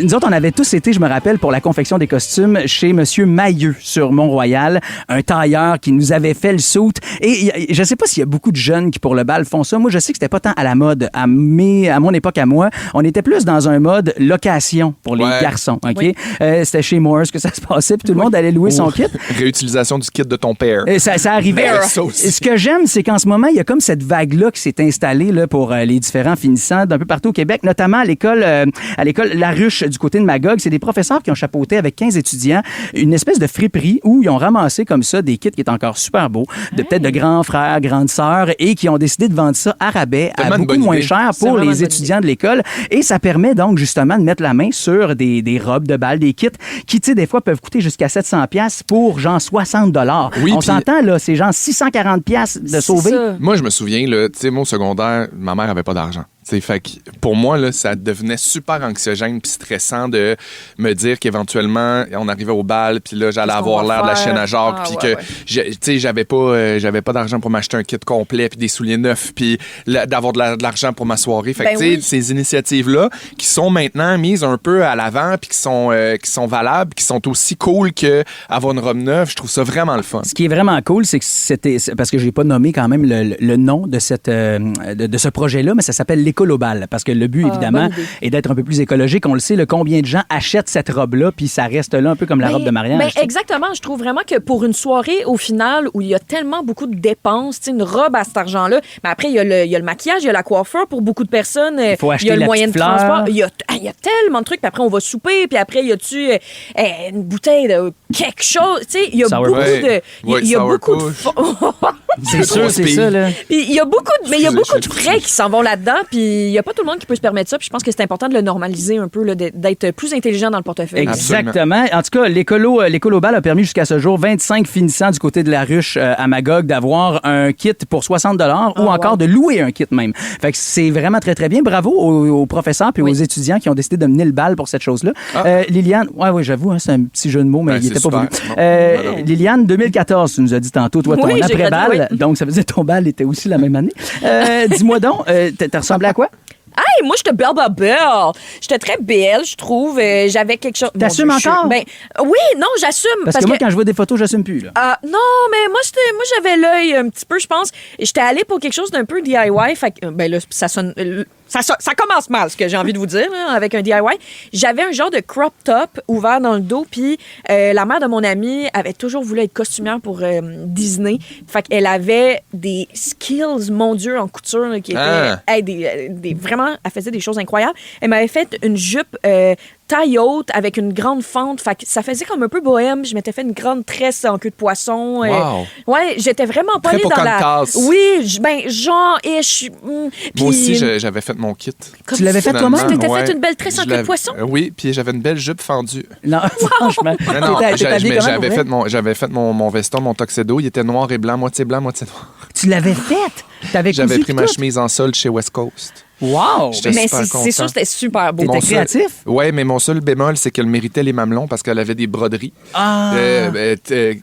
nous autres, on avait tous été, je me rappelle, pour la confection des costumes chez Monsieur Mailleux sur Mont-Royal, un tailleur qui nous avait fait le suit. Et je sais pas s'il y a beaucoup de jeunes qui, pour le bal, font ça. Moi, je sais que c'était pas tant à la mode. À mon époque, à moi, on était plus dans un mode location pour les garçons. OK? Oui. C'était chez Morse que ça se passait, puis tout le monde allait louer son kit. Réutilisation du kit de ton père. Et ça arrivait. Ce que j'aime, c'est qu'en ce moment, il y a comme cette vague-là qui s'est installée là, pour les différents finissants d'un peu partout au Québec, notamment à l'école La Ruche du côté de Magog. C'est des professeurs qui ont chapeauté avec 15 étudiants une espèce de friperie où ils ont ramassé comme ça des kits qui étaient encore super beaux, peut-être de grands frères, grandes sœurs, et et qui ont décidé de vendre ça à rabais, à Tellement une beaucoup bonne moins idée. cher C'est pour vraiment les une bonne étudiants de l'école. Et ça permet donc justement de mettre la main sur des robes de bal, des kits qui, tu sais, des fois peuvent coûter jusqu'à 700$ pour genre 60$. Oui, On puis- s'entend, là, c'est genre 640$ de sauver. ça. Moi, je me souviens, là, tu sais, moi, au secondaire, ma mère avait pas d'argent. T'sais, fait que pour moi, là, ça devenait super anxiogène puis stressant de me dire qu'éventuellement, on arrivait au bal, puis là, j'allais Qu'est-ce avoir qu'on va l'air de la faire? chaîne à Jacques, Ah, puis ouais, que, tu sais, j'avais pas d'argent pour m'acheter un kit complet, puis des souliers neufs, puis d'avoir de l'argent pour ma soirée. Fait que, Ben tu sais, oui. ces initiatives-là, qui sont maintenant mises un peu à l'avant, puis qui sont valables, qui sont aussi cool qu'avoir une robe neuve, je trouve ça vraiment le fun. Ce qui est vraiment cool, c'est que c'est parce que j'ai pas nommé quand même le nom de de ce projet-là, mais ça s'appelle l'Écolobal. Parce que le but, évidemment, bonne idée. est d'être un peu plus écologique. On le sait, combien de gens achètent cette robe-là, puis ça reste là un peu comme la robe de mariage. Ben, tu sais. exactement. Je trouve vraiment que pour une soirée, au final, où il y a tellement beaucoup de dépenses, tu sais, une robe à cet argent-là, mais après, il y a le maquillage, il y a la coiffeur pour beaucoup de personnes. Il faut acheter y a le la moyen de petite fleur. transport. Il y a tellement de trucs. Puis après, on va souper. Puis après, il y a-tu une bouteille de quelque chose. Tu sais, il y a Sour beaucoup Ouais. de... Ouais, Il y a sour beaucoup de... push. C'est sûr, c'est ça, là. Puis il y a beaucoup de, mais il y a Excusez, beaucoup de je suis frais qui s'en vont là-dedans, puis il y a pas tout le monde qui peut se permettre ça, puis je pense que c'est important de le normaliser un peu, là, d'être plus intelligent dans le portefeuille. Exactement. En tout cas, l'Écolobal a permis jusqu'à ce jour 25 finissants du côté de la ruche à Magog d'avoir un kit pour 60$ ou encore de louer un kit même. Fait que c'est vraiment très, très bien. Bravo aux professeurs puis aux étudiants qui ont décidé de mener le bal pour cette chose-là. Liliane, oui, j'avoue, hein, c'est un petit jeu de mots, mais il c'est était pas voulu. super. Bon. Liliane, 2014, tu nous as dit tantôt, toi, ton Oui, j'ai après-bal. gradué. Donc, ça veut dire que ton bal était aussi la même année. Dis-moi donc, t'as ressemblé à quoi? Hey, moi, j'étais belle. J'étais très belle, je trouve. J'avais quelque chose. T'assumes Mon Dieu, encore? Ben, oui, non, j'assume. Parce que moi, quand je vois des photos, j'assume plus, là. Non, mais moi, j'avais l'œil un petit peu, je pense. J'étais allée pour quelque chose d'un peu DIY. Fait que, ben là, ça sonne. Ça commence mal, ce que j'ai envie de vous dire, là, avec un DIY. J'avais un genre de crop top ouvert dans le dos, puis la mère de mon amie avait toujours voulu être costumière pour Disney. Fait qu'elle avait des skills, mon Dieu, en couture, là, qui étaient vraiment, elle faisait des choses incroyables. Elle m'avait fait une jupe taille haute avec une grande fente. Fait que ça faisait comme un peu bohème. Je m'étais fait une grande tresse en queue de poisson. Wow. Ouais, j'étais vraiment pas Très allée dans la... Pocahontas. Oui, ben, genre, Moi aussi, j'avais fait mon kit. Tu l'avais fait toi-même? Tu t'étais fait une belle tresse en queue de l'avais- poisson? Oui, puis j'avais une belle jupe fendue. Non, franchement. Non, T'étais habillé comment, pour vrai? j'avais fait mon veston, mon tuxedo. Il était noir et blanc, moitié noir. Tu l'avais fait? T'avais J'avais cousu pris puis ma tout? chemise en solde chez West Coast. Wow! J'étais Mais super c'est content. sûr, c'était super beau. T'étais créatif? Oui, mais mon seul bémol, c'est qu'elle méritait les mamelons parce qu'elle avait des broderies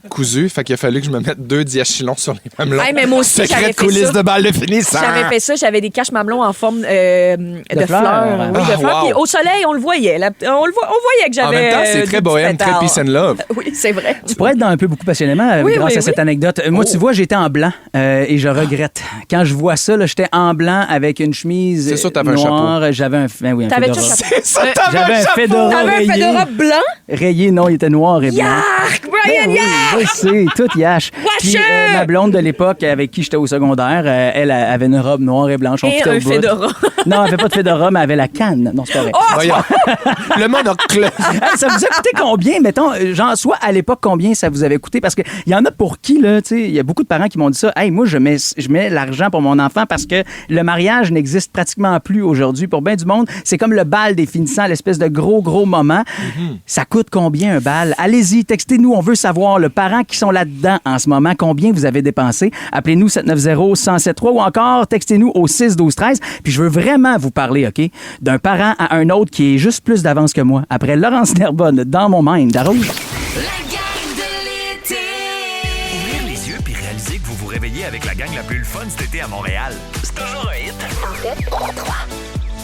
cousues. Fait qu'il a fallu que je me mette 2 diachylons sur les mamelons. Hey, mais moi aussi, Secret j'avais de fait coulisses ça. de balle de finissant. J'avais fait ça, j'avais des caches mamelons en forme de fleurs. Oui, de Ah, fleurs. wow. Puis au soleil, on le voyait. On voyait que j'avais. En même temps, c'est très des bohème, petits très pétards. peace and love. Oui, c'est vrai. Tu pourrais être dans un peu beaucoup passionnément Oui, grâce oui, à cette oui. anecdote. Moi, tu vois, j'étais en blanc et je regrette. Quand je vois ça, là, j'étais en blanc avec une chemise C'est sûr, t'avais un noire. J'avais un, oui, un T'avais-tu fedora. un chapeau? C'est ça, t'avais J'avais un un chapeau! fedora T'avais un rayé. fedora blanc? Rayé, non, il était noir et blanc. Yark! Brian, Ben oui, yark! je sais, tout yash. Puis ma blonde de l'époque avec qui j'étais au secondaire, elle avait une robe noire et blanche. On Et fitait au un bout. fedora. Non, elle avait pas de fedora, mais elle avait la canne. Non, c'est pas vrai. Voyons. Le monocle. Hey, ça vous a coûté combien, mettons, genre, soit à l'époque, combien ça vous avait coûté? Parce qu'il y en a pour qui, là, tu sais, il y a beaucoup de parents qui m'ont dit ça. Hey, moi, je mets l'argent pour mon enfant parce que le mariage n'existe pratiquement plus aujourd'hui. Pour bien du monde, c'est comme le bal des finissants, l'espèce de gros moment. Ça coûte combien un bal? Allez-y, textez-nous, on veut savoir, le parent qui sont là-dedans en ce moment, combien vous avez dépensé. Appelez-nous 790-1073 ou encore textez-nous au 612-13. Puis je veux vraiment vous parler, OK, d'un parent à un autre qui est juste plus d'avance que moi. Après Laurence Nerbonne, dans mon mind, à Rouge. Ouvrir les yeux puis réaliser que vous vous réveillez avec la gang la plus le fun cet été à Montréal. C'est toujours un hit. En tête, 3.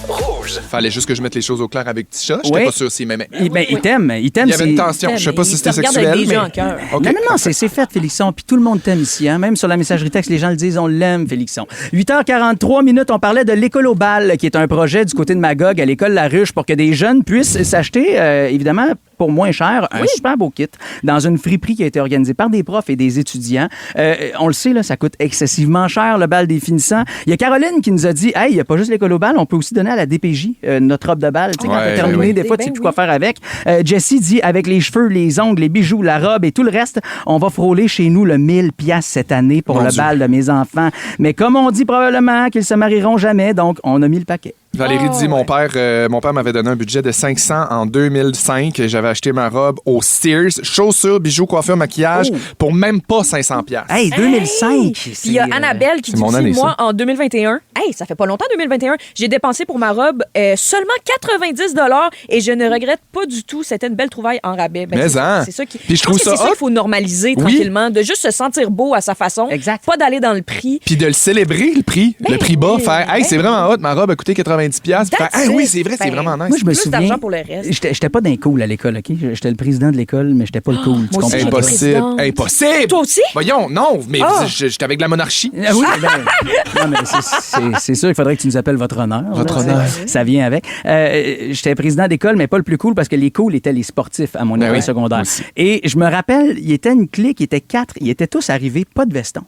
Rouge. Fallait juste que je mette les choses au clair avec Tisha. J'étais Oui. pas sûr s'il m'aimait. Il t'aime. Il t'aime. Il y avait une tension. t'aime, Je sais pas il si te c'était regarde avec sexuel, des mais... yeux en cœur. OK. Non, c'est fait, Félixon. Puis tout le monde t'aime ici. Hein? Même sur la messagerie texte, les gens le disent, on l'aime, Félixon. 8h43, on parlait de l'Écolobal, qui est un projet du côté de Magog à l'école La Ruche pour que des jeunes puissent s'acheter, évidemment, pour moins cher, un super beau kit dans une friperie qui a été organisée par des profs et des étudiants. On le sait, là, ça coûte excessivement cher, le bal des finissants. Il y a Caroline qui nous a dit, hey, il n'y a pas juste l'école au bal, on peut aussi donner à la DPJ notre robe de bal. Tu sais, quand t'as terminé, des fois, tu sais plus quoi faire avec. Jessie dit, avec les cheveux, les ongles, les bijoux, la robe et tout le reste, on va frôler chez nous le 1000 piastres cette année pour le bal de mes enfants. Mais comme on dit probablement qu'ils se marieront jamais, donc on a mis le paquet. Valérie dit, mon père m'avait donné un budget de 500 en 2005. J'avais acheté ma robe au Sears. Chaussures, bijoux, coiffure, maquillage pour même pas 500$. Hey, 2005! Puis il y a Annabelle qui dit année, moi, en 2021, ça fait pas longtemps, 2021, j'ai dépensé pour ma robe seulement 90$ et je ne regrette pas du tout. C'était une belle trouvaille en rabais. Ben, c'est ça qui... Puis je trouve ça c'est ça qu'il faut normaliser tranquillement, de juste se sentir beau à sa façon, pas d'aller dans le prix. Puis de le célébrer, le prix bas, faire « Hey, c'est vraiment hot, ma robe a coûté 90$. » oui, c'est vrai, c'est vraiment nice. Moi, je me plus souviens, d'argent pour le reste. J'étais pas d'un cool à l'école, OK? J'étais le président de l'école, mais j'étais pas le cool. Moi aussi, Impossible! Toi aussi? Voyons, non, mais j'étais avec la monarchie. Oui, non, mais c'est sûr, il faudrait que tu nous appelles votre honneur. Votre honneur. Ça vient avec. J'étais président d'école, mais pas le plus cool, parce que les cools étaient les sportifs à mon école secondaire. Aussi. Et je me rappelle, il était une clique, il était 4, ils étaient tous arrivés, pas de veston.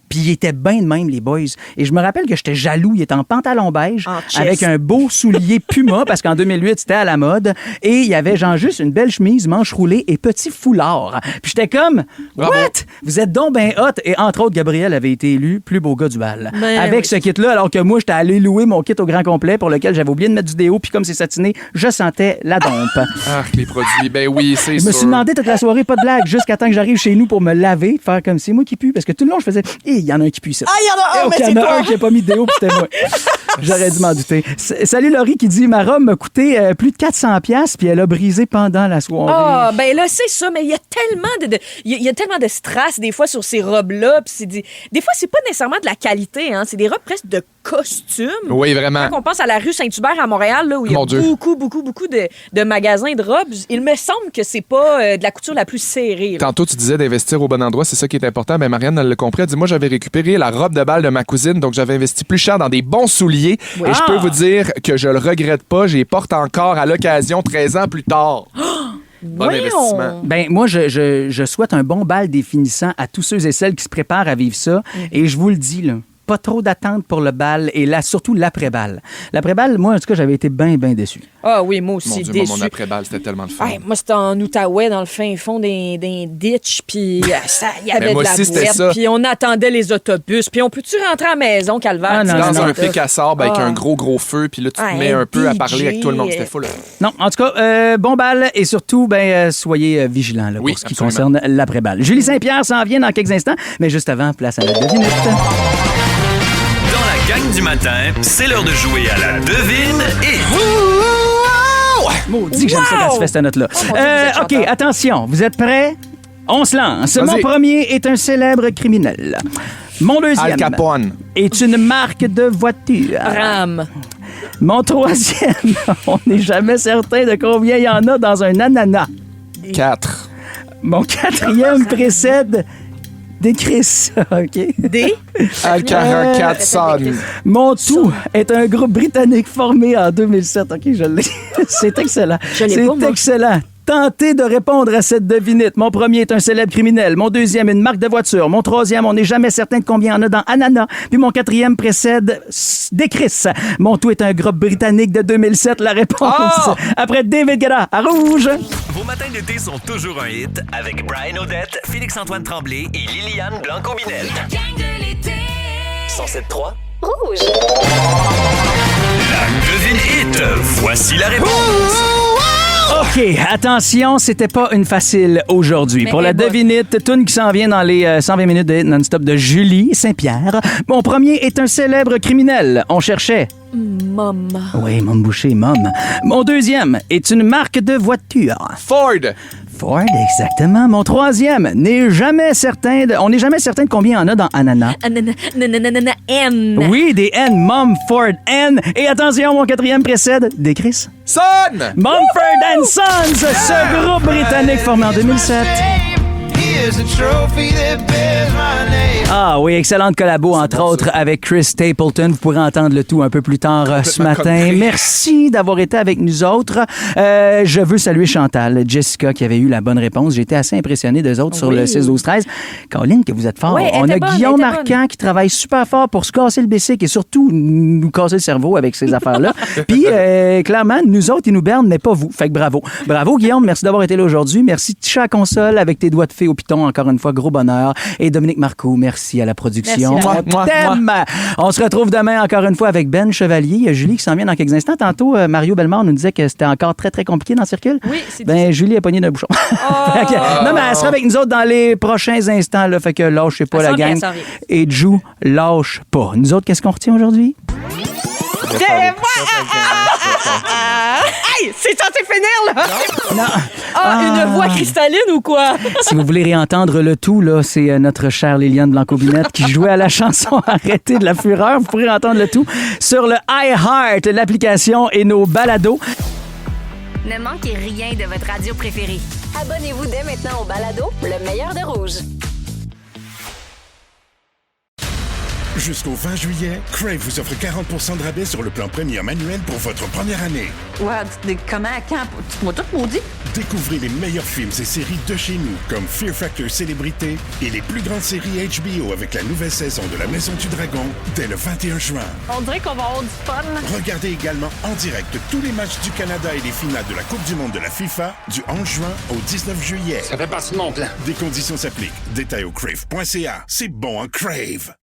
Puis ils étaient bien de même, les boys. Et je me rappelle que j'étais jaloux. Il était en pantalon beige, avec un beau soulier Puma, parce qu'en 2008, c'était à la mode. Et il y avait genre juste une belle chemise, manche roulée et petit foulard. Puis j'étais comme, what? Vous êtes donc ben hot. Et entre autres, Gabriel avait été élu plus beau gars du bal. Avec ce kit-là, alors que moi, j'étais allé louer mon kit au grand complet pour lequel j'avais oublié de mettre du déo. Puis comme c'est satiné, je sentais la dompe. Ah, les produits. Ben oui, c'est sûr. Je me suis demandé toute la soirée, pas de blague, jusqu'à temps que j'arrive chez nous pour me laver, faire comme c'est moi qui pue. Parce que tout le long, je faisais, il y en a un qui pue ça. Ah, il y en a un, mais c'est il y en a toi. un qui n'a pas mis de déo, puis c'était moi. J'aurais dû m'en douter. Salut Laurie qui dit, ma robe m'a coûté plus de 400$, puis elle a brisé pendant la soirée. Ah, ben là, c'est ça, mais il y a tellement il y a tellement de strass des fois sur ces robes-là, puis des fois, c'est pas nécessairement de la qualité, hein. C'est des robes presque de costume. Oui, vraiment. Quand on pense à la rue Saint-Hubert à Montréal, là, où il y a beaucoup de magasins de robes, il me semble que c'est pas de la couture la plus serrée. Là. Tantôt, tu disais d'investir au bon endroit, c'est ça qui est important. Ben Marianne, elle l'a compris. Elle dit, moi, j'avais récupéré la robe de bal de ma cousine, donc j'avais investi plus cher dans des bons souliers. Wow. Et je peux vous dire que je le regrette pas. J'y porte encore à l'occasion 13 ans plus tard. Bon investissement. Ben moi, je souhaite un bon bal des finissants à tous ceux et celles qui se préparent à vivre ça. Et je vous le dis, là, pas trop d'attente pour le bal et là, surtout l'après-bal. L'après-bal, moi, en tout cas, j'avais été bien déçu. Ah oui, moi aussi, mon Dieu, déçu. Mon après-bal, c'était tellement le fun. Hey, moi, c'était en Outaouais, dans le fin fond des ditches, puis il y avait moi de la aussi, c'était boîte, ça. puis on attendait les autobus, puis on peut-tu rentrer à la maison, Calvaire? Dans un pic à sable avec un gros feu, puis là, tu te mets un peu à parler avec tout le monde. C'était fou, là. Non, en tout cas, bon bal et surtout, soyez vigilants là, pour ce qui concerne l'après-bal. Julie Saint-Pierre s'en vient dans quelques instants, mais juste avant, place à la devinette. Gang du matin, c'est l'heure de jouer à la devine et... Maudit que j'aime ça quand tu fais cette note-là. OK, attention, vous êtes prêts? On se lance. Vas-y. Mon premier est un célèbre criminel. Mon deuxième Al Capone. est une marque de voiture. Ram. Mon troisième, on n'est jamais certain de combien il y en a dans un ananas. 4. Mon quatrième précède... Décris ça, OK? Alcara 4 Son. Mon tout est un groupe britannique formé en 2007. OK, je l'ai. C'est excellent. C'est excellent. Tentez de répondre à cette devinette. Mon premier est un célèbre criminel. Mon deuxième, une marque de voiture. Mon troisième, on n'est jamais certain de combien il y en a dans Ananas. Puis mon quatrième précède Décris. Mon tout est un groupe britannique de 2007. La réponse après David Guetta à Rouge. Vos matins d'été sont toujours un hit avec Brian Odette, Félix-Antoine Tremblay et Liliane Blanco-Binel. La gang de l'été. 107.3 Rouge. La devine hit. Voici la réponse. OK, attention, c'était pas une facile aujourd'hui. Mais pour la devinette, tune qui s'en vient dans les 120 minutes de non-stop de Julie Saint-Pierre. Mon premier est un célèbre criminel. On cherchait... Mom. Oui, Mom Boucher, Mom. Mon deuxième est une marque de voiture. Ford. Ford, exactement. Mon troisième n'est jamais certain on n'est jamais certain de combien il y en a dans Ananas. N. Oui, des N. Mom Ford N. Et attention, mon quatrième précède Décris. Son. Mumford & Sons, ce groupe britannique formé en 2007. There's a trophy that bears my name. Ah oui, excellente collabo, entre autres, avec Chris Stapleton. Vous pourrez entendre le tout un peu plus tard ce matin. compris. Merci d'avoir été avec nous autres. Je veux saluer Chantal, Jessica, qui avait eu la bonne réponse. J'ai été assez impressionné d'eux autres sur le 6-12-13. Caroline, que vous êtes fort. Oui, elle On a était bonne, Guillaume elle était Marquand qui travaille super fort pour se casser le bicycle et surtout nous casser le cerveau avec ces affaires-là. Puis, clairement, nous autres, ils nous bernent, mais pas vous. Fait que bravo. Bravo, Guillaume. Merci d'avoir été là aujourd'hui. Merci, Tisha à console avec tes doigts de fée au piton. Encore une fois, gros bonheur. Et Dominique Marcoux, merci à la production. Merci, On t'aime. On se retrouve demain encore une fois avec Ben Chevalier. Il y a Julie qui s'en vient dans quelques instants. Tantôt, Mario Bellemare nous disait que c'était encore très, très compliqué dans le circuit. Oui, c'est Ben, Julie est pognée d'un bouchon. Fait que, non, mais elle sera avec nous autres dans les prochains instants. Là, fait que lâchez pas Elle la s'en vient, gang. elle s'en vient. Et Jou, lâche pas. Nous autres, qu'est-ce qu'on retient aujourd'hui? Hey, c'est censé finir, là! Non. Ah, une voix cristalline ou quoi? Si vous voulez réentendre le tout, là, c'est notre chère Liliane Blanco-Binette qui jouait à la chanson Arrêtez de la fureur. Vous pourrez entendre le tout sur le iHeart, l'application et nos balados. Ne manquez rien de votre radio préférée. Abonnez-vous dès maintenant au balado Le meilleur de Rouge. Jusqu'au 20 juillet, Crave vous offre 40% de rabais sur le plan Premium annuel pour votre première année. Ouais, comment, quand? Tu m'as tout maudit? Découvrez les meilleurs films et séries de chez nous, comme Fear Factor Célébrité et les plus grandes séries HBO avec la nouvelle saison de La Maison du Dragon dès le 21 juin. On dirait qu'on va avoir du fun. Regardez également en direct tous les matchs du Canada et les finales de la Coupe du monde de la FIFA du 11 juin au 19 juillet. Ça fait partie de mon plan. Des conditions s'appliquent. Détails au crave.ca. C'est bon, hein, Crave!